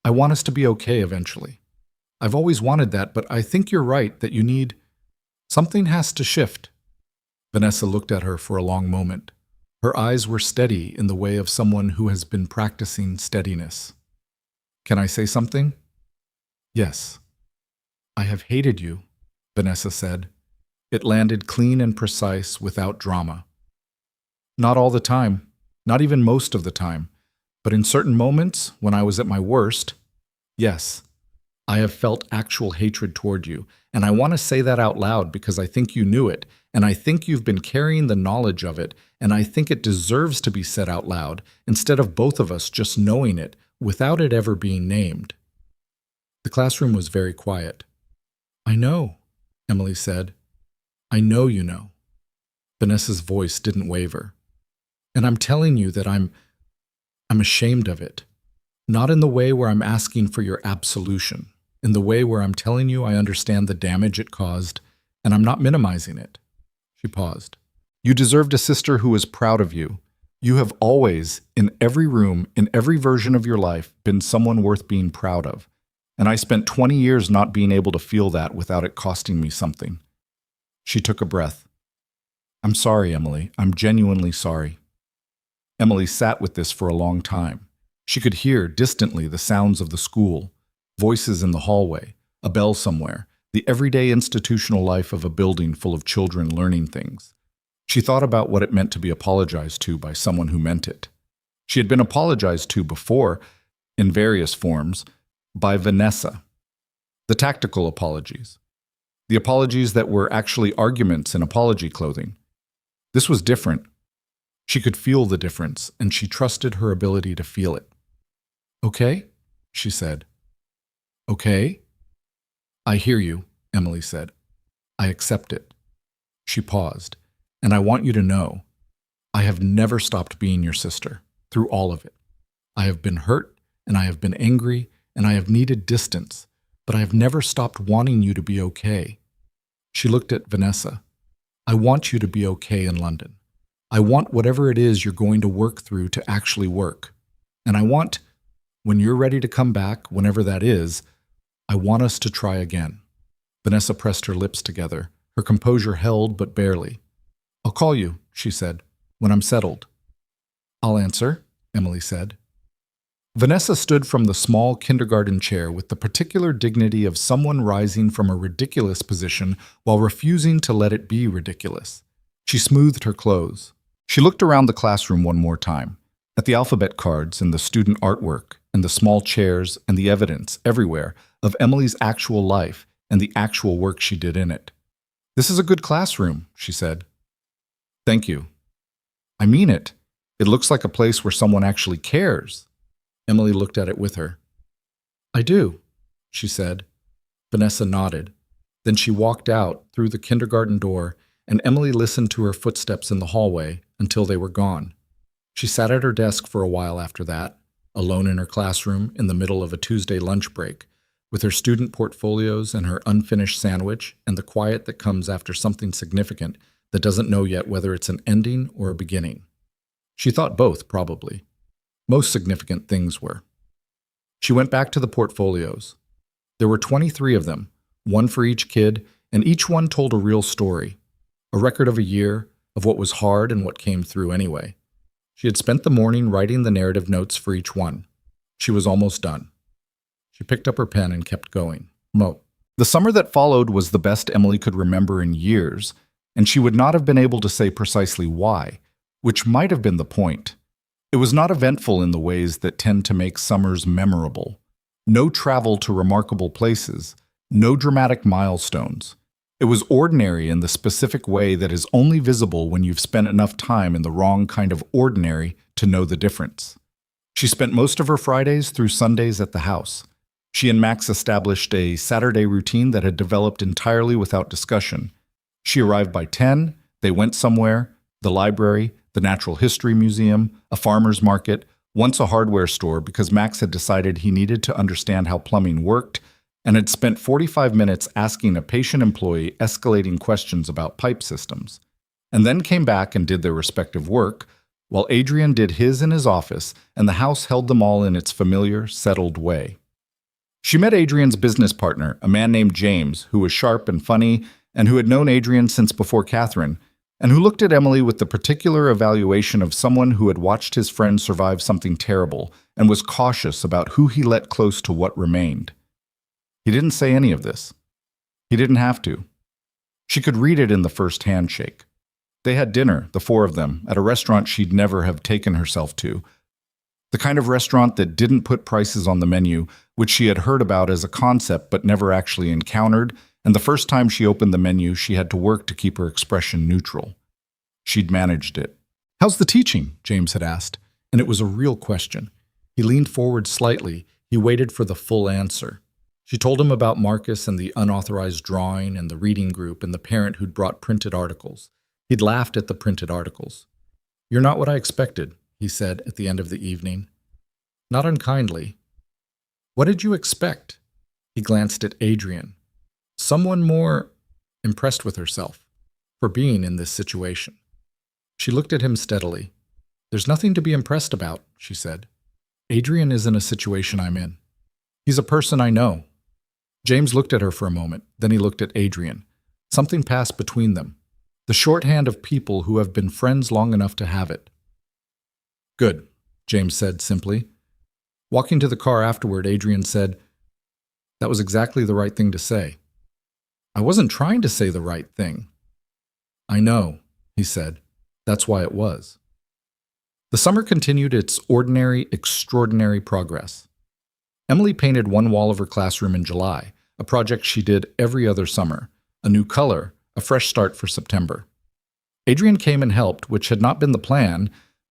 I want us to be okay eventually. I've always wanted that, but I think you're right that you need. Something has to shift. Vanessa looked at her for a long moment. Her eyes were steady in the way of someone who has been practicing steadiness. Can I say something? Yes. I have hated you, Vanessa said. It landed clean and precise without drama. Not all the time, not even most of the time, but in certain moments when I was at my worst, yes, I have felt actual hatred toward you, and I want to say that out loud because I think you knew it, and I think you've been carrying the knowledge of it, and I think it deserves to be said out loud instead of both of us just knowing it without it ever being named. The classroom was very quiet. I know, Emily said. I know you know. Vanessa's voice didn't waver. And I'm telling you that I'm ashamed of it. Not in the way where I'm asking for your absolution, in the way where I'm telling you I understand the damage it caused, and I'm not minimizing it. She paused. You deserved a sister who is proud of you. You have always, in every room, in every version of your life, been someone worth being proud of. And I spent 20 years not being able to feel that without it costing me something. She took a breath. I'm sorry, Emily. I'm genuinely sorry. Emily sat with this for a long time. She could hear, distantly, the sounds of the school, voices in the hallway, a bell somewhere, the everyday institutional life of a building full of children learning things. She thought about what it meant to be apologized to by someone who meant it. She had been apologized to before, in various forms, by Vanessa. The tactical apologies. The apologies that were actually arguments in apology clothing. This was different. She could feel the difference, and she trusted her ability to feel it. Okay, she said. Okay? I hear you, Emily said. I accept it. She paused. And I want you to know, I have never stopped being your sister, through all of it. I have been hurt, and I have been angry, and I have needed distance, but I have never stopped wanting you to be okay. She looked at Vanessa. I want you to be okay in London. I want whatever it is you're going to work through to actually work. And I want, when you're ready to come back, whenever that is, I want us to try again. Vanessa pressed her lips together, her composure held but barely. I'll call you, she said, when I'm settled. I'll answer, Emily said. Vanessa stood from the small kindergarten chair with the particular dignity of someone rising from a ridiculous position while refusing to let it be ridiculous. She smoothed her clothes. She looked around the classroom one more time, at the alphabet cards and the student artwork and the small chairs and the evidence everywhere of Emily's actual life and the actual work she did in it. This is a good classroom, she said. Thank you. I mean it. It looks like a place where someone actually cares. Emily looked at it with her. I do, she said. Vanessa nodded. Then she walked out through the kindergarten door, and Emily listened to her footsteps in the hallway until they were gone. She sat at her desk for a while after that, alone in her classroom in the middle of a Tuesday lunch break, with her student portfolios and her unfinished sandwich and the quiet that comes after something significant that doesn't know yet whether it's an ending or a beginning. She thought both, probably. Most significant things were. She went back to the portfolios. There were 23 of them, one for each kid, and each one told a real story, a record of a year, of what was hard and what came through anyway. She had spent the morning writing the narrative notes for each one. She was almost done. She picked up her pen and kept going. The summer that followed was the best Emily could remember in years, and she would not have been able to say precisely why, which might have been the point. It was not eventful in the ways that tend to make summers memorable. No travel to remarkable places, no dramatic milestones. It was ordinary in the specific way that is only visible when you've spent enough time in the wrong kind of ordinary to know the difference. She spent most of her Fridays through Sundays at the house. She and Max established a Saturday routine that had developed entirely without discussion. She arrived by 10, they went somewhere, the library, the Natural History Museum, a farmer's market, once a hardware store because Max had decided he needed to understand how plumbing worked, and had spent 45 minutes asking a patient employee escalating questions about pipe systems, and then came back and did their respective work, while Adrian did his in his office, and the house held them all in its familiar, settled way. She met Adrian's business partner, a man named James, who was sharp and funny, and who had known Adrian since before Catherine, and who looked at Emily with the particular evaluation of someone who had watched his friend survive something terrible and was cautious about who he let close to what remained. He didn't say any of this. He didn't have to. She could read it in the first handshake. They had dinner, the four of them, at a restaurant she'd never have taken herself to. The kind of restaurant that didn't put prices on the menu, which she had heard about as a concept but never actually encountered, and the first time she opened the menu, she had to work to keep her expression neutral. She'd managed it. "How's the teaching?" James had asked, and it was a real question. He leaned forward slightly. He waited for the full answer. She told him about Marcus and the unauthorized drawing and the reading group and the parent who'd brought printed articles. He'd laughed at the printed articles. "You're not what I expected," he said at the end of the evening. Not unkindly. "What did you expect?" He glanced at Adrian. Someone more impressed with herself for being in this situation. She looked at him steadily. "There's nothing to be impressed about," she said. "Adrian isn't a situation I'm in. He's a person I know." James looked at her for a moment, then he looked at Adrian. Something passed between them. The shorthand of people who have been friends long enough to have it. "Good," James said simply. Walking to the car afterward, Adrian said, "That was exactly the right thing to say." "I wasn't trying to say the right thing." "I know," he said. "That's why it was." The summer continued its ordinary, extraordinary progress. Emily painted one wall of her classroom in July, a project she did every other summer, a new color, a fresh start for September. Adrian came and helped, which had not been the plan,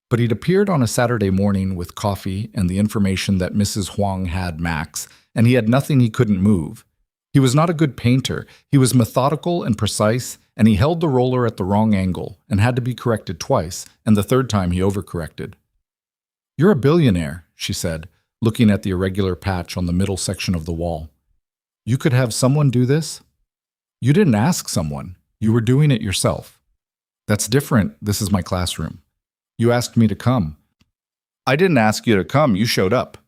but he'd appeared on a Saturday morning with coffee and the information that Mrs. Huang had Max, and he had nothing he couldn't move. He was not a good painter. He was methodical and precise, and he held the roller at the wrong angle and had to be corrected twice, and the third time he overcorrected. "You're a billionaire," she said, looking at the irregular patch on the middle section of the wall. "You could have someone do this? You didn't ask someone. You were doing it yourself." "That's different. This is my classroom. You asked me to come." "I didn't ask you to come. You showed up."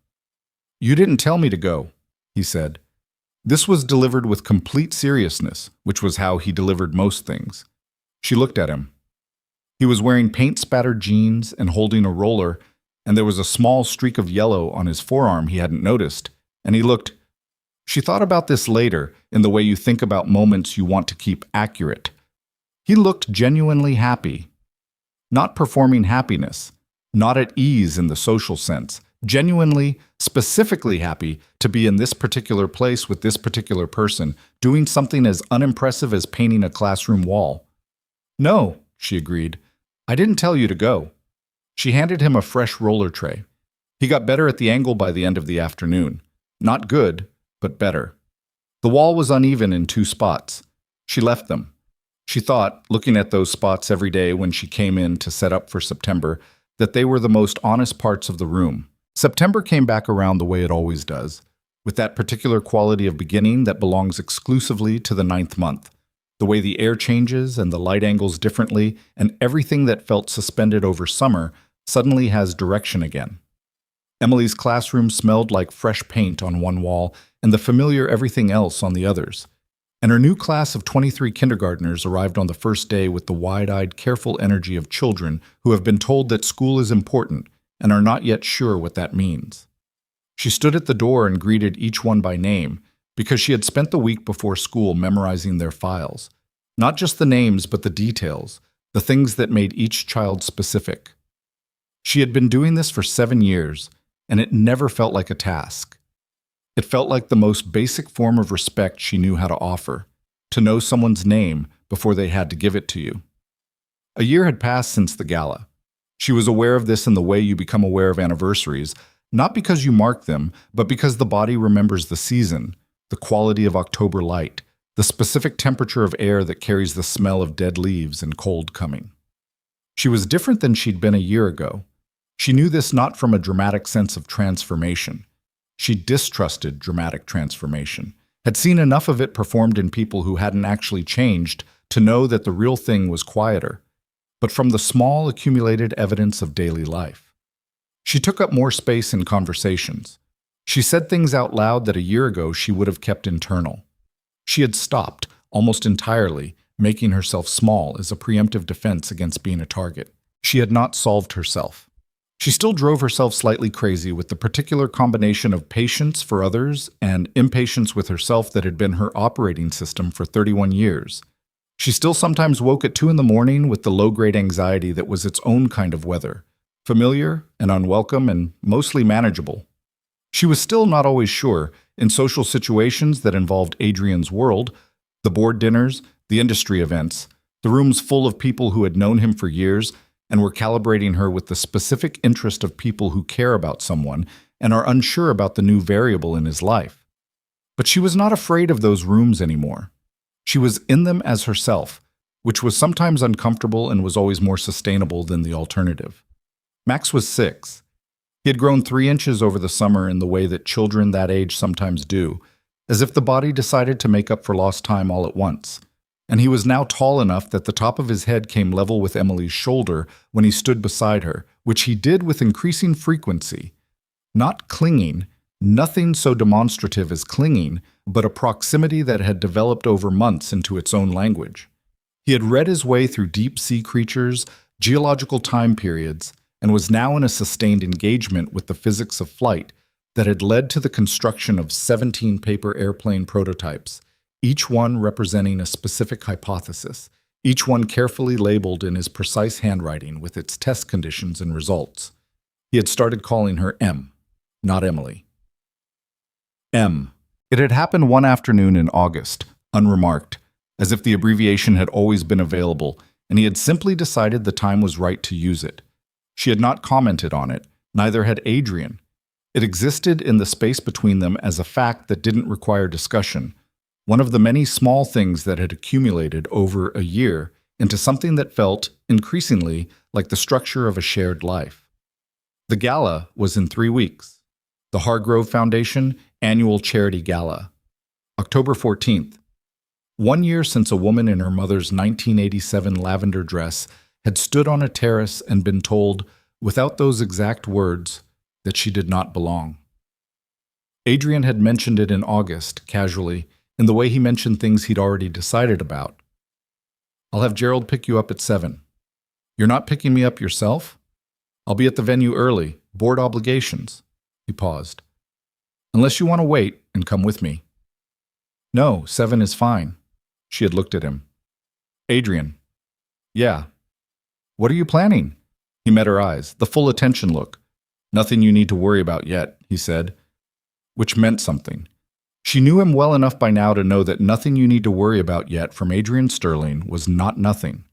"You didn't tell me to go," he said. This was delivered with complete seriousness, which was how he delivered most things. She looked at him. He was wearing paint-spattered jeans and holding a roller, and there was a small streak of yellow on his forearm he hadn't noticed, and he looked. She thought about this later, in the way you think about moments you want to keep accurate. He looked genuinely happy. Not performing happiness, not at ease in the social sense, genuinely, specifically happy to be in this particular place with this particular person, doing something as unimpressive as painting a classroom wall. "No," she agreed. "I didn't tell you to go." She handed him a fresh roller tray. He got better at the angle by the end of the afternoon. Not good, but better. The wall was uneven in 2 spots. She left them. She thought, looking at those spots every day when she came in to set up for September, that they were the most honest parts of the room. September came back around the way it always does. with that particular quality of beginning that belongs exclusively to the ninth month. The way the air changes and the light angles differently, and everything that felt suspended over summer suddenly has direction again. Emily's classroom smelled like fresh paint on one wall and the familiar everything else on the others. And her new class of 23 kindergartners arrived on the first day with the wide-eyed, careful energy of children who have been told that school is important and are not yet sure what that means. She stood at the door and greeted each one by name, because she had spent the week before school memorizing their files. Not just the names, but the details, the things that made each child specific. She had been doing this for 7 years, and it never felt like a task. It felt like the most basic form of respect she knew how to offer, to know someone's name before they had to give it to you. A year had passed since the gala. She was aware of this in the way you become aware of anniversaries, not because you mark them, but because the body remembers the season, the quality of October light, the specific temperature of air that carries the smell of dead leaves and cold coming. She was different than she'd been a year ago. She knew this not from a dramatic sense of transformation. She distrusted dramatic transformation, had seen enough of it performed in people who hadn't actually changed to know that the real thing was quieter, but from the small accumulated evidence of daily life. She took up more space in conversations. She said things out loud that a year ago she would have kept internal. She had stopped, almost entirely, making herself small as a preemptive defense against being a target. She had not solved herself. She still drove herself slightly crazy with the particular combination of patience for others and impatience with herself that had been her operating system for 31 years. She still sometimes woke at 2 a.m. with the low-grade anxiety that was its own kind of weather, familiar and unwelcome and mostly manageable. She was still not always sure, in social situations that involved Adrian's world, the board dinners, the industry events, the rooms full of people who had known him for years and were calibrating her with the specific interest of people who care about someone and are unsure about the new variable in his life. But she was not afraid of those rooms anymore. She was in them as herself, which was sometimes uncomfortable and was always more sustainable than the alternative. Max was 6. He had grown 3 inches over the summer in the way that children that age sometimes do, as if the body decided to make up for lost time all at once. And he was now tall enough that the top of his head came level with Emily's shoulder when he stood beside her, which he did with increasing frequency. Not clinging, nothing so demonstrative as clinging, but a proximity that had developed over months into its own language. He had read his way through deep-sea creatures, geological time periods, and was now in a sustained engagement with the physics of flight that had led to the construction of 17 paper airplane prototypes, each one representing a specific hypothesis, each one carefully labeled in his precise handwriting with its test conditions and results. He had started calling her M, not Emily. M. It had happened one afternoon in August, unremarked, as if the abbreviation had always been available, and he had simply decided the time was right to use it. She had not commented on it, neither had Adrian. It existed in the space between them as a fact that didn't require discussion, one of the many small things that had accumulated over a year into something that felt, increasingly, like the structure of a shared life. The gala was in 3 weeks. The Hargrove Foundation Annual Charity Gala. October 14th. 1 year since a woman in her mother's 1987 lavender dress had stood on a terrace and been told, without those exact words, that she did not belong. Adrian had mentioned it in August, casually, in the way he mentioned things he'd already decided about. I'll have Gerald pick you up at 7. You're not picking me up yourself? I'll be at the venue early, board obligations. He paused. Unless you want to wait and come with me. No, 7 is fine. She had looked at him. Adrian. Yeah. What are you planning? He met her eyes, the full attention look. Nothing you need to worry about yet, he said, which meant something. She knew him well enough by now to know that nothing you need to worry about yet from Adrian Sterling was not nothing.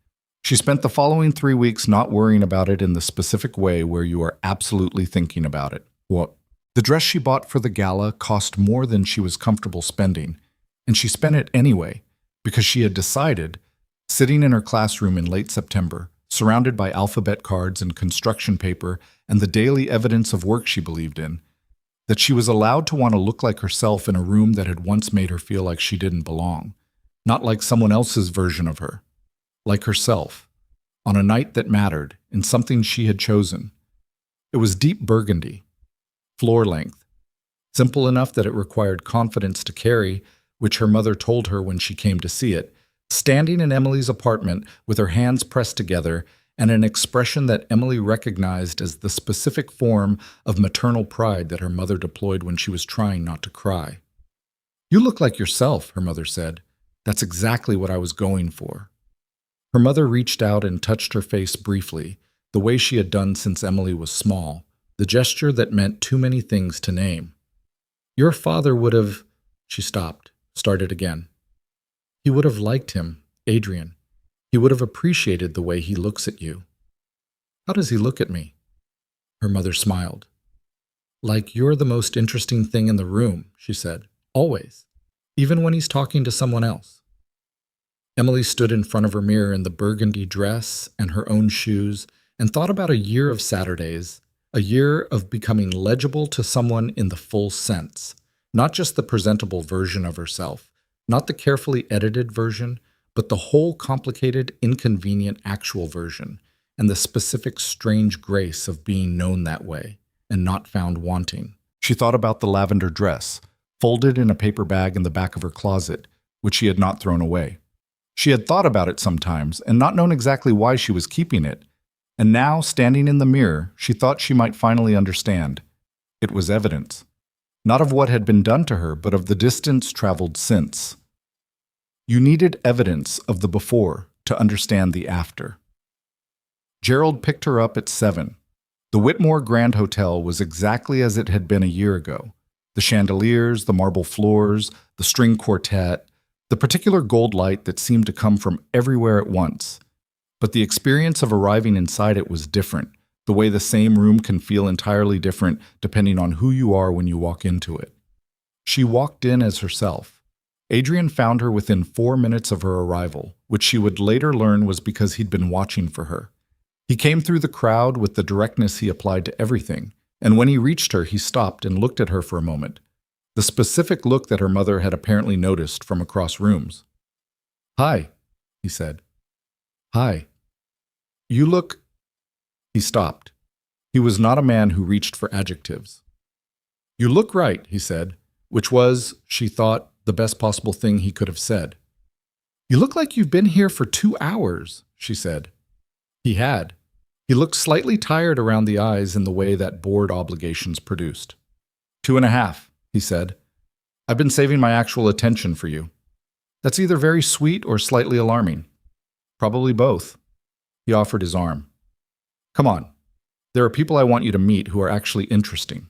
She spent the following 3 weeks not worrying about it in the specific way where you are absolutely thinking about it. What? The dress she bought for the gala cost more than she was comfortable spending, and she spent it anyway, because she had decided, sitting in her classroom in late September, surrounded by alphabet cards and construction paper and the daily evidence of work she believed in, that she was allowed to want to look like herself in a room that had once made her feel like she didn't belong, not like someone else's version of her, like herself, on a night that mattered, in something she had chosen. It was deep burgundy, floor length, simple enough that it required confidence to carry, which her mother told her when she came to see it, standing in Emily's apartment with her hands pressed together and an expression that Emily recognized as the specific form of maternal pride that her mother deployed when she was trying not to cry. "You look like yourself," her mother said. "That's exactly what I was going for." Her mother reached out and touched her face briefly, the way she had done since Emily was small, the gesture that meant too many things to name. "Your father would have—" She stopped, started again. "He would have liked him, Adrian. He would have appreciated the way he looks at you." "How does he look at me?" Her mother smiled. "Like you're the most interesting thing in the room," she said. "Always. Even when he's talking to someone else." Emily stood in front of her mirror in the burgundy dress and her own shoes and thought about a year of Saturdays, a year of becoming legible to someone in the full sense, not just the presentable version of herself, not the carefully edited version, but the whole complicated, inconvenient actual version, and the specific strange grace of being known that way and not found wanting. She thought about the lavender dress, folded in a paper bag in the back of her closet, which she had not thrown away. She had thought about it sometimes and not known exactly why she was keeping it, and now, standing in the mirror, she thought she might finally understand. It was evidence, not of what had been done to her, but of the distance traveled since. You needed evidence of the before to understand the after. Gerald picked her up at 7. The Whitmore Grand Hotel was exactly as it had been a year ago. The chandeliers, the marble floors, the string quartet, the particular gold light that seemed to come from everywhere at once. But the experience of arriving inside it was different, the way the same room can feel entirely different depending on who you are when you walk into it. She walked in as herself. Adrian found her within 4 minutes of her arrival, which she would later learn was because he'd been watching for her. He came through the crowd with the directness he applied to everything, and when he reached her, he stopped and looked at her for a moment, the specific look that her mother had apparently noticed from across rooms. "Hi," he said. "Hi. You look—" He stopped. He was not a man who reached for adjectives. "You look right," he said, which was, she thought, the best possible thing he could have said. "You look like you've been here for 2 hours," she said. He had. He looked slightly tired around the eyes in the way that board obligations produced. 2.5, he said. "I've been saving my actual attention for you." "That's either very sweet or slightly alarming." "Probably both." He offered his arm. "Come on. There are people I want you to meet who are actually interesting."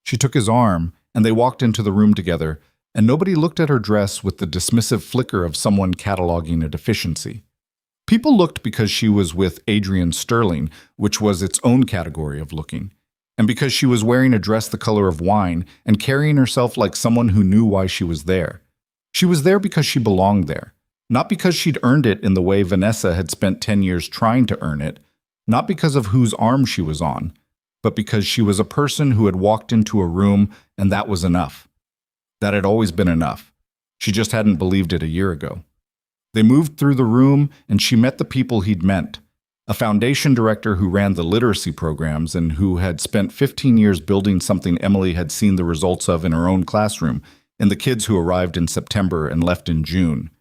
She took his arm, and they walked into the room together, and nobody looked at her dress with the dismissive flicker of someone cataloging a deficiency. People looked because she was with Adrian Sterling, which was its own category of looking, and because she was wearing a dress the color of wine and carrying herself like someone who knew why she was there. She was there because she belonged there, not because she'd earned it in the way Vanessa had spent 10 years trying to earn it, not because of whose arm she was on, but because she was a person who had walked into a room and that was enough. That had always been enough. She just hadn't believed it a year ago. They moved through the room, and she met the people he'd meant. A foundation director who ran the literacy programs and who had spent 15 years building something Emily had seen the results of in her own classroom, and the kids who arrived in September and left in June.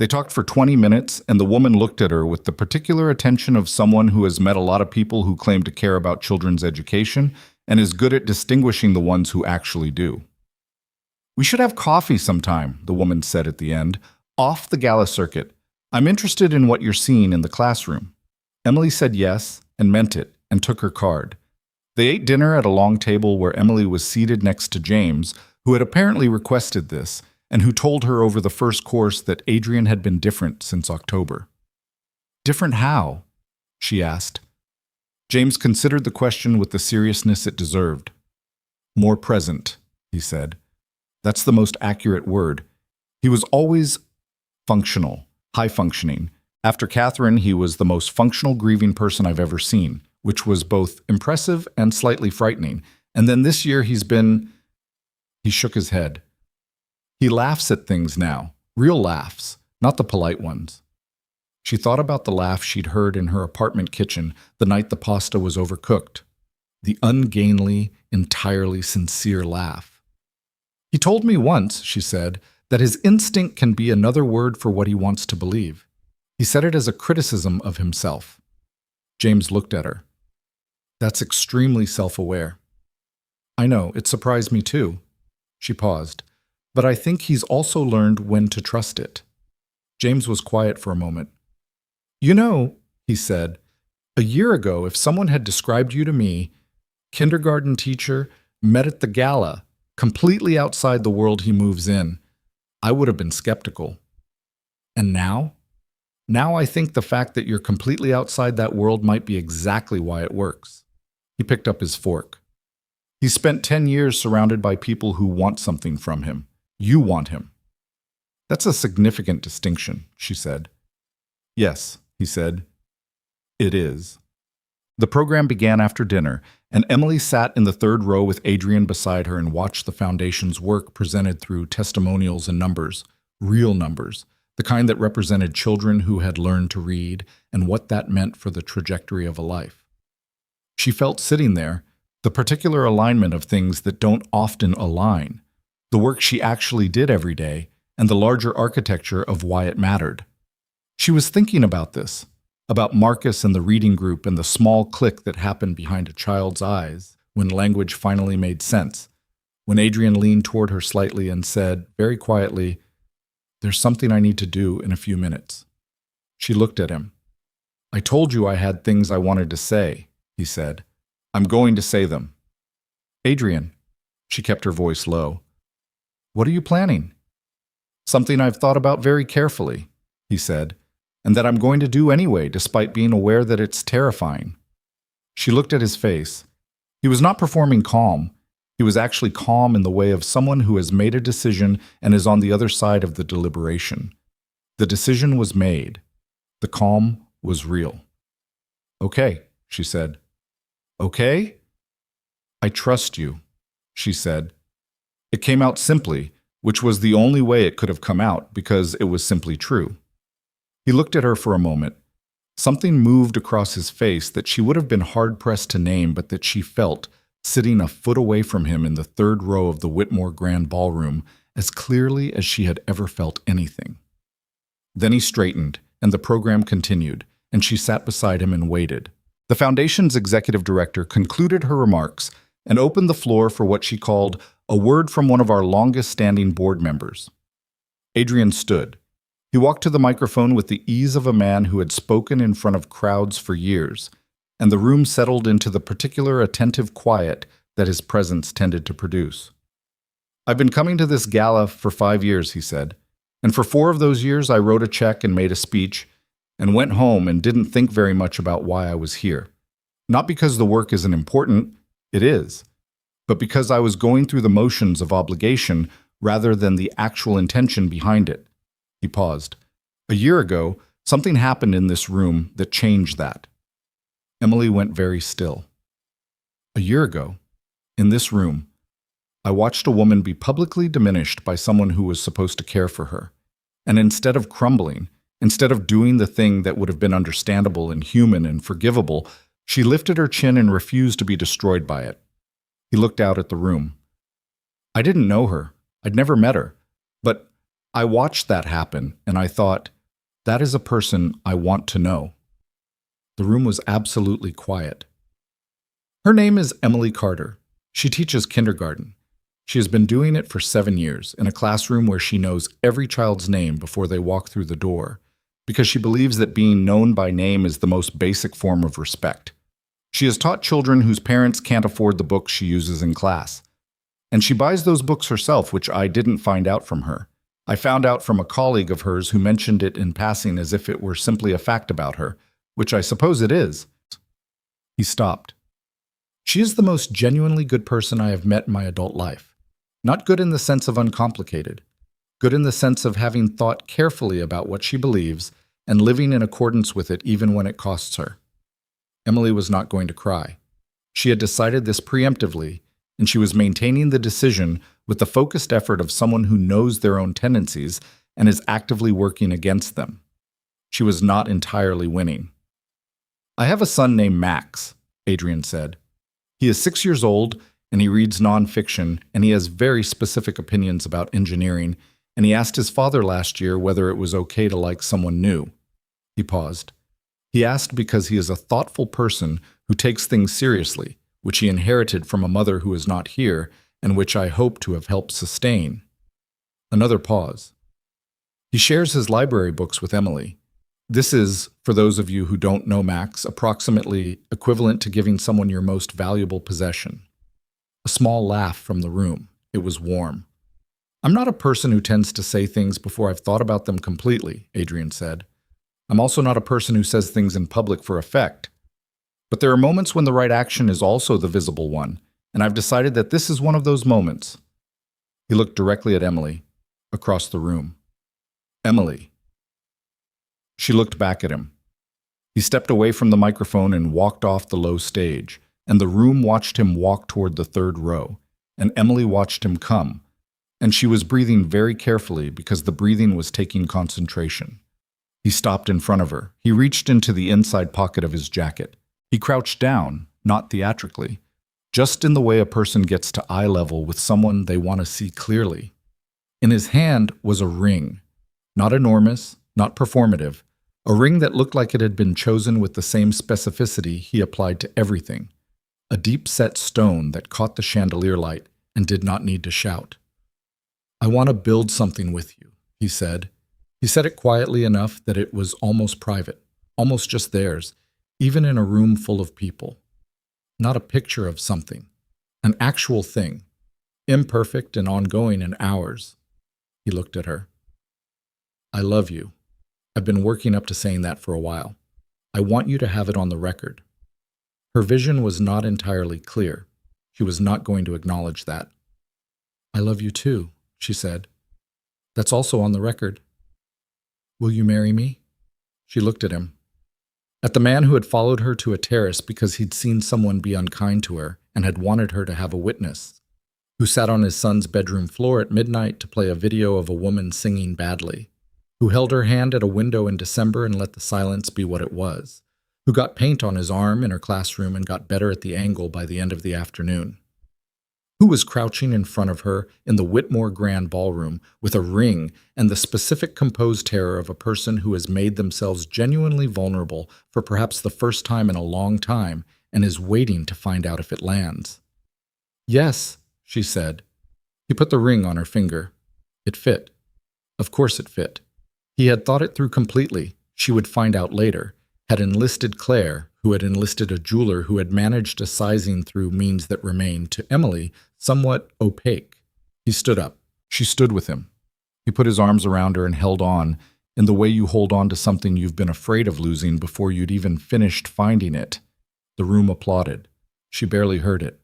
They talked for 20 minutes, and the woman looked at her with the particular attention of someone who has met a lot of people who claim to care about children's education and is good at distinguishing the ones who actually do. "We should have coffee sometime," the woman said at the end. "Off the gala circuit. I'm interested in what you're seeing in the classroom." Emily said yes, and meant it, and took her card. They ate dinner at a long table where Emily was seated next to James, who had apparently requested this, and who told her over the first course that Adrian had been different since October. "Different how?" she asked. James considered the question with the seriousness it deserved. "More present," he said. "That's the most accurate word. He was always functional, high-functioning. After Catherine, he was the most functional grieving person I've ever seen, which was both impressive and slightly frightening, And then this year he shook his head. He laughs at things now, real laughs, not the polite ones. She thought about the laugh she'd heard in her apartment kitchen the night the pasta was overcooked. The ungainly, entirely sincere laugh. He told me once, she said, that his instinct can be another word for what he wants to believe. He said it as a criticism of himself. James looked at her. That's extremely self-aware. I know, it surprised me too. She paused. But I think he's also learned when to trust it. James was quiet for a moment. You know, he said, a year ago, if someone had described you to me, kindergarten teacher, met at the gala, completely outside the world he moves in, I would have been skeptical. And now? Now I think the fact that you're completely outside that world might be exactly why it works. He picked up his fork. He spent 10 years surrounded by people who want something from him. You want him. That's a significant distinction, she said. Yes, he said. It is. The program began after dinner, and Emily sat in the third row with Adrian beside her and watched the foundation's work presented through testimonials and numbers, real numbers, the kind that represented children who had learned to read and what that meant for the trajectory of a life. She felt sitting there, the particular alignment of things that don't often align, the work she actually did every day, and the larger architecture of why it mattered. She was thinking about this, about Marcus and the reading group and the small click that happened behind a child's eyes when language finally made sense, when Adrian leaned toward her slightly and said, very quietly, "There's something I need to do in a few minutes." She looked at him. "I told you I had things I wanted to say," he said. "I'm going to say them." "Adrian," she kept her voice low, "what are you planning?" "Something I've thought about very carefully," he said, "and that I'm going to do anyway, despite being aware that it's terrifying." She looked at his face. He was not performing calm. He was actually calm in the way of someone who has made a decision and is on the other side of the deliberation. The decision was made. The calm was real. "Okay," she said. "Okay?" "I trust you," she said. It came out simply, which was the only way it could have come out, because it was simply true. He looked at her for a moment. Something moved across his face that she would have been hard-pressed to name, but that she felt, sitting a foot away from him in the third row of the Whitmore Grand Ballroom, as clearly as she had ever felt anything. Then he straightened, and the program continued, and she sat beside him and waited. The Foundation's executive director concluded her remarks and opened the floor for what she called a word from one of our longest-standing board members. Adrian stood. He walked to the microphone with the ease of a man who had spoken in front of crowds for years, and the room settled into the particular attentive quiet that his presence tended to produce. "I've been coming to this gala for 5 years," he said, "and for 4 of those years I wrote a check and made a speech and went home and didn't think very much about why I was here. Not because the work isn't important, it is, but because I was going through the motions of obligation rather than the actual intention behind it." He paused. "A year ago, something happened in this room that changed that." Emily went very still. "A year ago, in this room, I watched a woman be publicly diminished by someone who was supposed to care for her. And instead of crumbling, instead of doing the thing that would have been understandable and human and forgivable, she lifted her chin and refused to be destroyed by it." He looked out at the room. "I didn't know her. I'd never met her. But I watched that happen, and I thought, that is a person I want to know." The room was absolutely quiet. "Her name is Emily Carter. She teaches kindergarten. She has been doing it for 7 years, in a classroom where she knows every child's name before they walk through the door, because she believes that being known by name is the most basic form of respect. She has taught children whose parents can't afford the books she uses in class. And she buys those books herself, which I didn't find out from her. I found out from a colleague of hers who mentioned it in passing as if it were simply a fact about her, which I suppose it is." He stopped. "She is the most genuinely good person I have met in my adult life. Not good in the sense of uncomplicated. Good in the sense of having thought carefully about what she believes and living in accordance with it even when it costs her." Emily was not going to cry. She had decided this preemptively, and she was maintaining the decision with the focused effort of someone who knows their own tendencies and is actively working against them. She was not entirely winning. "I have a son named Max," Adrian said. "He is 6 years old, and he reads nonfiction, and he has very specific opinions about engineering, and he asked his father last year whether it was okay to like someone new." He paused. He asked because he is a thoughtful person who takes things seriously, which he inherited from a mother who is not here, and which I hope to have helped sustain. Another pause. He shares his library books with Emily. This is, for those of you who don't know Max, approximately equivalent to giving someone your most valuable possession. A small laugh from the room. It was warm. "I'm not a person who tends to say things before I've thought about them completely," Adrian said. "I'm also not a person who says things in public for effect. But there are moments when the right action is also the visible one, and I've decided that this is one of those moments." He looked directly at Emily, across the room. "Emily." She looked back at him. He stepped away from the microphone and walked off the low stage, and the room watched him walk toward the third row, and Emily watched him come, and she was breathing very carefully because the breathing was taking concentration. He stopped in front of her. He reached into the inside pocket of his jacket. He crouched down, not theatrically, just in the way a person gets to eye level with someone they want to see clearly. In his hand was a ring, not enormous, not performative, a ring that looked like it had been chosen with the same specificity he applied to everything, a deep-set stone that caught the chandelier light and did not need to shout. "I want to build something with you," he said. He said it quietly enough that it was almost private, almost just theirs, even in a room full of people. Not a picture of something, an actual thing, imperfect and ongoing in hours. He looked at her. "I love you. I've been working up to saying that for a while. I want you to have it on the record." Her vision was not entirely clear. She was not going to acknowledge that. "I love you too," she said. "That's also on the record." "Will you marry me?" She looked at him. At the man who had followed her to a terrace because he'd seen someone be unkind to her and had wanted her to have a witness, who sat on his son's bedroom floor at midnight to play a video of a woman singing badly, who held her hand at a window in December and let the silence be what it was, who got paint on his arm in her classroom and got better at the angle by the end of the afternoon, who was crouching in front of her in the Whitmore Grand Ballroom with a ring and the specific composed terror of a person who has made themselves genuinely vulnerable for perhaps the first time in a long time and is waiting to find out if it lands. "Yes," she said. He put the ring on her finger. It fit. Of course it fit. He had thought it through completely. She would find out later. Had enlisted Claire, who had enlisted a jeweler who had managed a sizing through means that remained, to Emily, somewhat opaque. He stood up. She stood with him. He put his arms around her and held on, in the way you hold on to something you've been afraid of losing before you'd even finished finding it. The room applauded. She barely heard it.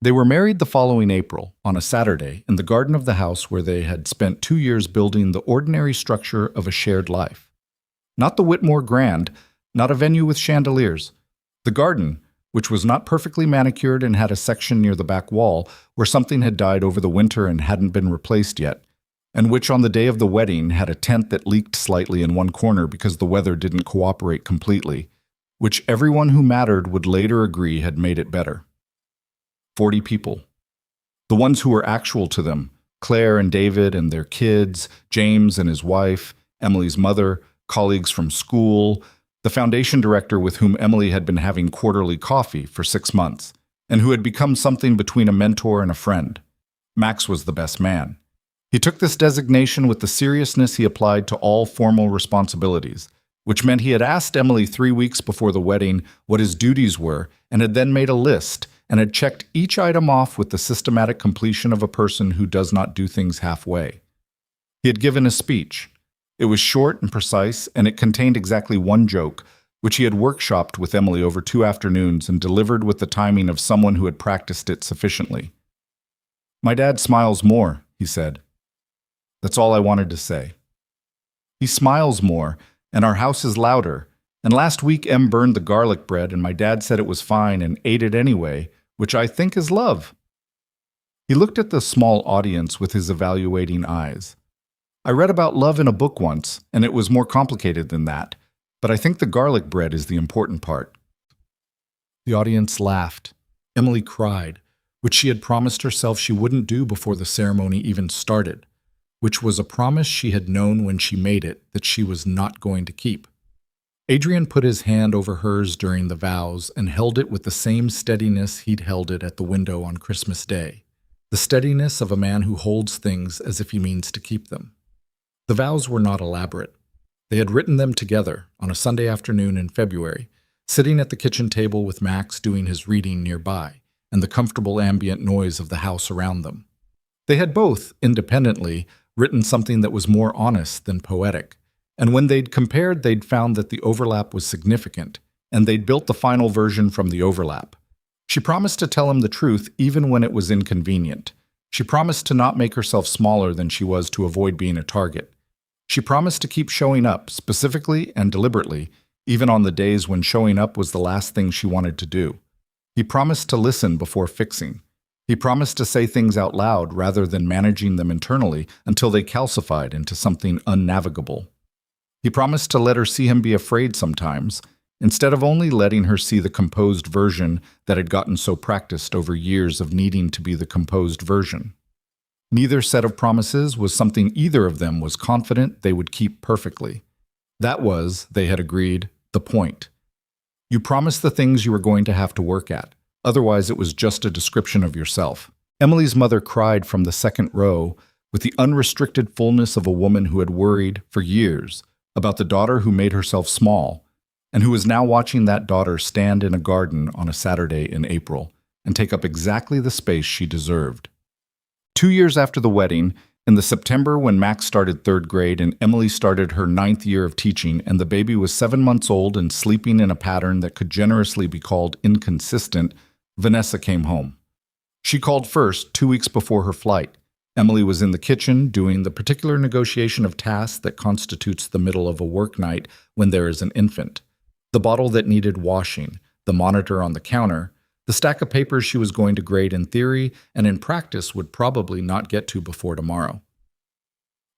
They were married the following April, on a Saturday, in the garden of the house where they had spent 2 years building the ordinary structure of a shared life. Not the Whitmore Grand, not a venue with chandeliers. The garden, which was not perfectly manicured and had a section near the back wall where something had died over the winter and hadn't been replaced yet, and which on the day of the wedding had a tent that leaked slightly in one corner because the weather didn't cooperate completely, which everyone who mattered would later agree had made it better. 40 people. The ones who were actual to them, Claire and David and their kids, James and his wife, Emily's mother, colleagues from school, the foundation director with whom Emily had been having quarterly coffee for 6 months, and who had become something between a mentor and a friend. Max was the best man. He took this designation with the seriousness he applied to all formal responsibilities, which meant he had asked Emily 3 weeks before the wedding what his duties were and had then made a list and had checked each item off with the systematic completion of a person who does not do things halfway. He had given a speech. It was short and precise, and it contained exactly one joke, which he had workshopped with Emily over 2 afternoons and delivered with the timing of someone who had practiced it sufficiently. "My dad smiles more," he said. That's all I wanted to say. "He smiles more, and our house is louder, and last week Em burned the garlic bread and my dad said it was fine and ate it anyway, which I think is love." He looked at the small audience with his evaluating eyes. I read about love in a book once, and it was more complicated than that. But I think the garlic bread is the important part. The audience laughed. Emily cried, which she had promised herself she wouldn't do before the ceremony even started, which was a promise she had known when she made it that she was not going to keep. Adrian put his hand over hers during the vows and held it with the same steadiness he'd held it at the window on Christmas Day, the steadiness of a man who holds things as if he means to keep them. The vows were not elaborate. They had written them together on a Sunday afternoon in February, sitting at the kitchen table with Max doing his reading nearby, and the comfortable ambient noise of the house around them. They had both, independently, written something that was more honest than poetic, and when they'd compared, they'd found that the overlap was significant, and they'd built the final version from the overlap. She promised to tell him the truth even when it was inconvenient. She promised to not make herself smaller than she was to avoid being a target. She promised to keep showing up, specifically and deliberately, even on the days when showing up was the last thing she wanted to do. He promised to listen before fixing. He promised to say things out loud rather than managing them internally until they calcified into something unnavigable. He promised to let her see him be afraid sometimes, instead of only letting her see the composed version that had gotten so practiced over years of needing to be the composed version. Neither set of promises was something either of them was confident they would keep perfectly. That was, they had agreed, the point. You promised the things you were going to have to work at. Otherwise, it was just a description of yourself. Emily's mother cried from the second row with the unrestricted fullness of a woman who had worried, for years, about the daughter who made herself small, and who was now watching that daughter stand in a garden on a Saturday in April and take up exactly the space she deserved. 2 years after the wedding, in the September when Max started 3rd grade and Emily started her 9th year of teaching and the baby was 7 months old and sleeping in a pattern that could generously be called inconsistent, Vanessa came home. She called first, 2 weeks before her flight. Emily was in the kitchen doing the particular negotiation of tasks that constitutes the middle of a work night when there is an infant. The bottle that needed washing, the monitor on the counter, the stack of papers she was going to grade in theory and in practice would probably not get to before tomorrow.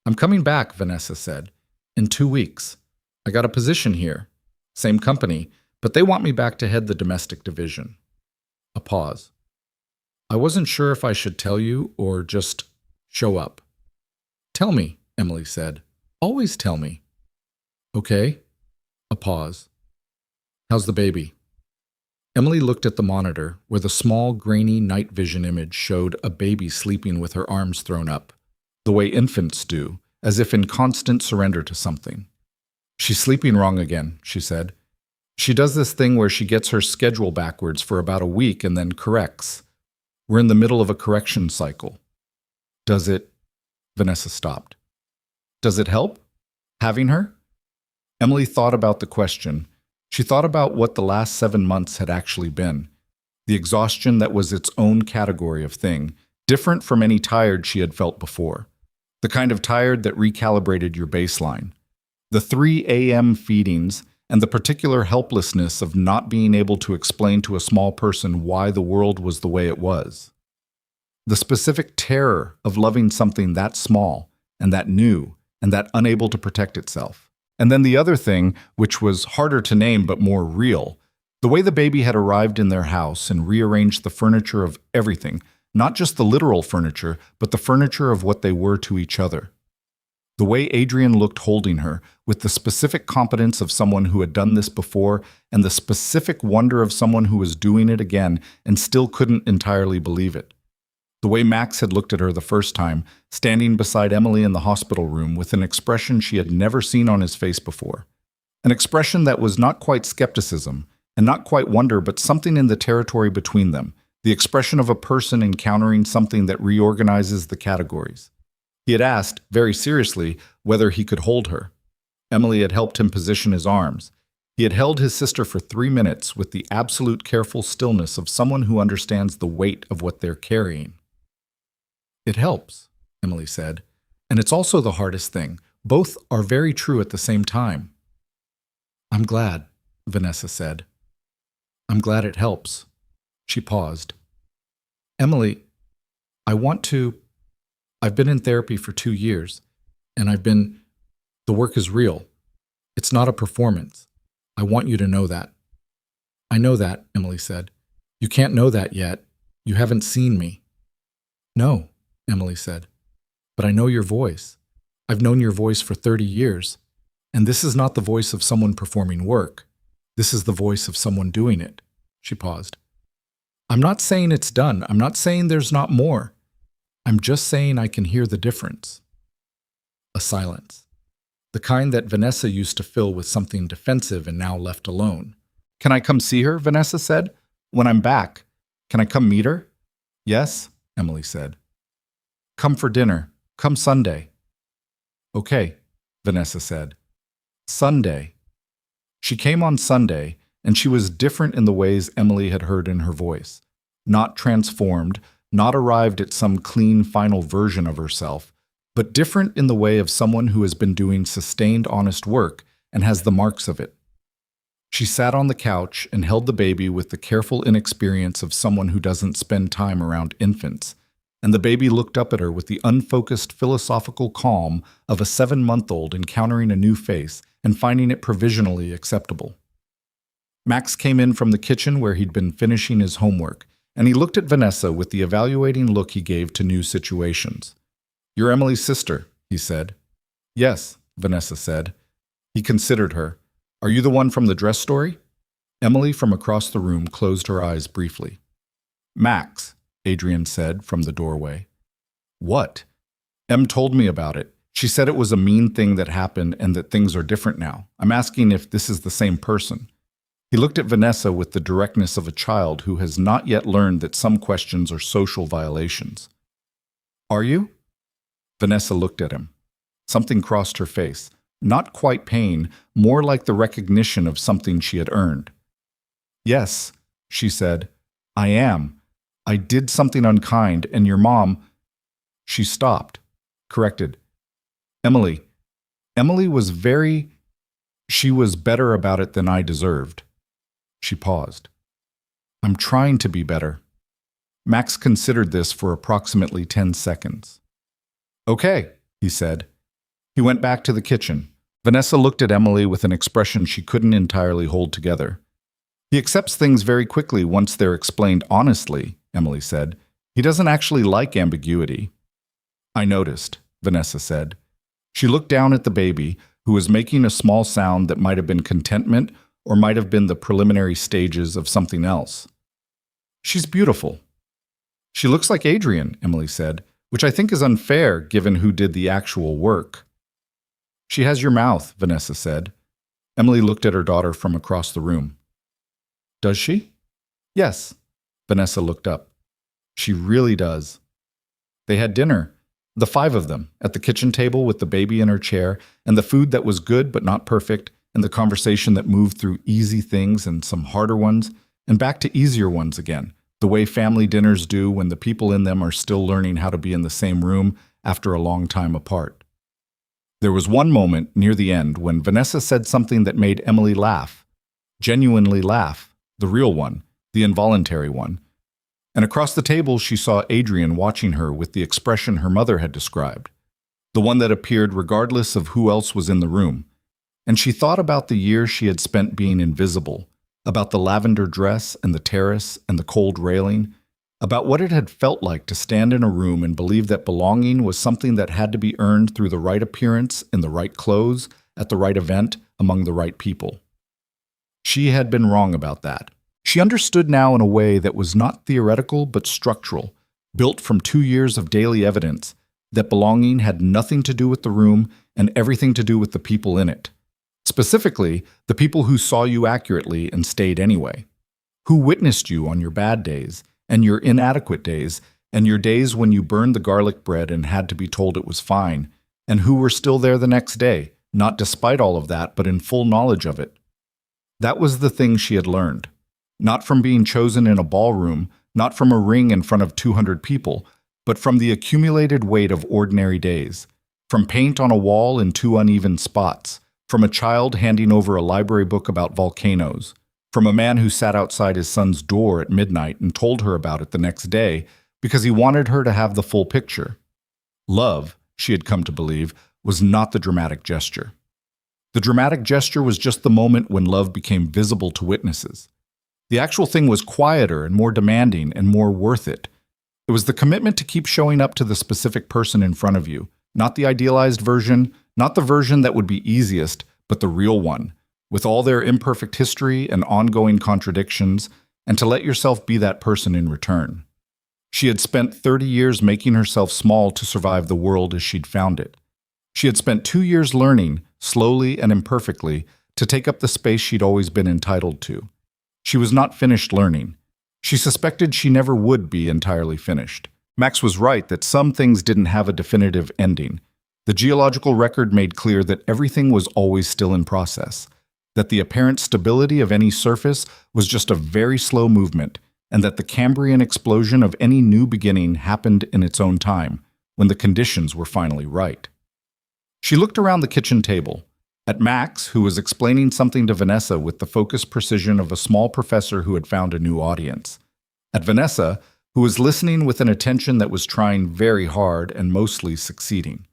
I'm coming back, Vanessa said. In 2 weeks. I got a position here. Same company, but they want me back to head the domestic division. A pause. I wasn't sure if I should tell you or just show up. Tell me, Emily said. Always tell me. Okay. A pause. How's the baby? Emily looked at the monitor, where the small, grainy night vision image showed a baby sleeping with her arms thrown up, the way infants do, as if in constant surrender to something. She's sleeping wrong again, she said. She does this thing where she gets her schedule backwards for about a week and then corrects. We're in the middle of a correction cycle. Does it? Vanessa stopped. Does it help? Having her? Emily thought about the question. She thought about what the last 7 months had actually been. The exhaustion that was its own category of thing, different from any tired she had felt before. The kind of tired that recalibrated your baseline. The 3 a.m. feedings and the particular helplessness of not being able to explain to a small person why the world was the way it was. The specific terror of loving something that small and that new and that unable to protect itself. And then the other thing, which was harder to name but more real, the way the baby had arrived in their house and rearranged the furniture of everything, not just the literal furniture, but the furniture of what they were to each other. The way Adrian looked holding her, with the specific competence of someone who had done this before and the specific wonder of someone who was doing it again and still couldn't entirely believe it. The way Max had looked at her the first time, standing beside Emily in the hospital room with an expression she had never seen on his face before. An expression that was not quite skepticism, and not quite wonder, but something in the territory between them, the expression of a person encountering something that reorganizes the categories. He had asked, very seriously, whether he could hold her. Emily had helped him position his arms. He had held his sister for 3 minutes with the absolute careful stillness of someone who understands the weight of what they're carrying. It helps, Emily said, and it's also the hardest thing. Both are very true at the same time. I'm glad, Vanessa said. I'm glad it helps. She paused. Emily, I want to. I've been in therapy for 2 years, and the work is real. It's not a performance. I want you to know that. I know that, Emily said. You can't know that yet. You haven't seen me. No, Emily said. But I know your voice. I've known your voice for 30 years. And this is not the voice of someone performing work. This is the voice of someone doing it. She paused. I'm not saying it's done. I'm not saying there's not more. I'm just saying I can hear the difference. A silence. The kind that Vanessa used to fill with something defensive and now left alone. Can I come see her? Vanessa said. When I'm back. Can I come meet her? Yes, Emily said. Come for dinner. Come Sunday. Okay, Vanessa said. Sunday. She came on Sunday, and she was different in the ways Emily had heard in her voice. Not transformed, not arrived at some clean final version of herself, but different in the way of someone who has been doing sustained honest work and has the marks of it. She sat on the couch and held the baby with the careful inexperience of someone who doesn't spend time around infants, and the baby looked up at her with the unfocused philosophical calm of a 7-month-old encountering a new face and finding it provisionally acceptable. Max came in from the kitchen where he'd been finishing his homework, and he looked at Vanessa with the evaluating look he gave to new situations. You're Emily's sister, he said. Yes, Vanessa said. He considered her. Are you the one from the dress story? Emily from across the room closed her eyes briefly. Max, Adrian said from the doorway. What? Em told me about it. She said it was a mean thing that happened and that things are different now. I'm asking if this is the same person. He looked at Vanessa with the directness of a child who has not yet learned that some questions are social violations. Are you? Vanessa looked at him. Something crossed her face. Not quite pain, more like the recognition of something she had earned. Yes, she said. I am. I did something unkind, and your mom... She stopped, corrected. Emily. Emily was She was better about it than I deserved. She paused. I'm trying to be better. Max considered this for approximately 10 seconds. Okay, he said. He went back to the kitchen. Vanessa looked at Emily with an expression she couldn't entirely hold together. He accepts things very quickly once they're explained honestly, Emily said. He doesn't actually like ambiguity. I noticed, Vanessa said. She looked down at the baby, who was making a small sound that might have been contentment or might have been the preliminary stages of something else. She's beautiful. She looks like Adrian, Emily said, which I think is unfair given who did the actual work. She has your mouth, Vanessa said. Emily looked at her daughter from across the room. Does she? Yes. Vanessa looked up. She really does. They had dinner, the 5 of them, at the kitchen table with the baby in her chair, and the food that was good but not perfect, and the conversation that moved through easy things and some harder ones, and back to easier ones again, the way family dinners do when the people in them are still learning how to be in the same room after a long time apart. There was one moment near the end when Vanessa said something that made Emily laugh, genuinely laugh, the real one, the involuntary one. And across the table she saw Adrian watching her with the expression her mother had described, the one that appeared regardless of who else was in the room. And she thought about the years she had spent being invisible, about the lavender dress and the terrace and the cold railing, about what it had felt like to stand in a room and believe that belonging was something that had to be earned through the right appearance, in the right clothes, at the right event, among the right people. She had been wrong about that. She understood now in a way that was not theoretical but structural, built from 2 years of daily evidence, that belonging had nothing to do with the room and everything to do with the people in it. Specifically, the people who saw you accurately and stayed anyway, who witnessed you on your bad days, and your inadequate days, and your days when you burned the garlic bread and had to be told it was fine, and who were still there the next day, not despite all of that, but in full knowledge of it. That was the thing she had learned. Not from being chosen in a ballroom, not from a ring in front of 200 people, but from the accumulated weight of ordinary days, from paint on a wall in 2 uneven spots, from a child handing over a library book about volcanoes, from a man who sat outside his son's door at midnight and told her about it the next day because he wanted her to have the full picture. Love, she had come to believe, was not the dramatic gesture. The dramatic gesture was just the moment when love became visible to witnesses. The actual thing was quieter and more demanding and more worth it. It was the commitment to keep showing up to the specific person in front of you, not the idealized version, not the version that would be easiest, but the real one, with all their imperfect history and ongoing contradictions, and to let yourself be that person in return. She had spent 30 years making herself small to survive the world as she'd found it. She had spent 2 years learning, slowly and imperfectly, to take up the space she'd always been entitled to. She was not finished learning. She suspected she never would be entirely finished. Max was right that some things didn't have a definitive ending. The geological record made clear that everything was always still in process, that the apparent stability of any surface was just a very slow movement, and that the Cambrian explosion of any new beginning happened in its own time, when the conditions were finally right. She looked around the kitchen table, at Max, who was explaining something to Vanessa with the focused precision of a small professor who had found a new audience, at Vanessa, who was listening with an attention that was trying very hard and mostly succeeding,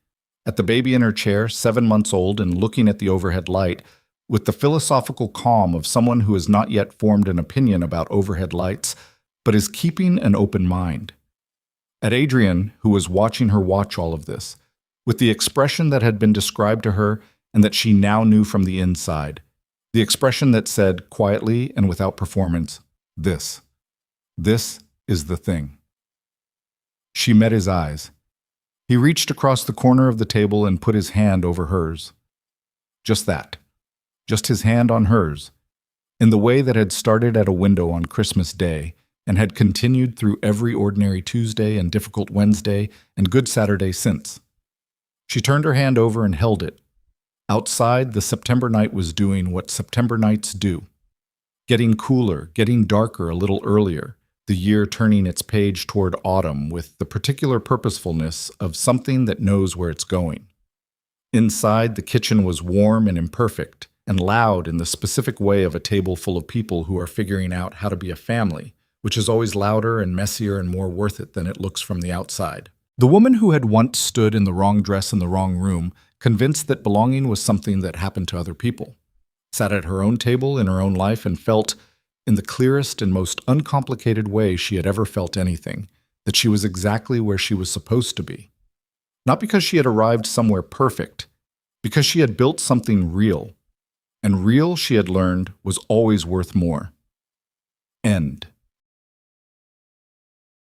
at the baby in her chair, 7 months old and looking at the overhead light, with the philosophical calm of someone who has not yet formed an opinion about overhead lights, but is keeping an open mind. At Adrian, who was watching her watch all of this, with the expression that had been described to her and that she now knew from the inside, the expression that said, quietly and without performance, this is the thing. She met his eyes. He reached across the corner of the table and put his hand over hers. Just that. Just his hand on hers, in the way that had started at a window on Christmas Day and had continued through every ordinary Tuesday and difficult Wednesday and Good Saturday since. She turned her hand over and held it. Outside, the September night was doing what September nights do. Getting cooler, getting darker a little earlier, the year turning its page toward autumn with the particular purposefulness of something that knows where it's going. Inside, the kitchen was warm and imperfect, and loud in the specific way of a table full of people who are figuring out how to be a family, which is always louder and messier and more worth it than it looks from the outside. The woman who had once stood in the wrong dress in the wrong room, convinced that belonging was something that happened to other people, sat at her own table in her own life and felt, in the clearest and most uncomplicated way she had ever felt anything, that she was exactly where she was supposed to be. Not because she had arrived somewhere perfect, because she had built something real, and real, she had learned, was always worth more. End.